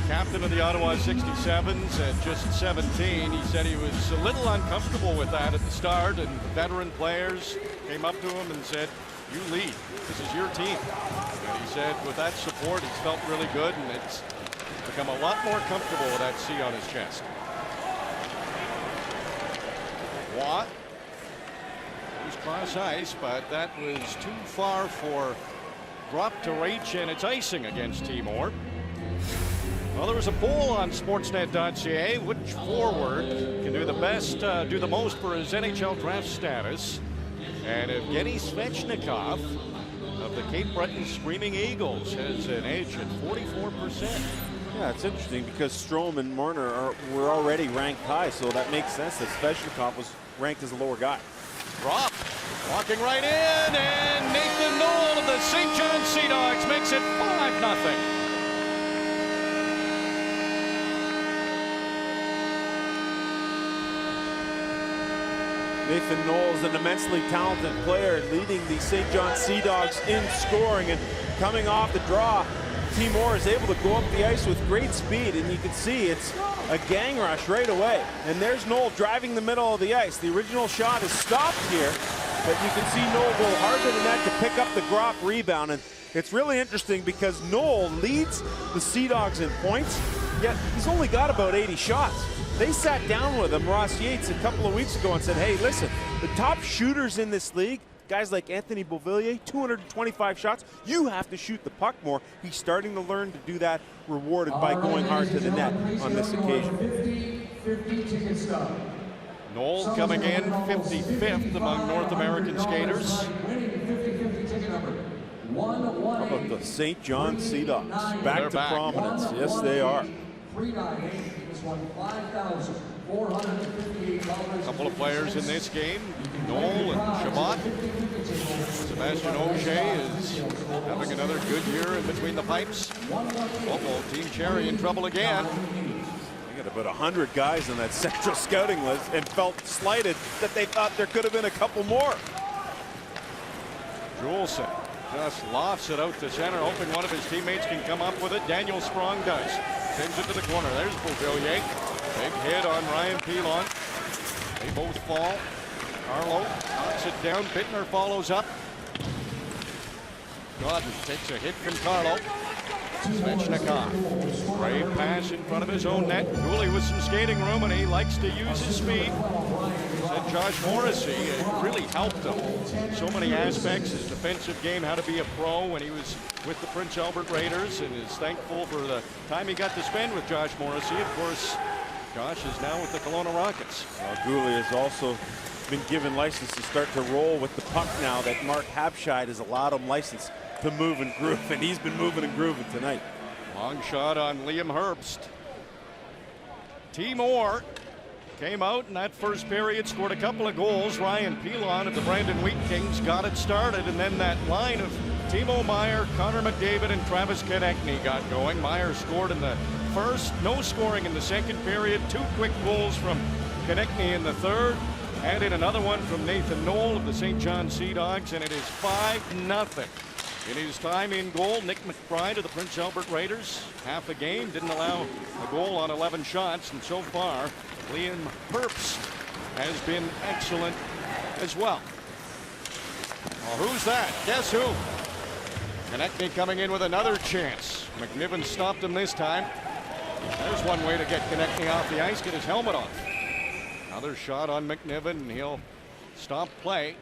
Captain of the Ottawa 67s at just 17. He said he was a little uncomfortable with that at the start, and veteran players came up to him and said, you lead. This is your team. And he said with that support, he's felt really good, and it's become a lot more comfortable with that C on his chest. Watt. It was cross ice, but that was too far for drop to reach, and it's icing against Timor. Well, there was a poll on Sportsnet.ca. Which forward can do the most for his NHL draft status? And Evgeny Svechnikov of the Cape Breton Screaming Eagles has an edge at 44%. Yeah, it's interesting because Strome and Marner were already ranked high, so that makes sense that Svechnikov was ranked as a lower guy. Drop, walking right in, and Nathan Knoll of the St. John Sea Dogs makes it 5-0. Nathan Knoll is an immensely talented player, leading the St. John Sea Dogs in scoring, and coming off the draw, Timor is able to go up the ice with great speed, and you can see it's a gang rush right away. And there's Knoll driving the middle of the ice. The original shot is stopped here, but you can see Knoll go harder than that to pick up the Gropp rebound. And it's really interesting because Knoll leads the Sea Dogs in points, yet he's only got about 80 shots. They sat down with him, Ross Yates, a couple of weeks ago and said, hey, listen, the top shooters in this league, guys like Anthony Beauvillier, 225 shots, you have to shoot the puck more. He's starting to learn to do that, rewarded by going hard to the net on this occasion. Knoll coming in 55th among North American skaters. How about the St. John Sea Dogs? Back to prominence. Yes, they are. A couple of players in this game, Knoll and Shabbat. Sebastian Auger is having another good year in between the pipes. Team Cherry in trouble again. They got about 100 guys on that central scouting list and felt slighted that they thought there could have been a couple more. Juleson just lofts it out to center, hoping one of his teammates can come up with it. Daniel Sprong does. Sends it to the corner. There's Beauvillier. Big hit on Ryan Pilon. They both fall. Carlo knocks it down. Bittner follows up. Godden takes a hit from Carlo. Svechnikov. Brave pass in front of his own net. Cooley with some skating room, and he likes to use his speed. Said Josh Morrissey, it really helped him. So many aspects. His defensive game, how to be a pro when he was with the Prince Albert Raiders, and is thankful for the time he got to spend with Josh Morrissey. Of course, Josh is now with the Kelowna Rockets. Cooley has also been given license to start to roll with the puck now that Mark Habscheid has allowed him license to move and groove, and he's been moving and grooving tonight. Long shot on Liam Herbst. Timor came out in that first period, scored a couple of goals. Ryan Pilon of the Brandon Wheat Kings got it started, and then that line of Timo Meier, Connor McDavid, and Travis Konechny got going. Meier scored in the first, no scoring in the second period. 2 quick goals from Konechny in the third. Added another one from Nathan Knoll of the St. John Sea Dogs, and it is 5-0. In his time in goal, Nick McBride of the Prince Albert Raiders, half a game, didn't allow a goal on 11 shots, and so far, Liam Herbst has been excellent as well. Well, who's that? Guess who? Konechny coming in with another chance. McNiven stopped him this time. There's one way to get Konechny off the ice, get his helmet off. Another shot on McNiven, and he'll stop play.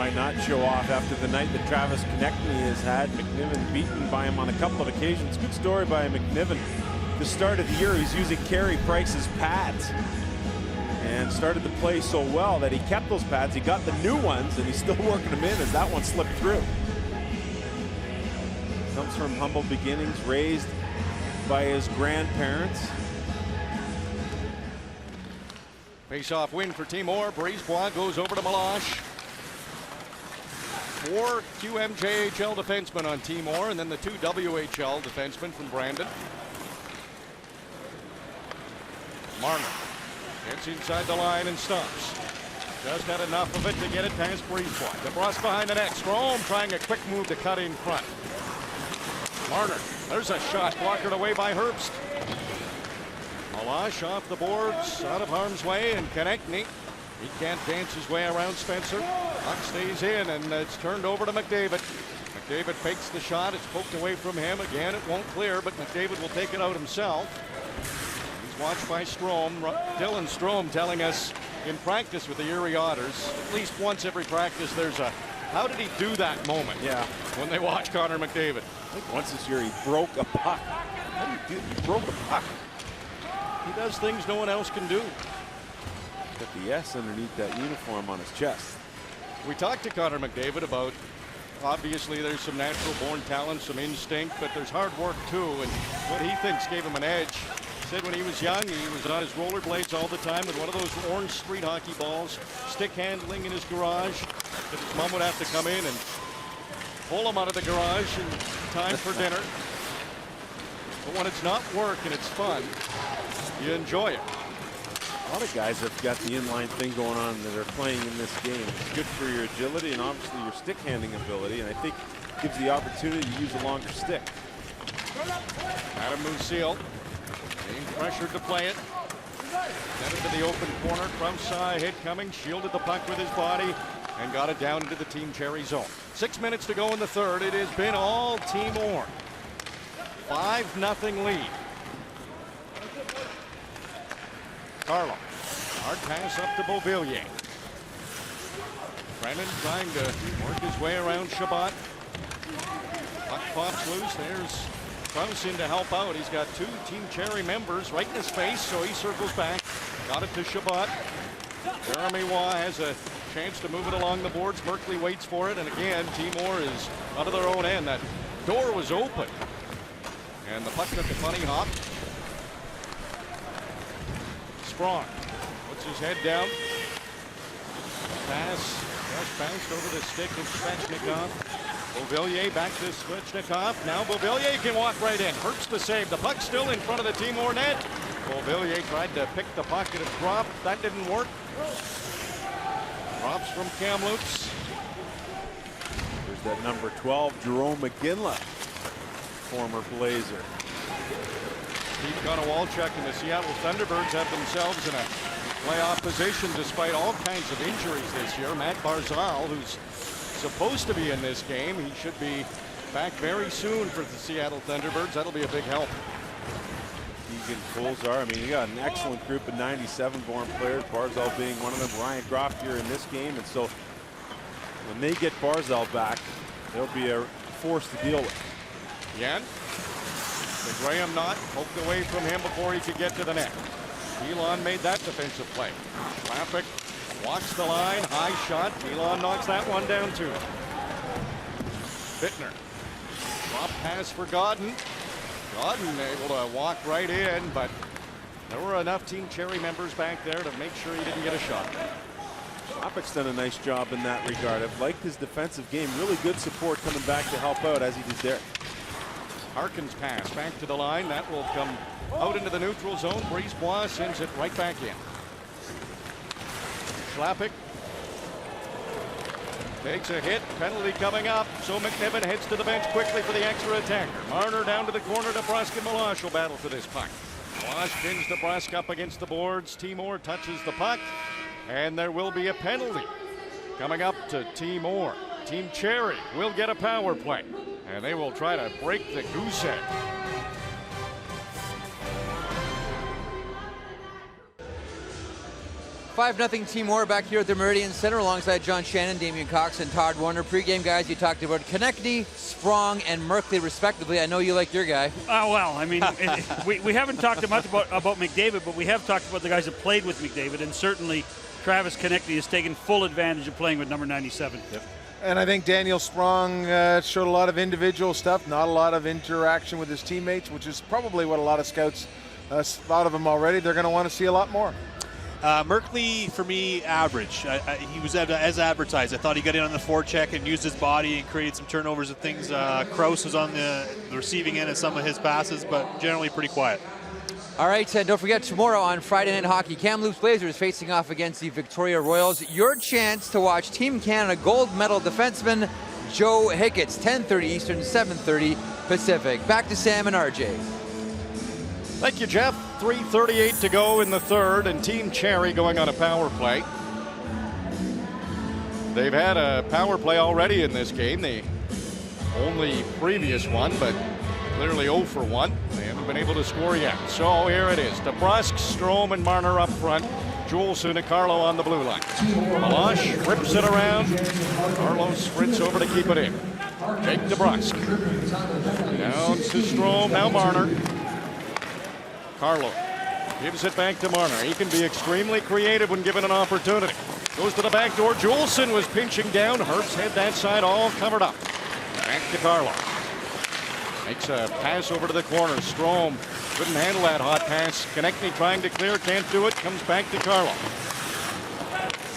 Why not show off after the night that Travis Konechny has had? McNiven beaten by him on a couple of occasions. Good story by McNiven. The start of the year, he's using Carey Price's pads and started to play so well that he kept those pads. He got the new ones, and he's still working them in as that one slipped through. Comes from humble beginnings, raised by his grandparents. Face-off win for Timor. Brisebois goes over to Meloche. 4 QMJHL defensemen on Timor, and then the 2 WHL defensemen from Brandon. Marner gets inside the line and stops. Just had enough of it to get it past Brisebois. DeBrusk behind the net. Sprong trying a quick move to cut in front. Marner, there's a shot blockered away by Herbst. Meloche off the boards, out of harm's way, and Konechny. He can't dance his way around Spencer. Puck stays in, and it's turned over to McDavid. McDavid fakes the shot. It's poked away from him. Again, it won't clear, but McDavid will take it out himself. He's watched by Strome. Dylan Strome telling us in practice with the Erie Otters, at least once every practice, there's a how did he do that moment? Yeah. When they watch Connor McDavid. I think once this year he broke a puck. How do you do? He broke a puck. He does things no one else can do. Got the S underneath that uniform on his chest. We talked to Connor McDavid about, obviously there's some natural born talent, some instinct, but there's hard work too, and what he thinks gave him an edge. He said when he was young, he was on his rollerblades all the time with one of those orange street hockey balls, stick handling in his garage, that his mom would have to come in and pull him out of the garage in time for dinner. But when it's not work and it's fun, you enjoy it. A lot of guys have got the inline thing going on that are playing in this game. It's good for your agility and obviously your stick handling ability, and I think gives the opportunity to use a longer stick. Adam Musil being pressured to play it. Sent it to the open corner. Krause hit coming, shielded the puck with his body, and got it down into the Team Cherry zone. 6 minutes to go in the third. It has been all Timor. 5-0 lead. Carlo. Hard pass up to Beauvillier. Brennan trying to work his way around Shabbat. Puck pops loose. There's Krause in to help out. He's got 2 Team Cherry members right in his face, so he circles back. Got it to Shabbat. Jeremy Waugh has a chance to move it along the boards. Merkley waits for it, and again, Timor is out of their own end. That door was open. And the puck took a funny hop. Sprong puts his head down. Pass just bounced over the stick of Svechnikov. Beauvillier back to Svechnikov. Now Beauvillier can walk right in. Hurts the save. The puck still in front of the Timor net. Beauvillier tried to pick the pocket and drop. That didn't work. Drops from Kamloops. There's that number 12, Jerome McGinley, former Blazer. Pete Konowalchuk and the Seattle Thunderbirds have themselves in a playoff position despite all kinds of injuries this year. Matt Barzal, who's supposed to be in this game, he should be back very soon for the Seattle Thunderbirds. That'll be a big help. Egan Kolzar, I mean, you got an excellent group of 97-born players, Barzal being one of them. Ryan Groff here in this game, and so when they get Barzal back, they'll be a force to deal with. Again, the Graham knot poked away from him before he could get to the net. Elon made that defensive play. Traffic walks the line, high shot. Elon knocks that one down too. Bittner. Drop pass for Godden. Godden able to walk right in, but there were enough Team Cherry members back there to make sure he didn't get a shot. Schwappik's done a nice job in that regard. I've liked his defensive game. Really good support coming back to help out as he did there. Harkin's pass back to the line. That will come out into the neutral zone. Brisebois sends it right back in. Schlappik takes a hit. Penalty coming up. So McNiven heads to the bench quickly for the extra attacker. Marner down to the corner. DeBrusk and Meloche will battle for this puck. Meloche pins DeBrusk up against the boards. Timor touches the puck. And there will be a penalty coming up to Timor. Team Cherry will get a power play. And they will try to break the goose egg. 5-0 Team Orr back here at the Meridian Center alongside John Shannon, Damian Cox, and Todd Warner. Pre-game, guys, you talked about Konechny, Sprong, and Merkley, respectively. I know you like your guy. Well, I mean, we haven't talked much about McDavid, but we have talked about the guys that played with McDavid, and certainly Travis Konechny has taken full advantage of playing with number 97. Yep. And I think Daniel Sprong showed a lot of individual stuff, not a lot of interaction with his teammates, which is probably what a lot of scouts thought of him already. They're going to want to see a lot more. Merkley, for me, average. He was as advertised. I thought he got in on the forecheck and used his body and created some turnovers and things. Krause was on the receiving end of some of his passes, but generally pretty quiet. All right, and don't forget, tomorrow on Friday Night Hockey, Kamloops Blazers facing off against the Victoria Royals. Your chance to watch Team Canada gold medal defenseman Joe Hicketts, 10:30 Eastern, 7:30 Pacific. Back to Sam and RJ. Thank you, Jeff. 3:38 to go in the third, and Team Cherry going on a power play. They've had a power play already in this game, the only previous one, but clearly 0 for 1. They haven't been able to score yet. So here it is. DeBrusk, Strome, and Marner up front. Juleson and Carlo on the blue line. Meloche rips it around. Carlo sprints over to keep it in. Jake DeBrusk. Down to Strome, now Marner. Carlo gives it back to Marner. He can be extremely creative when given an opportunity. Goes to the back door. Juleson was pinching down. Herbst had that side all covered up. Back to Carlo. Makes a pass over to the corner. Strome couldn't handle that hot pass. Konechny trying to clear, can't do it. Comes back to Carlo.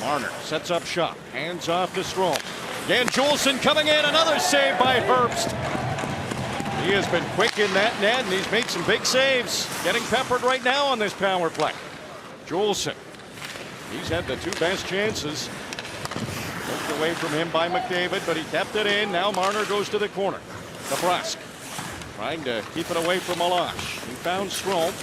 Marner sets up shot. Hands off to Strome. Again, Juleson coming in. Another save by Herbst. He has been quick in that net, and he's made some big saves. Getting peppered right now on this power play. Juleson. He's had the two best chances. Took away from him by McDavid, but he kept it in. Now Marner goes to the corner. DeBrusk trying to keep it away from Meloche. He found Strome.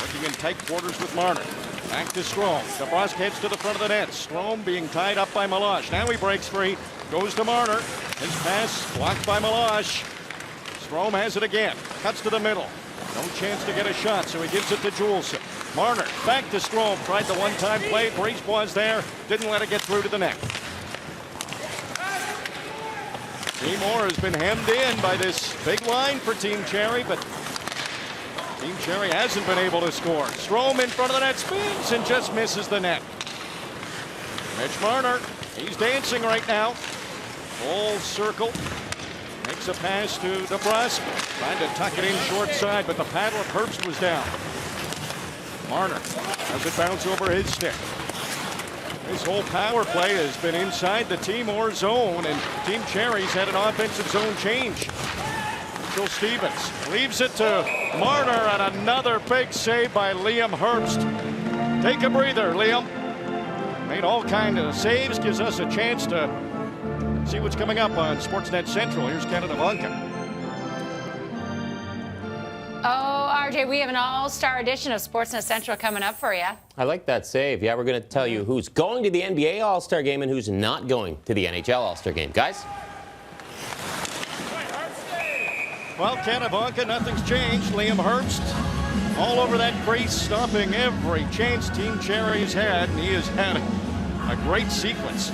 Working in tight quarters with Marner. Back to Strome. DeBrusk heads to the front of the net. Strome being tied up by Meloche. Now he breaks free. Goes to Marner. His pass blocked by Meloche. Strome has it again. Cuts to the middle. No chance to get a shot, so he gives it to Juleson. Marner back to Strome. Tried the one-time play. Brisebois there. Didn't let it get through to the net. Team Orr has been hemmed in by this big line for Team Cherry, but Team Cherry hasn't been able to score. Strome in front of the net, spins and just misses the net. Mitch Marner, he's dancing right now. Full circle. Makes a pass to DeBrusk. Trying to tuck it in short side, but the paddle of Herbst was down. Marner has it bounce over his stick. This whole power play has been inside the Team Orr zone, and Team Cherry's had an offensive zone change. Phil Stevens leaves it to Marner, and another big save by Liam Herbst. Take a breather, Liam. Made all kinds of saves, gives us a chance to see what's coming up on Sportsnet Central. Here's Canada Vonka. Oh, RJ, we have an all-star edition of Sportsnet Central coming up for you. I like that save. Yeah, we're going to tell you who's going to the NBA All-Star Game and who's not going to the NHL All-Star Game. Guys? Well, Canada Vonka, nothing's changed. Liam Herbst all over that crease, stopping every chance Team Cherry's had, and he has had a great sequence.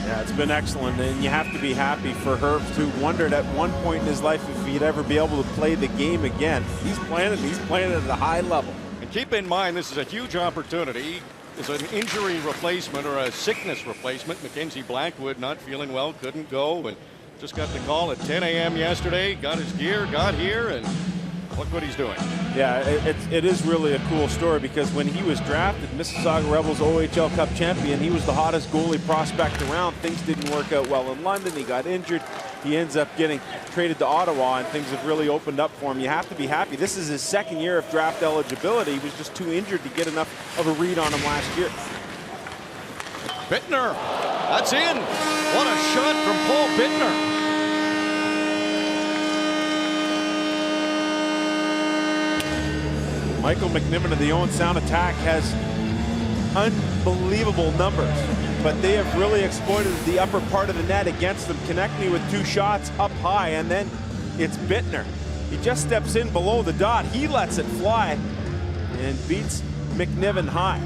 Yeah, it's been excellent, and you have to be happy for Herbst, who wondered at one point in his life if he'd ever be able to play the game again. He's playing it at a high level. And keep in mind, this is a huge opportunity. It's an injury replacement or a sickness replacement. Mackenzie Blackwood not feeling well, couldn't go, and just got the call at 10 a.m. yesterday, got his gear, got here, and look what he's doing. Yeah, it is really a cool story, because when he was drafted, Mississauga Rebels OHL Cup champion, he was the hottest goalie prospect around. Things didn't work out well in London. He got injured. He ends up getting traded to Ottawa, and things have really opened up for him. You have to be happy. This is his second year of draft eligibility. He was just too injured to get enough of a read on him last year. Bittner, that's in. What a shot from Paul Bittner. Michael McNiven of the Owen Sound Attack has unbelievable numbers, but they have really exploited the upper part of the net against them. Konechny with two shots up high, and then it's Bittner. He just steps in below the dot. He lets it fly and beats McNiven high.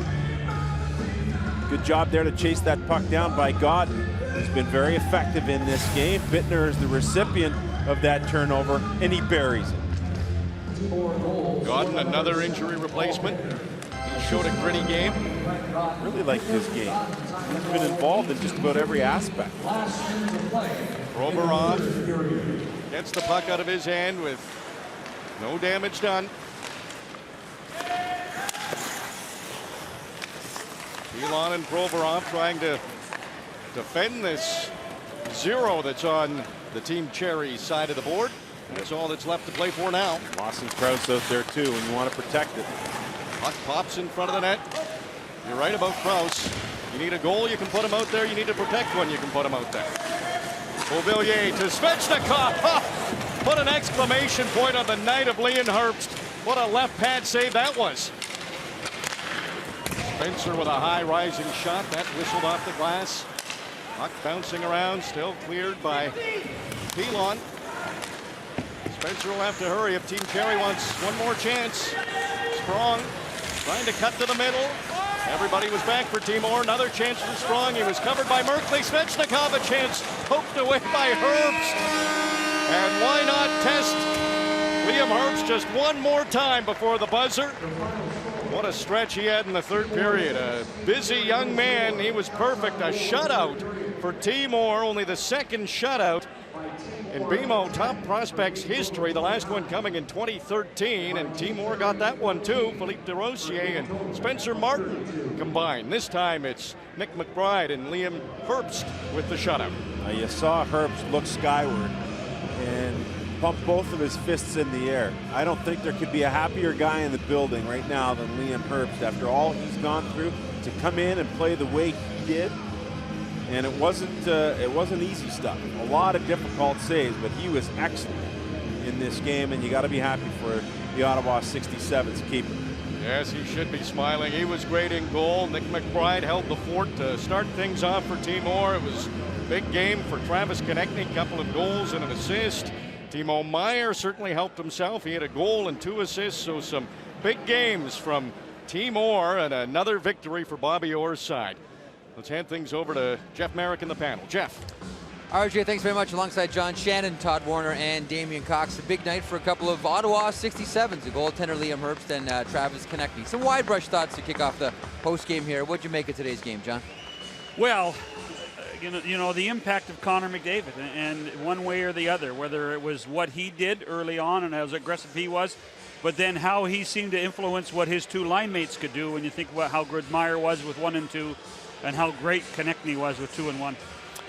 Good job there to chase that puck down by Godden. He's been very effective in this game. Bittner is the recipient of that turnover, and he buries it. Godden, another injury replacement. He showed a gritty game. Really like this game. He's been involved in just about every aspect. Provorov gets the puck out of his hand with no damage done. Pilon and Provorov trying to defend this 0 that's on the Team Cherry side of the board. That's all that's left to play for now. Lawson Krause out there too, and you want to protect it. Puck pops in front of the net. You're right about Krause. You need a goal, you can put him out there. You need to protect one, you can put him out there. Beauvillier to Svechnikov. Put an exclamation point on the night of Liam Herbst. What a left pad save that was. Spencer with a high rising shot. That whistled off the glass. Puck bouncing around, still cleared by Pilon. Spencer will have to hurry if Team Cherry wants one more chance. Sprong trying to cut to the middle. Everybody was back for Team Orr. Another chance for Sprong. He was covered by Merkley. Svechnikov, a chance poked away by Herbst. And why not test Liam Herbst just one more time before the buzzer? What a stretch he had in the third period. A busy young man. He was perfect. A shutout for Team Orr. Only the second shutout in BMO Top Prospects history, the last one coming in 2013, and Team Orr got that one too. Philippe Desrosiers and Spencer Martin combined. This time it's Nick McBride and Liam Herbst with the shutout. You saw Herbst look skyward and pump both of his fists in the air. I don't think there could be a happier guy in the building right now than Liam Herbst after all he's gone through to come in and play the way he did. And it wasn't easy stuff. A lot of difficult saves, but he was excellent in this game, and you got to be happy for the Ottawa 67's keeper. Yes, he should be smiling. He was great in goal. Nick McBride held the fort to start things off for Team Orr. It was a big game for Travis Konechny, a couple of goals and an assist. Timo Meier certainly helped himself. He had a goal and 2 assists, so some big games from Team Orr and another victory for Bobby Orr's side. Let's hand things over to Jeff Merrick in the panel. Jeff. RJ, thanks very much. Alongside John Shannon, Todd Warner, and Damian Cox. A big night for a couple of Ottawa 67s. The goaltender Liam Herbst and Travis Konechny. Some wide brush thoughts to kick off the post game here. What'd you make of today's game, John? Well, you know the impact of Connor McDavid, and one way or the other, whether it was what he did early on and how aggressive he was, but then how he seemed to influence what his 2 line mates could do when you think about how good Meier was with 1 and 2 and how great Konechny was with 2 and 1.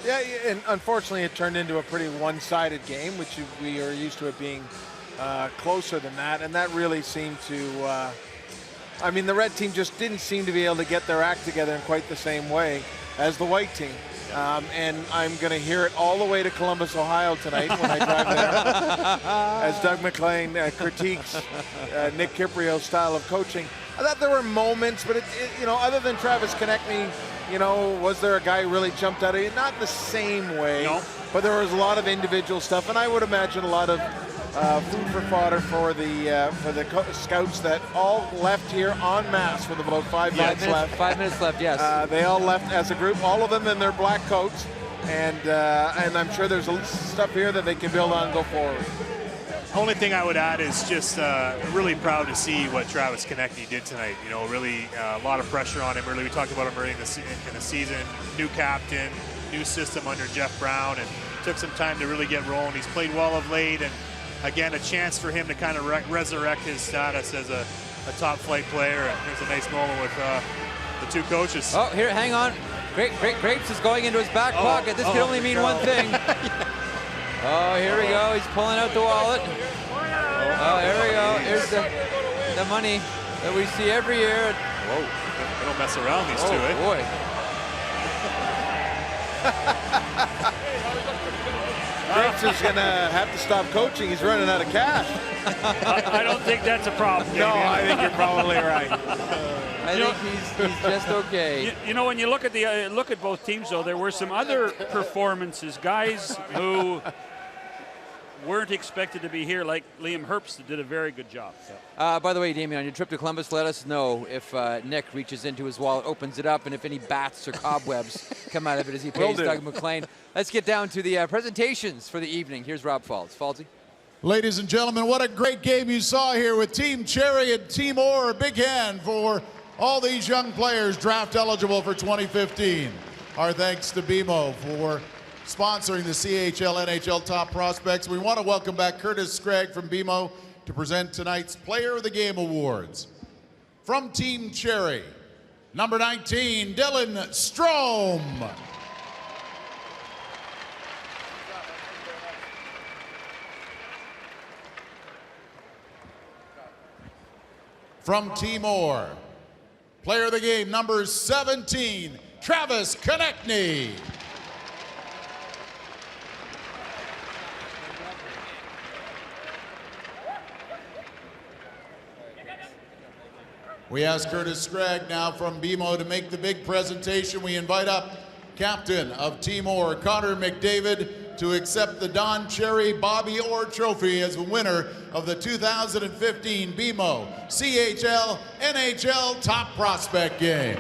Yeah, and unfortunately it turned into a pretty one-sided game, which we are used to it being closer than that, and that really seemed to, I mean, the red team just didn't seem to be able to get their act together in quite the same way as the white team. And I'm going to hear it all the way to Columbus, Ohio tonight when I drive there as Doug McLean critiques Nick Kiprio's style of coaching. I thought there were moments, but you know, other than Travis Konechny, you know, was there a guy who really jumped out at you? Not the same way, no. But there was a lot of individual stuff, and I would imagine a lot of food for fodder for the scouts that all left here en masse with about 5 minutes left. 5 minutes left, yes. They all left as a group, all of them in their black coats, and I'm sure there's stuff here that they can build on and go forward. Only thing I would add is just really proud to see what Travis Konechny did tonight. You know, really a lot of pressure on him. Really, we talked about him early in the season. New captain, new system under Jeff Brown, and took some time to really get rolling. He's played well of late, and again, a chance for him to kind of resurrect his status as a top flight player. And here's a nice moment with the 2 coaches. Oh, here, hang on. Grapes is going into his back pocket. This can only mean one thing. Oh, here we go. He's pulling out the wallet. Oh, here we go. Here's the money that we see every year. Whoa, they don't mess around, these 2, eh? Boy. Grapes is going to have to stop coaching. He's running out of cash. I don't think that's a problem, Damian. No, I think you're probably right. I think he's just okay. You know, when you look at look at both teams, though, there were some other performances, guys who weren't expected to be here, like Liam Herbst did a very good job. By the way, Damien, on your trip to Columbus, let us know if Nick reaches into his wallet, opens it up, and if any bats or cobwebs come out of it as he pays Doug McLean. Let's get down to the presentations for the evening. Here's Rob Falls. Falsey. Ladies and gentlemen, what a great game you saw here with Team Cherry and Team Orr. A big hand for all these young players draft eligible for 2015. Our thanks to BMO for sponsoring the CHL NHL Top Prospects. We want to welcome back Curtis Scragg from BMO to present tonight's Player of the Game Awards. From Team Cherry, number 19, Dylan Strome. From Team Orr, Player of the Game, number 17, Travis Konechny. We ask Curtis Scragg now from BMO to make the big presentation. We invite up captain of Team Orr, Connor McDavid, to accept the Don Cherry Bobby Orr Trophy as the winner of the 2015 BMO CHL NHL Top Prospect Game.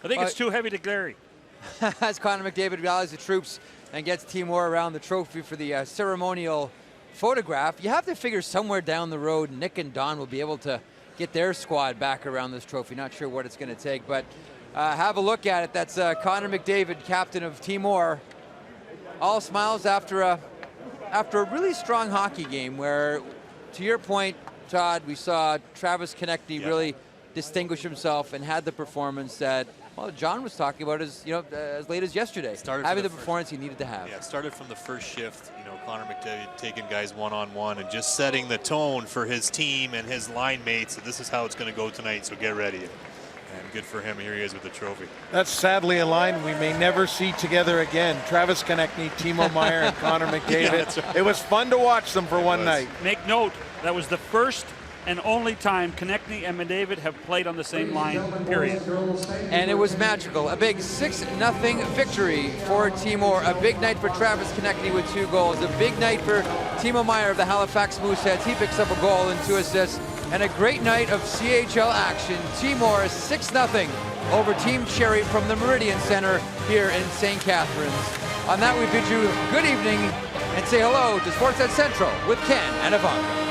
I think it's too heavy to carry. As Connor McDavid rallies the troops and gets Team Orr around the trophy for the ceremonial photograph, you have to figure somewhere down the road Nick and Don will be able to get their squad back around this trophy. Not sure what it's going to take, but have a look at it. That's Connor McDavid, captain of Team Orr. All smiles after a really strong hockey game where, to your point, Todd, we saw Travis Konechny really distinguish himself and had the performance that, well, John was talking about as late as yesterday. Having the performance he needed to have. Yeah, started from the first shift. Connor McDavid taking guys one-on-one and just setting the tone for his team and his line mates. So this is how it's going to go tonight. So get ready. And good for him. Here he is with the trophy. That's sadly a line we may never see together again. Travis Konechny, Timo Meier, and Connor McDavid. Right. It was fun to watch them for one night. Make note, that was the first and only time Konechny and McDavid have played on the same line, period. And it was magical. A big 6-0 victory for Team Orr. A big night for Travis Konechny with 2 goals. A big night for Timo Meier of the Halifax Mooseheads. He picks up a goal and 2 assists. And a great night of CHL action. Team Orr 6-0 over Team Cherry from the Meridian Center here in St. Catharines. On that, we bid you good evening and say hello to Sportsnet Central with Ken and Ivanka.